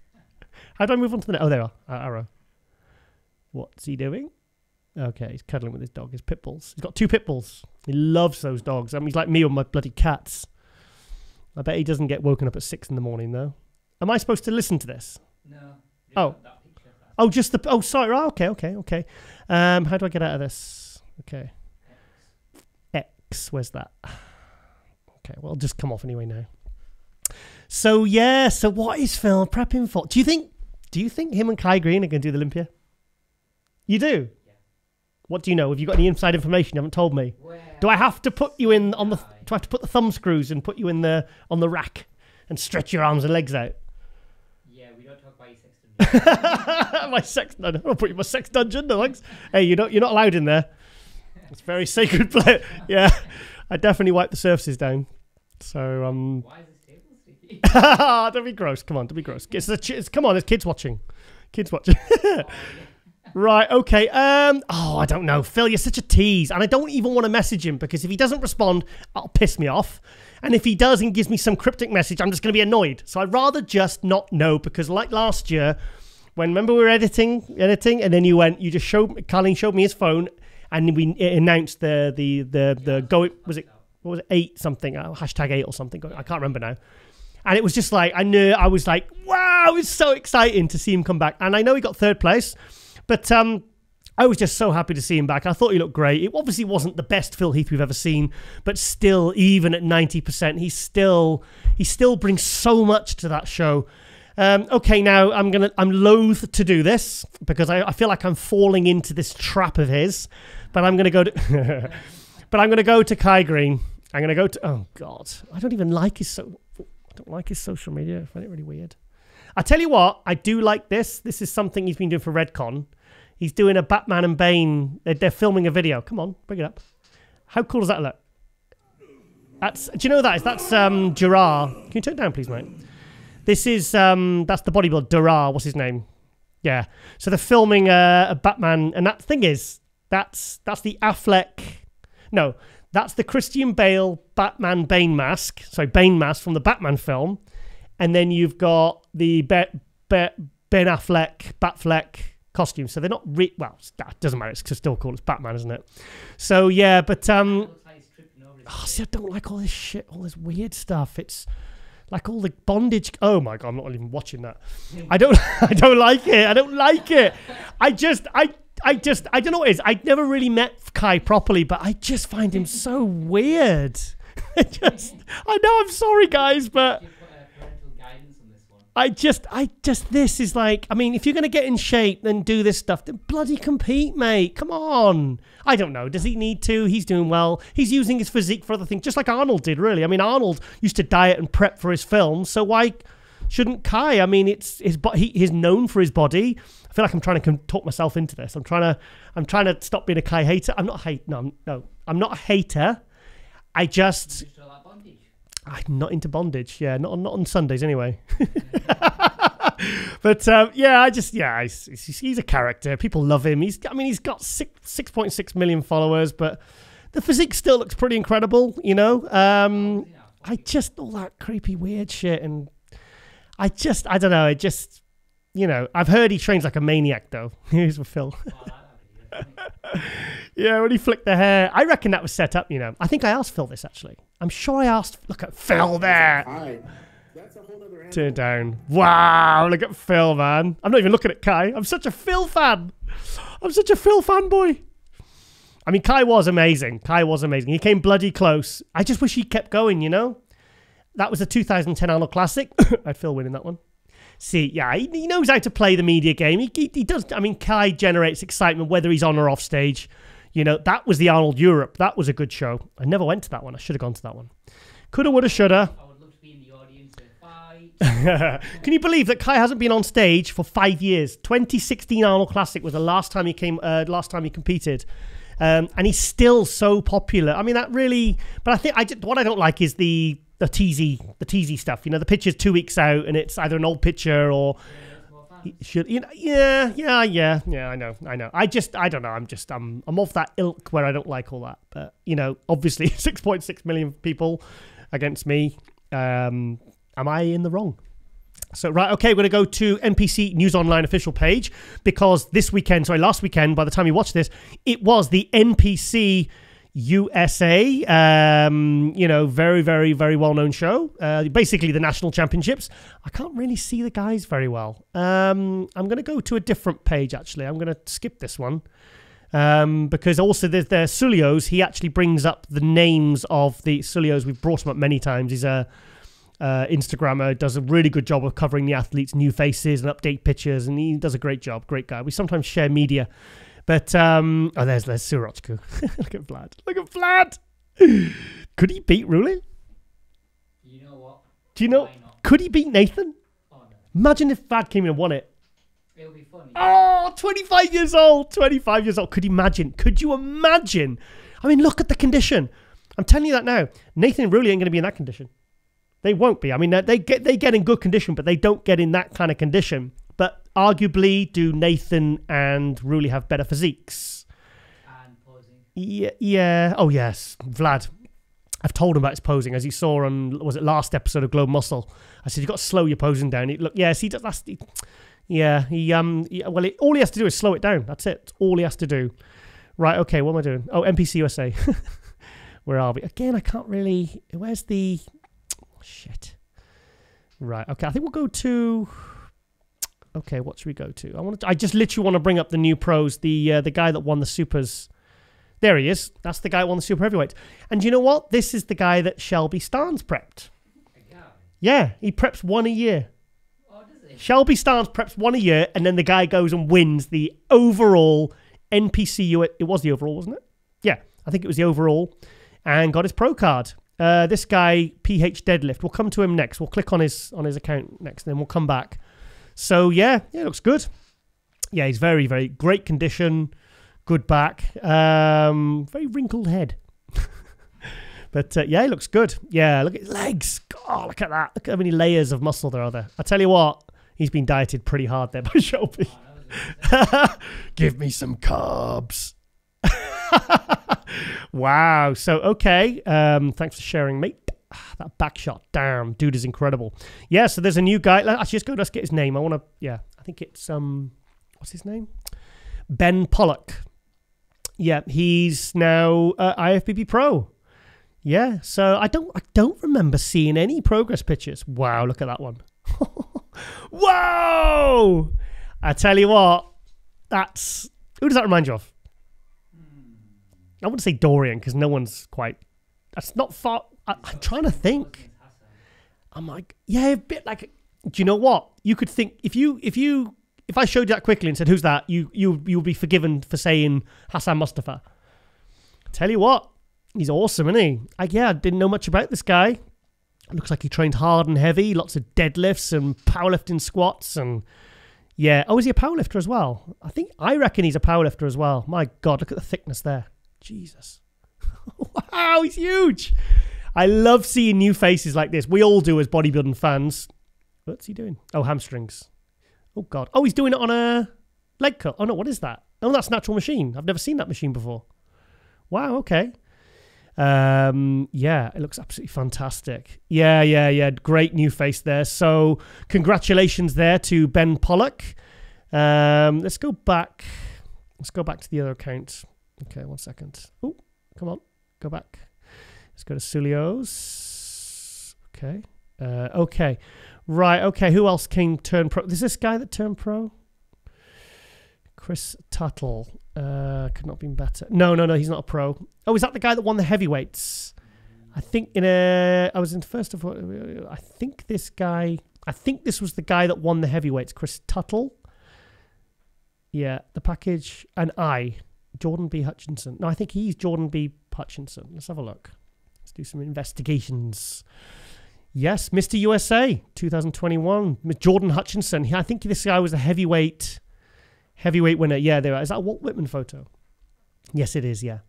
How do I move on to the next? Oh, there you are. Arrow. What's he doing? Okay, he's cuddling with his dog, his pit bulls. He's got 2 pit bulls. He loves those dogs. I mean, he's like me with my bloody cats. I bet he doesn't get woken up at 6 in the morning, though. Am I supposed to listen to this? No. Oh. That picture, Oh, just the... Oh, sorry. Oh, okay. How do I get out of this? Okay. X. Where's that? Okay, well, I'll just come off anyway now. So, yeah. So, what is Phil prepping for? Do you think him and Kai Green are going to do the Olympia? You do? Yeah. What do you know? Have you got any inside information you haven't told me? Well, do I have to put you in on the... Do I have to put the thumb screws and put you in on the rack and stretch your arms and legs out? buy your sex dungeon. My sex dungeon. I'll put you in my sex dungeon. No thanks. Hey, you're not allowed in there. It's very sacred place. Yeah, I definitely wipe the surfaces down. So Why is this table sticky? don't be gross. Come on, don't be gross. Come on, there's kids watching. Kids watching. Right, okay. I don't know. Phil, you're such a tease. And I don't even want to message him because if he doesn't respond, that'll piss me off. And if he does and gives me some cryptic message, I'm just going to be annoyed. So I'd rather just not know because like last year, remember we were editing, and then Colleen showed me his phone and we announced the go, was it 8 something, #8 or something. I can't remember now. And it was just like, I was like, wow, it's so exciting to see him come back. And I know he got 3rd place. But I was just so happy to see him back. I thought he looked great. It obviously wasn't the best Phil Heath we've ever seen, but still, even at 90%, he still brings so much to that show. Okay, now I'm loath to do this because I feel like I'm falling into this trap of his. But I'm gonna go to, but I'm gonna go to Kai Green. I'm gonna go to. Oh God, I don't like his social media. I find it really weird. I tell you what, I do like this. This is something he's been doing for Redcon. He's doing a Batman and Bane. They're filming a video. Come on, bring it up. How cool does that look? Do you know what that is? That's Gerard. Can you turn it down, please, mate? This is that's the bodybuilder Gerard. What's his name? Yeah. So they're filming a Batman, and that thing is that's the Affleck. No, that's the Christian Bale Batman Bane mask. Sorry, Bane mask from the Batman film. And then you've got the Ben Affleck, Batfleck costume. So they're not well, that doesn't matter. It's still called it's Batman, isn't it? So yeah, but see, I don't like all this shit, all this weird stuff. It's like all the bondage. Oh my God, I'm not even watching that. I don't like it. I don't like it. I don't know what it is. I never really met Kai properly, but I just find him so weird. I know, I'm sorry guys, but this is like, I mean, if you're going to get in shape and do this stuff, then bloody compete, mate. Come on. I don't know. Does he need to? He's doing well. He's using his physique for other things, just like Arnold did, really. I mean, Arnold used to diet and prep for his films, so why shouldn't Kai? I mean, he's known for his body. I feel like I'm trying to talk myself into this. I'm trying to stop being a Kai hater. I'm not a hater. I'm not into bondage. Yeah, not on Sundays anyway. But he's a character. People love him. He's got 6.6 million followers, but the physique still looks pretty incredible. You know, all that creepy weird shit, and I don't know. I've heard he trains like a maniac though. Here's with Phil. Yeah, when he flicked the hair. I reckon that was set up, I think I asked Phil this, actually. I'm sure I asked... Look at Phil there. Turn it down. Wow, look at Phil, man. I'm not even looking at Kai. I'm such a Phil fan. I'm such a Phil fanboy. I mean, Kai was amazing. He came bloody close. I just wish he kept going, That was the 2010 Arnold Classic. I had Phil winning that one. See, yeah, he knows how to play the media game. He does. I mean, Kai generates excitement whether he's on or off stage. That was the Arnold Europe. That was a good show. I never went to that one. I should have gone to that one. Coulda, woulda, shoulda. I would love to be in the audience at 5. Can you believe that Kai hasn't been on stage for 5 years? 2016 Arnold Classic was the last time he competed. And he's still so popular. I mean, that really... But I think what I don't like is the teasy stuff. The picture's 2 weeks out and it's either an old picture or... Yeah, I know. I don't know. I'm of that ilk where I don't like all that. But, obviously 6.6 million people against me. Am I in the wrong? So, right, okay, we're going to go to NPC News Online official page because last weekend, by the time you watch this, it was the NPC USA, very, very, very well-known show. Basically, the national championships. I can't really see the guys very well. I'm going to go to a different page, actually. I'm going to skip this one because also there's the Sulios. He actually brings up the names of the Sulios. We've brought him up many times. He's a Instagrammer, does a really good job of covering the athletes' new faces and update pictures, and he does a great job. Great guy. We sometimes share media. But, there's Surochku. Look at Vlad. Could he beat Ruli? You know what? Do you know? Could he beat Nathan? Oh, no. Imagine if Vad came in and won it. It'll be funny. Oh, 25 years old. 25 years old. Could you imagine? Could you imagine? I mean, look at the condition. I'm telling you that now. Nathan and Rulli ain't going to be in that condition. They won't be. I mean, they get in good condition, but they don't get in that kind of condition. But arguably, do Nathan and Rulli have better physiques? And posing. Yeah. Oh, yes. Vlad. I've told him about his posing, as he saw on, was it last episode of Globe Muscle? I said, you've got to slow your posing down. Look, yes, he does. All he has to do is slow it down. That's it. That's all he has to do. Right, okay, what am I doing? Oh, NPC USA. Where are we? Again, I can't really... Where's the... Shit. Right, okay, I think we'll go to... Okay, what should we go to? I just literally want to bring up the new pros. The guy that won the Supers... There he is. That's the guy who won the Super Heavyweight. And you know what? This is the guy that Shelby Starnes prepped. Yeah, he preps one a year. Oh, does he? Shelby Starnes preps one a year, and then the guy goes and wins the overall NPC. It was the overall, wasn't it? Yeah, I think it was the overall, and got his pro card. This guy, PH Deadlift. We'll come to him next. We'll click on his account next, and then we'll come back. So yeah, it looks good. Yeah, he's very, very great condition. Good back. Very wrinkled head. But yeah, he looks good. Yeah, look at his legs. God, look at that. Look at how many layers of muscle there are there. I tell you what, he's been dieted pretty hard there by Shelby. Give me some carbs. Wow. So, okay. Thanks for sharing, mate. That back shot. Damn, dude is incredible. Yeah, so there's a new guy. Let's get his name. I think it's, what's his name? Ben Pollock. Yeah, he's now IFBB Pro. Yeah, so I don't remember seeing any progress pictures. Wow, look at that one. Whoa! I tell you what, who does that remind you of? I wouldn't say Dorian because no one's quite. That's not far. I'm trying to think. I'm like, yeah, a bit like. Do you know what? You could think if I showed you that quickly and said, "Who's that?" You'll be forgiven for saying Hassan Mustafa. I tell you what. He's awesome, isn't he? I didn't know much about this guy. Looks like he trained hard and heavy, lots of deadlifts and powerlifting squats, and yeah. Oh, is he a powerlifter as well? I reckon he's a powerlifter as well. My God, look at the thickness there. Jesus. Wow, he's huge. I love seeing new faces like this. We all do as bodybuilding fans. What's he doing? Oh, hamstrings. Oh, God. Oh, he's doing it on a leg cut. Oh, no, what is that? Oh, that's Natural Machine. I've never seen that machine before. Wow, okay. Yeah, it looks absolutely fantastic. Yeah. Great new face there. So congratulations there to Ben Pollock. Let's go back to the other account. Okay, 1 second. Oh, come on. Go back. Let's go to Sulio's. Okay. Okay. Right. Okay. Who else came turn pro? Is this guy that turned pro? Chris Tuttle. Could not have been better. No, he's not a pro. Oh, is that the guy that won the heavyweights? I think I was in first of all. I think this was the guy that won the heavyweights. Chris Tuttle. Yeah, the package. And Jordan B. Hutchinson. No, I think he's Jordan B. Hutchinson. Let's have a look. Let's do some investigations. Yes, Mr. USA 2021. Jordan Hutchinson. I think this guy was a heavyweight winner. Yeah, there. Is that a Walt Whitman photo? Yes, it is. Yeah.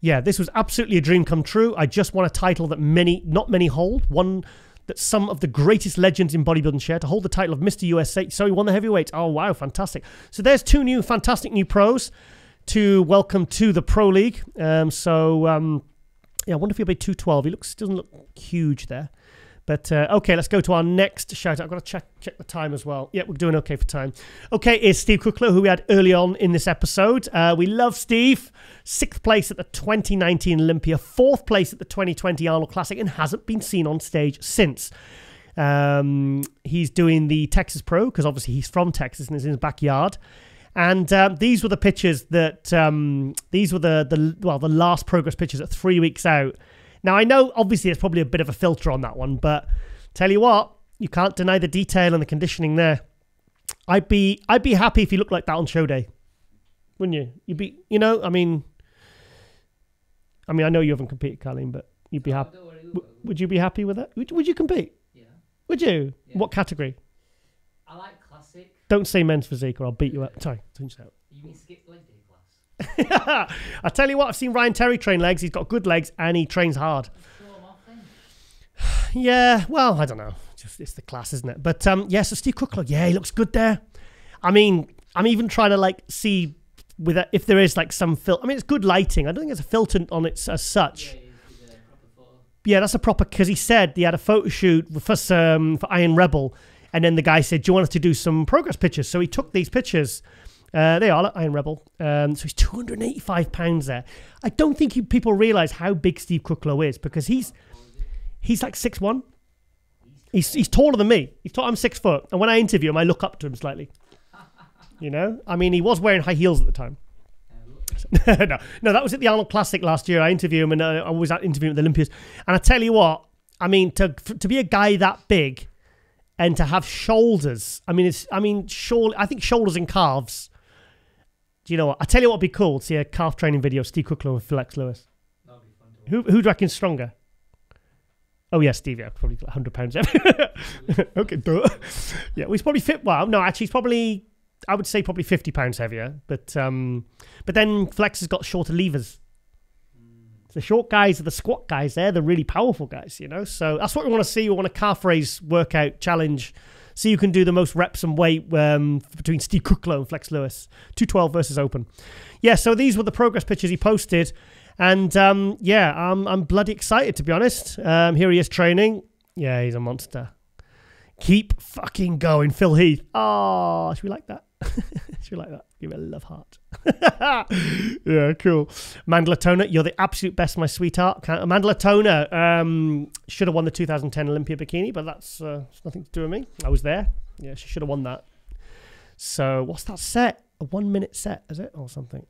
Yeah, this was absolutely a dream come true. I just won a title that not many hold. One that some of the greatest legends in bodybuilding share, to hold the title of Mr. USA. So he won the heavyweight. Oh, wow, fantastic. So there's two fantastic new pros to welcome to the Pro League. Yeah, I wonder if he'll be 212. He doesn't look huge there. But, okay, let's go to our next shout-out. I've got to check the time as well. Yeah, we're doing okay for time. Okay, is Steve Kuclo, who we had early on in this episode. We love Steve. 6th place at the 2019 Olympia. 4th place at the 2020 Arnold Classic, and hasn't been seen on stage since. He's doing the Texas Pro, because obviously he's from Texas and is in his backyard. And these were the pictures that... these were the last progress pictures at 3 weeks out. Now, I know, obviously, there's probably a bit of a filter on that one, but tell you what, you can't deny the detail and the conditioning there. I'd be happy if you looked like that on show day, wouldn't you? You'd be, I mean, I know you haven't competed, Colleen, but you'd be happy. Would you be happy with that? Would you compete? Yeah. Would you? Yeah. What category? I like classic. Don't say men's physique or I'll beat you up. Sorry, change that. You mean skip leg day class? I tell you what, I've seen Ryan Terry train legs. He's got good legs and he trains hard. Show 'em off then. Yeah, well, I don't know. It's the class, isn't it? But yeah, so Steve Kuclo, yeah, he looks good there. I mean, I'm even trying to like see with if there is like some filter. I mean, it's good lighting. I don't think there's a filter on it as such. Yeah, it's a proper photo. Yeah, that's a proper, because he said he had a photo shoot for Iron Rebel, and then the guy said, do you want us to do some progress pictures? So he took these pictures. They are Iron Rebel. So he's 285 pounds there. I don't think people realise how big Steve Kuclo is, because he's like 6'1". He's taller than me. I'm 6 foot. And when I interview him, I look up to him slightly. You know? I mean, he was wearing high heels at the time. No, that was at the Arnold Classic last year. I interviewed him, and I was at interviewing at the Olympias. And I tell you what, I mean, to be a guy that big and to have shoulders, I think shoulders and calves. Do you know what? I tell you what would be cool. See a calf training video of Steve Kuclo and Flex Lewis. That'd be fun to watch. Who do you reckon's stronger? Oh yeah, Steve. Yeah, probably 100 pounds. Okay, duh. Yeah, well, he's probably fit. Well, no, actually, he's probably. I would say probably 50 pounds heavier. But then Flex has got shorter levers. The short guys are the squat guys. They're the really powerful guys. You know, so that's what we want to see. We want a calf raise workout challenge. See who can do the most reps and weight between Steve Kuclo and Flex Lewis. 212 versus open. Yeah, so these were the progress pictures he posted. And yeah, I'm bloody excited, to be honest. Here he is training. Yeah, he's a monster. Keep fucking going, Phil Heath. Oh, should we like that? Should we like that? Give it a love heart. Yeah, cool. Mandela Toner, you're the absolute best, my sweetheart. Mandela Toner should have won the 2010 Olympia bikini, but that's nothing to do with me. I was there. Yeah, she should have won that. So what's that set? A 1 minute set, is it? Or something.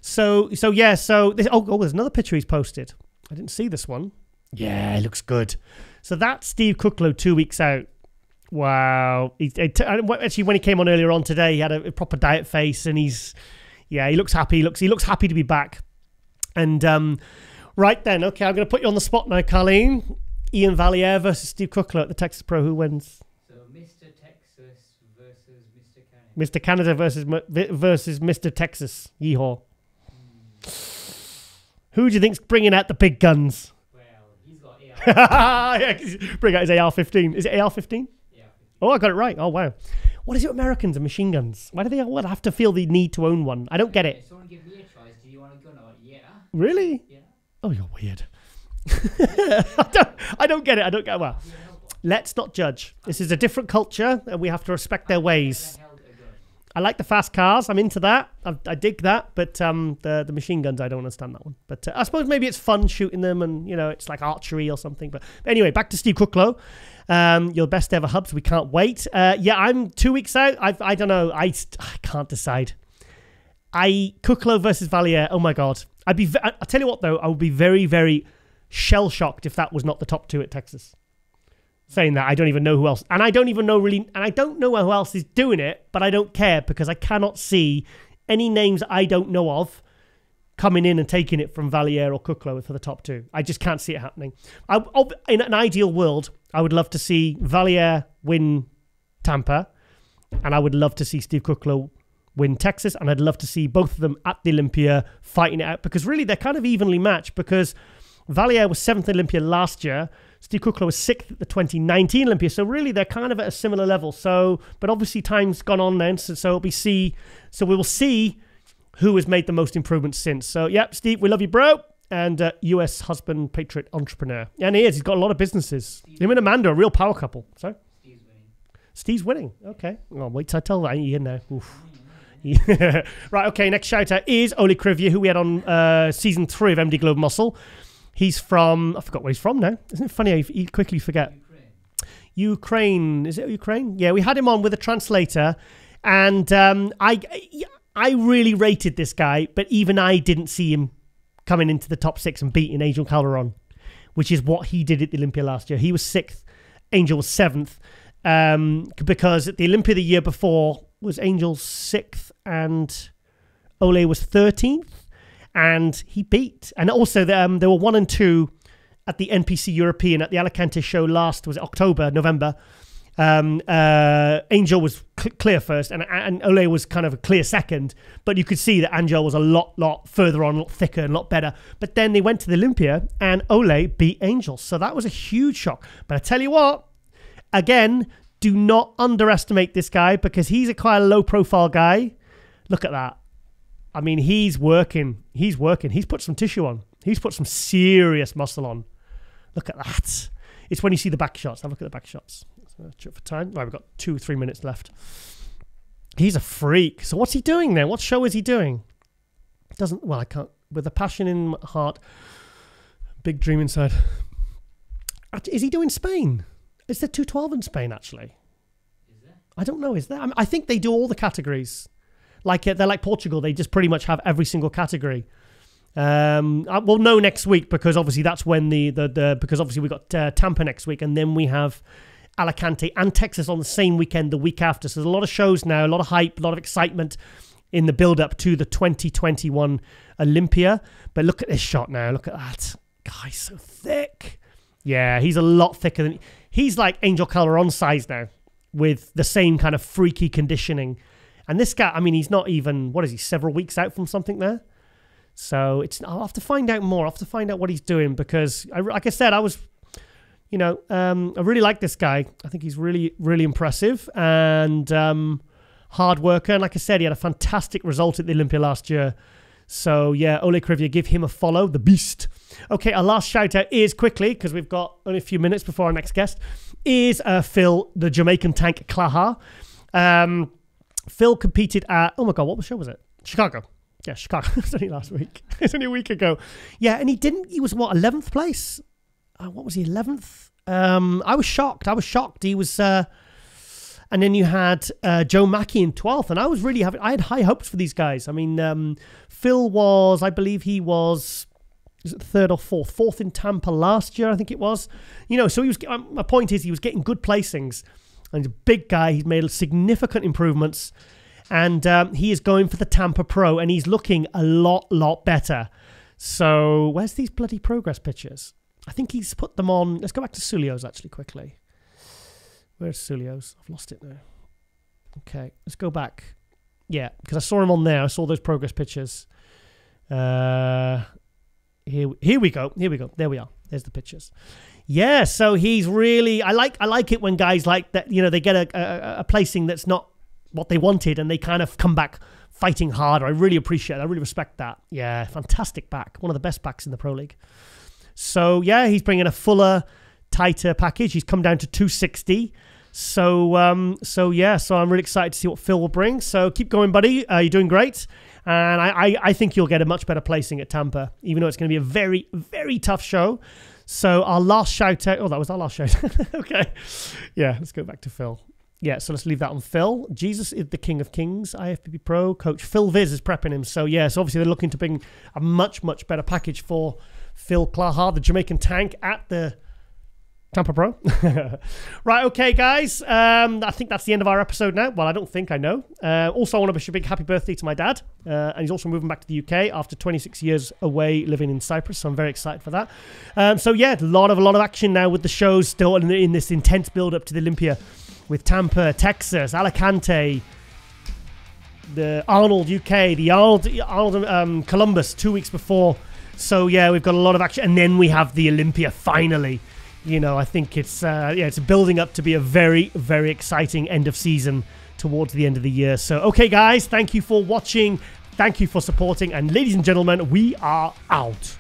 So yeah, so this, there's another picture he's posted. I didn't see this one. Yeah, it looks good. So that's Steve Kuclo 2 weeks out. Wow. Actually, when he came on earlier on today, he had a proper diet face, and he looks happy. He looks happy to be back. And right then, okay, I'm going to put you on the spot now, Carleen. Iain Valliere versus Steve Kuclo at the Texas Pro. Who wins? So Mr. Texas versus Mr. Canada. Mr. Canada versus Mr. Texas. Yeehaw. Who do you think's bringing out the big guns? Well, he's got AR. Yeah, bring out his AR-15. Is it AR-15? Yeah. Oh, I got it right. Oh, wow. What is it with Americans and machine guns? Why do they all have to feel the need to own one? I don't get it. If someone give me a choice, do you want a gun or yeah? Really? Yeah. Oh, you're weird. I don't get it. Well, let's not judge. This is a different culture, and we have to respect their ways. I like the fast cars. I'm into that. I dig that. But the machine guns, I don't understand that one. But I suppose maybe it's fun shooting them, and it's like archery or something. But anyway, back to Steve Kuclo. Your best ever hubs. We can't wait. Yeah, I'm 2 weeks out. I don't know. I can't decide. Kuclo versus Valliere. Oh my god. I tell you what though. I would be very, very shell shocked if that was not the top two at Texas. Saying that, I don't even know who else. And I don't even know really, and I don't know who else is doing it, but I don't care because I cannot see any names I don't know of coming in and taking it from Valliere or Kuclo for the top two. I just can't see it happening. In an ideal world, I would love to see Valliere win Tampa, and I would love to see Steve Kuclo win Texas, and I'd love to see both of them at the Olympia fighting it out, because really they're kind of evenly matched, because Valliere was 7th Olympia last year. Steve Kuclo was 6th at the 2019 Olympia. So really, they're kind of at a similar level. So, but obviously time's gone on then. So we will see who has made the most improvements since. So, yep, Steve, we love you, bro. And US husband, patriot, entrepreneur. And he is. He's got a lot of businesses. Him and Amanda are a real power couple. Sorry? Steve's winning. Okay. Well, wait till I tell that. You know. Oof. Yeah. Right, okay, next shout out is Oli Krivia, who we had on season 3 of MD Globe Muscle. He's from, I forgot where he's from now. Isn't it funny how you quickly forget? Ukraine. Is it Ukraine? Yeah, we had him on with a translator, and I really rated this guy, but even I didn't see him coming into the top 6 and beating Angel Calderon, which is what he did at the Olympia last year. He was 6th, Angel was 7th, because at the Olympia the year before was Angel 6th and Ole was 13th. And he beat. And also, there were 1 and 2 at the NPC European at the Alicante show November. Angel was clear first, and Ole was kind of a clear second. But you could see that Angel was a lot further on, a lot thicker, and a lot better. But then they went to the Olympia, and Ole beat Angel. So that was a huge shock. But I tell you what, again, do not underestimate this guy because he's a quite a low-profile guy. Look at that. I mean, he's working. He's put some tissue on. He's put some serious muscle on. Look at that. It's when you see the back shots. Have a look at the back shots. For time. Right, we've got 2-3 minutes left. He's a freak. So what's he doing then? What show is he doing? I can't. With a passion in my heart, big dream inside. Is he doing Spain? Is there 212 in Spain, actually? Is there? I don't know. Is there? I think they do all the categories. They're like Portugal. They just pretty much have every single category. We'll know next week because obviously that's when because obviously we got Tampa next week, and then we have Alicante and Texas on the same weekend the week after. So there's a lot of shows now, a lot of hype, a lot of excitement in the build-up to the 2021 Olympia. But look at this shot now. Look at that. Guy's so thick. Yeah, he's a lot thicker than... He's like Angel Calderon size now with the same kind of freaky conditioning. And this guy, I mean, he's not even... What is he, several weeks out from something there? So I'll have to find out more. I'll have to find out what he's doing because, like I said, I was... I really like this guy. I think he's really, really impressive and hard worker. And like I said, he had a fantastic result at the Olympia last year. So yeah, Ole Krivier, give him a follow. The beast. Okay, our last shout out is quickly, because we've got only a few minutes before our next guest, is Phil, the Jamaican tank Klaha. Phil competed at, oh my God, what show was it? Chicago. Yeah, Chicago. It was only last week. It was only a week ago. Yeah, and he was what, 11th place? What was he, 11th? I was shocked. He was, and then you had Joe Mackey in 12th, and I had high hopes for these guys. I mean, Phil was, I believe he was it third or fourth in Tampa last year, I think it was. So he was, my point is he was getting good placings, and he's a big guy. He's made significant improvements, and he is going for the Tampa Pro, and he's looking a lot better. So where's these bloody progress pictures? I think he's put them on. Let's go back to Sulio's actually quickly. Where's Sulio's? I've lost it now. Okay, let's go back. Yeah, because I saw him on there. I saw those progress pictures. Here we go. There we are. There's the pictures. Yeah, so he's really... I like it when guys like that, they get a placing that's not what they wanted and they kind of come back fighting hard. I really appreciate it. I really respect that. Yeah, fantastic back. One of the best backs in the Pro League. So, yeah, he's bringing a fuller, tighter package. He's come down to 260. So I'm really excited to see what Phil will bring. So keep going, buddy. You're doing great. And I think you'll get a much better placing at Tampa, even though it's going to be a very, very tough show. So our last shout out. Oh, that was our last shout. Okay. Yeah, let's go back to Phil. Yeah, so let's leave that on Phil. Jesus is the King of Kings, IFBB Pro. Coach Phil Viz is prepping him. So, yeah, so obviously they're looking to bring a much, much better package for Phil Klaha, the Jamaican tank, at the Tampa Pro. Right, okay, guys. I think that's the end of our episode now. Well, I don't think I know. Also, I want to wish a big happy birthday to my dad. And he's also moving back to the UK after 26 years away living in Cyprus. So I'm very excited for that. So, yeah, a lot of action now with the shows still in this intense build-up to the Olympia with Tampa, Texas, Alicante, the Arnold UK, the Arnold Columbus 2 weeks before. So, yeah, we've got a lot of action. And then we have the Olympia finally. I think it's building up to be a very, very exciting end of season towards the end of the year. So, okay, guys, thank you for watching. Thank you for supporting. And ladies and gentlemen, we are out.